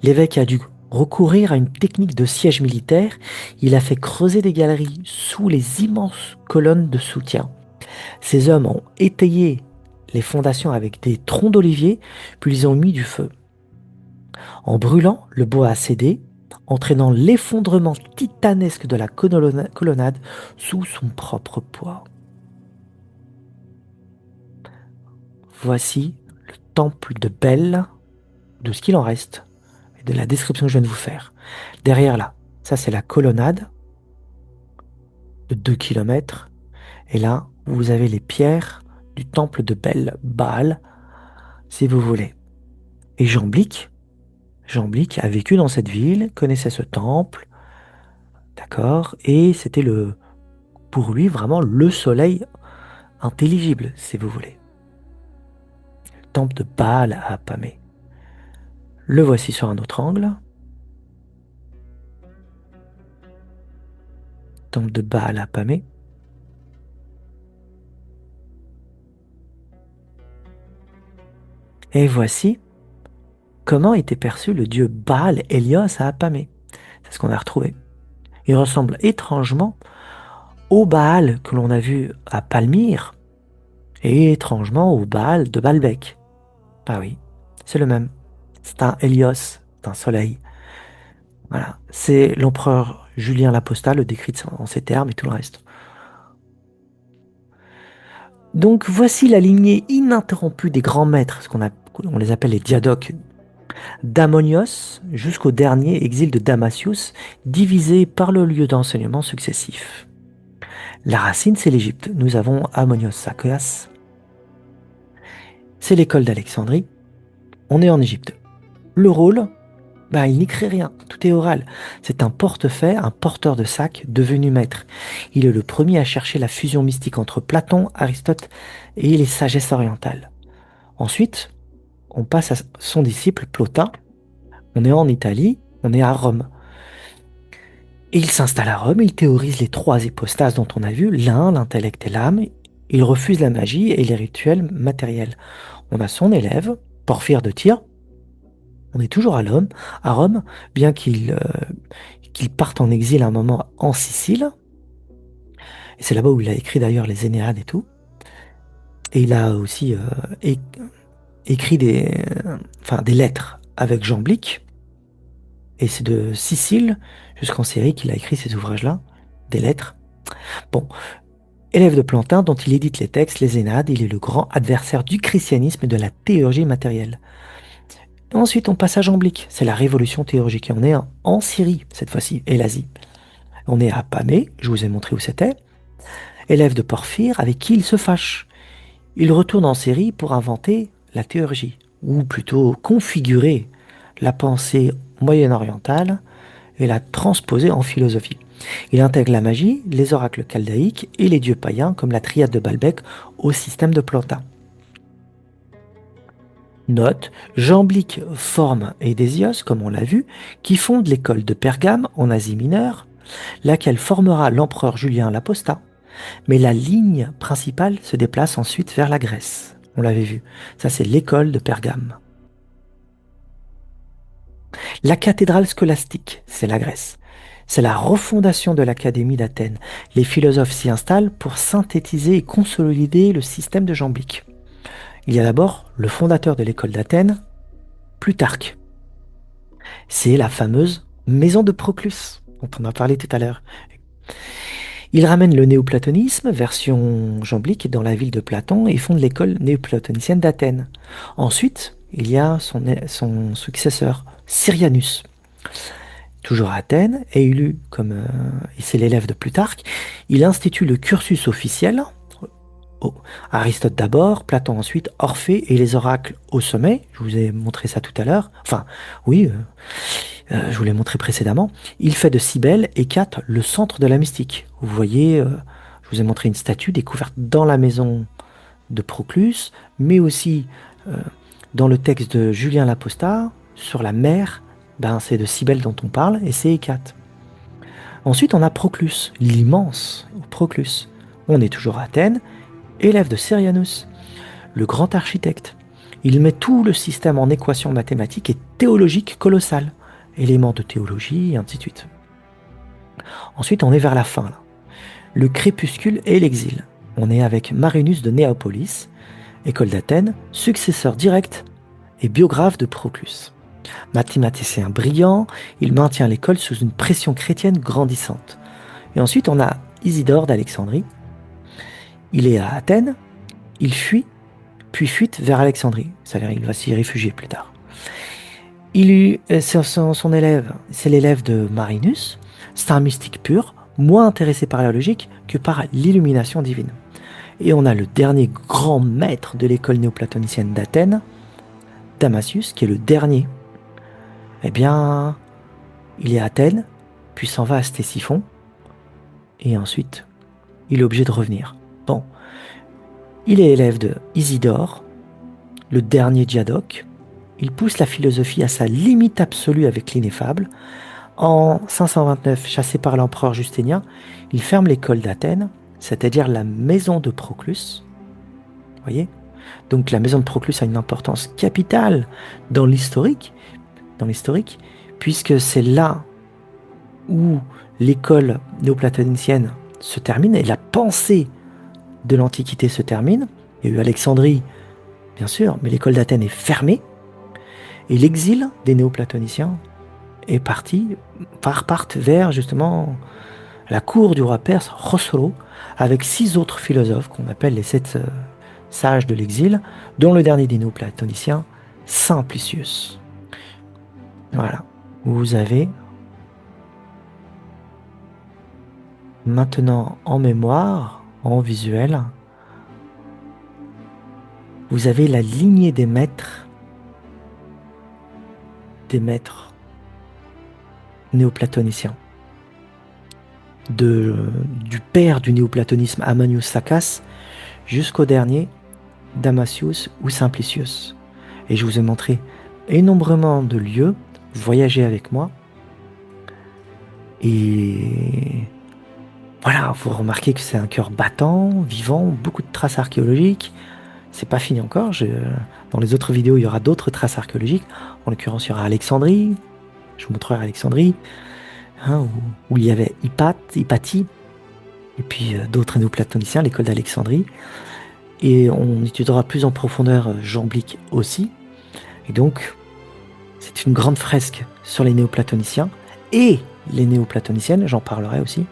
S1: L'évêque a dû recourir à une technique de siège militaire. Il a fait creuser des galeries sous les immenses colonnes de soutien. Ces hommes ont étayé les fondations avec des troncs d'olivier, puis ils ont mis du feu. En brûlant, le bois a cédé, entraînant l'effondrement titanesque de la colonnade sous son propre poids. Voici le temple de Bel, de ce qu'il en reste, et de la description que je viens de vous faire. Derrière là, ça c'est la colonnade de 2 kilomètres, et là, vous avez les pierres du temple de Bel, Baal, si vous voulez. Et Jamblique, Jamblique a vécu dans cette ville, connaissait ce temple, d'accord, et c'était pour lui vraiment le soleil intelligible, si vous voulez. Le temple de Baal à Apamé. Le voici sur un autre angle. Temple de Baal à Apamé. Et voici comment était perçu le dieu Baal Hélios à Apamé. C'est ce qu'on a retrouvé. Il ressemble étrangement au Baal que l'on a vu à Palmyre et étrangement au Baal de Baalbek. Ah oui, c'est le même. C'est un Hélios, c'est un soleil. Voilà, c'est l'empereur Julien l'Apostat le décrit en ces termes et tout le reste. Donc voici la lignée ininterrompue des grands maîtres, on les appelle les diadoques, d'Ammonios jusqu'au dernier exil de Damasius, divisé par le lieu d'enseignement successif. La racine, c'est l'Égypte. Nous avons Ammonios Sakias. C'est l'école d'Alexandrie. On est en Égypte. Le rôle, il n'écrit rien, tout est oral. C'est un portefaix, un porteur de sac devenu maître. Il est le premier à chercher la fusion mystique entre Platon, Aristote et les sagesses orientales. Ensuite, on passe à son disciple Plotin. On est en Italie, on est à Rome. Et il s'installe à Rome, il théorise les trois hypostases dont on a vu, l'un, l'intellect et l'âme. Il refuse la magie et les rituels matériels. On a son élève, Porphyre de Tyr. On est toujours à Rome, bien qu'il parte en exil à un moment en Sicile. Et c'est là-bas où il a écrit d'ailleurs les Énéades et tout. Et il a aussi écrit des lettres avec Jamblique. Et c'est de Sicile jusqu'en Syrie qu'il a écrit ces ouvrages-là, des lettres. Bon, élève de Plantin dont il édite les textes, les Énéades, il est le grand adversaire du christianisme et de la théurgie matérielle. Et ensuite, on passe à Jamblique, c'est la révolution théurgique. Et on est en Syrie, cette fois-ci, et l'Asie. On est à Pamé, je vous ai montré où c'était, élève de Porphyre avec qui il se fâche. Il retourne en Syrie pour inventer la théurgie, ou plutôt configurer la pensée moyen-orientale et la transposer en philosophie. Il intègre la magie, les oracles chaldéiques et les dieux païens comme la triade de Baalbek au système de Plantin. Note, Jamblique forme Édésios, comme on l'a vu, qui fonde l'école de Pergame en Asie mineure, laquelle formera l'empereur Julien l'Apostat. Mais la ligne principale se déplace ensuite vers la Grèce. On l'avait vu. Ça, c'est l'école de Pergame. La cathédrale scolastique, c'est la Grèce. C'est la refondation de l'Académie d'Athènes. Les philosophes s'y installent pour synthétiser et consolider le système de Jamblique. Il y a d'abord le fondateur de l'école d'Athènes, Plutarque. C'est la fameuse maison de Proclus, dont on a parlé tout à l'heure. Il ramène le néoplatonisme, version jamblique, dans la ville de Platon et fonde l'école néoplatonicienne d'Athènes. Ensuite, il y a son successeur, Syrianus. Toujours à Athènes, est élu comme c'est l'élève de Plutarque. Il institue le cursus officiel. Aristote d'abord, Platon ensuite, Orphée et les oracles au sommet. Je vous ai montré ça tout à l'heure. Enfin, oui, je vous l'ai montré précédemment. Il fait de Cybèle et Hécate le centre de la mystique. Vous voyez, je vous ai montré une statue découverte dans la maison de Proclus, mais aussi dans le texte de Julien l'Apostat, sur la mer, c'est de Cybèle dont on parle, et c'est Hécate. Ensuite, on a Proclus, l'immense Proclus. On est toujours à Athènes, élève de Syrianus, le grand architecte. Il met tout le système en équation mathématique et théologique colossale. Éléments de théologie, et ainsi de suite. Ensuite, on est vers la fin, là. Le crépuscule et l'exil. On est avec Marinus de Néapolis, école d'Athènes, successeur direct et biographe de Proclus. Mathématicien brillant, il maintient l'école sous une pression chrétienne grandissante. Et ensuite, on a Isidore d'Alexandrie. Il est à Athènes, il fuit, puis fuite vers Alexandrie. C'est-à-dire il va s'y réfugier plus tard. Son élève, c'est l'élève de Marinus. C'est un mystique pur, moins intéressé par la logique que par l'illumination divine. Et on a le dernier grand maître de l'école néoplatonicienne d'Athènes, Damasius, qui est le dernier. Eh bien, il est à Athènes, puis s'en va à Ctésiphon, et ensuite, il est obligé de revenir. Bon, il est élève de Isidore, le dernier diadoque. Il pousse la philosophie à sa limite absolue avec l'ineffable. En 529, chassé par l'empereur Justinien, il ferme l'école d'Athènes, c'est-à-dire la maison de Proclus. Vous voyez? Donc la maison de Proclus a une importance capitale dans l'historique, puisque c'est là où l'école néoplatonicienne se termine et la pensée de l'Antiquité se termine. Il y a eu Alexandrie, bien sûr, mais l'école d'Athènes est fermée et l'exil des néoplatoniciens est parti, partent vers justement la cour du roi perse Khosrow avec 6 autres philosophes qu'on appelle les 7 sages de l'exil, dont le dernier des néoplatoniciens, Simplicius. Voilà, vous avez maintenant en mémoire, en visuel, vous avez la lignée des maîtres néoplatoniciens. Du père du néoplatonisme Amanius Saccas jusqu'au dernier Damasius ou Simplicius. Et je vous ai montré énormément de lieux, voyagez avec moi. Et voilà, vous remarquez que c'est un cœur battant, vivant, beaucoup de traces archéologiques. C'est pas fini encore. Dans les autres vidéos, il y aura d'autres traces archéologiques. En l'occurrence, il y aura Alexandrie. Je vous montrerai Alexandrie, hein, où il y avait Hypatie, et puis d'autres néoplatoniciens, l'école d'Alexandrie. Et on étudiera plus en profondeur Jamblique aussi. Et donc, c'est une grande fresque sur les néoplatoniciens et les néoplatoniciennes, j'en parlerai aussi.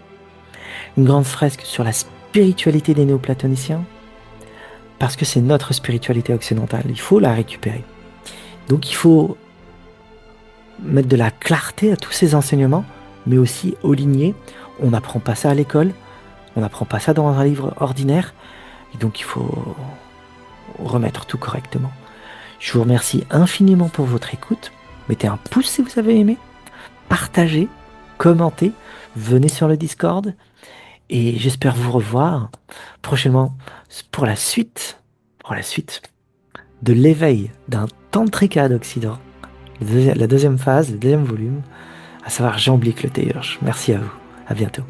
S1: Une grande fresque sur la spiritualité des néoplatoniciens, parce que c'est notre spiritualité occidentale, il faut la récupérer. Donc il faut mettre de la clarté à tous ces enseignements, mais aussi aligner. On n'apprend pas ça à l'école, on n'apprend pas ça dans un livre ordinaire, et donc il faut remettre tout correctement. Je vous remercie infiniment pour votre écoute. Mettez un pouce si vous avez aimé, partagez, commentez, venez sur le Discord, et j'espère vous revoir prochainement pour la suite de l'éveil d'un tantrika d'Occident, la deuxième phase, le deuxième volume, à savoir Jamblique le Théurge. Merci à vous, à bientôt.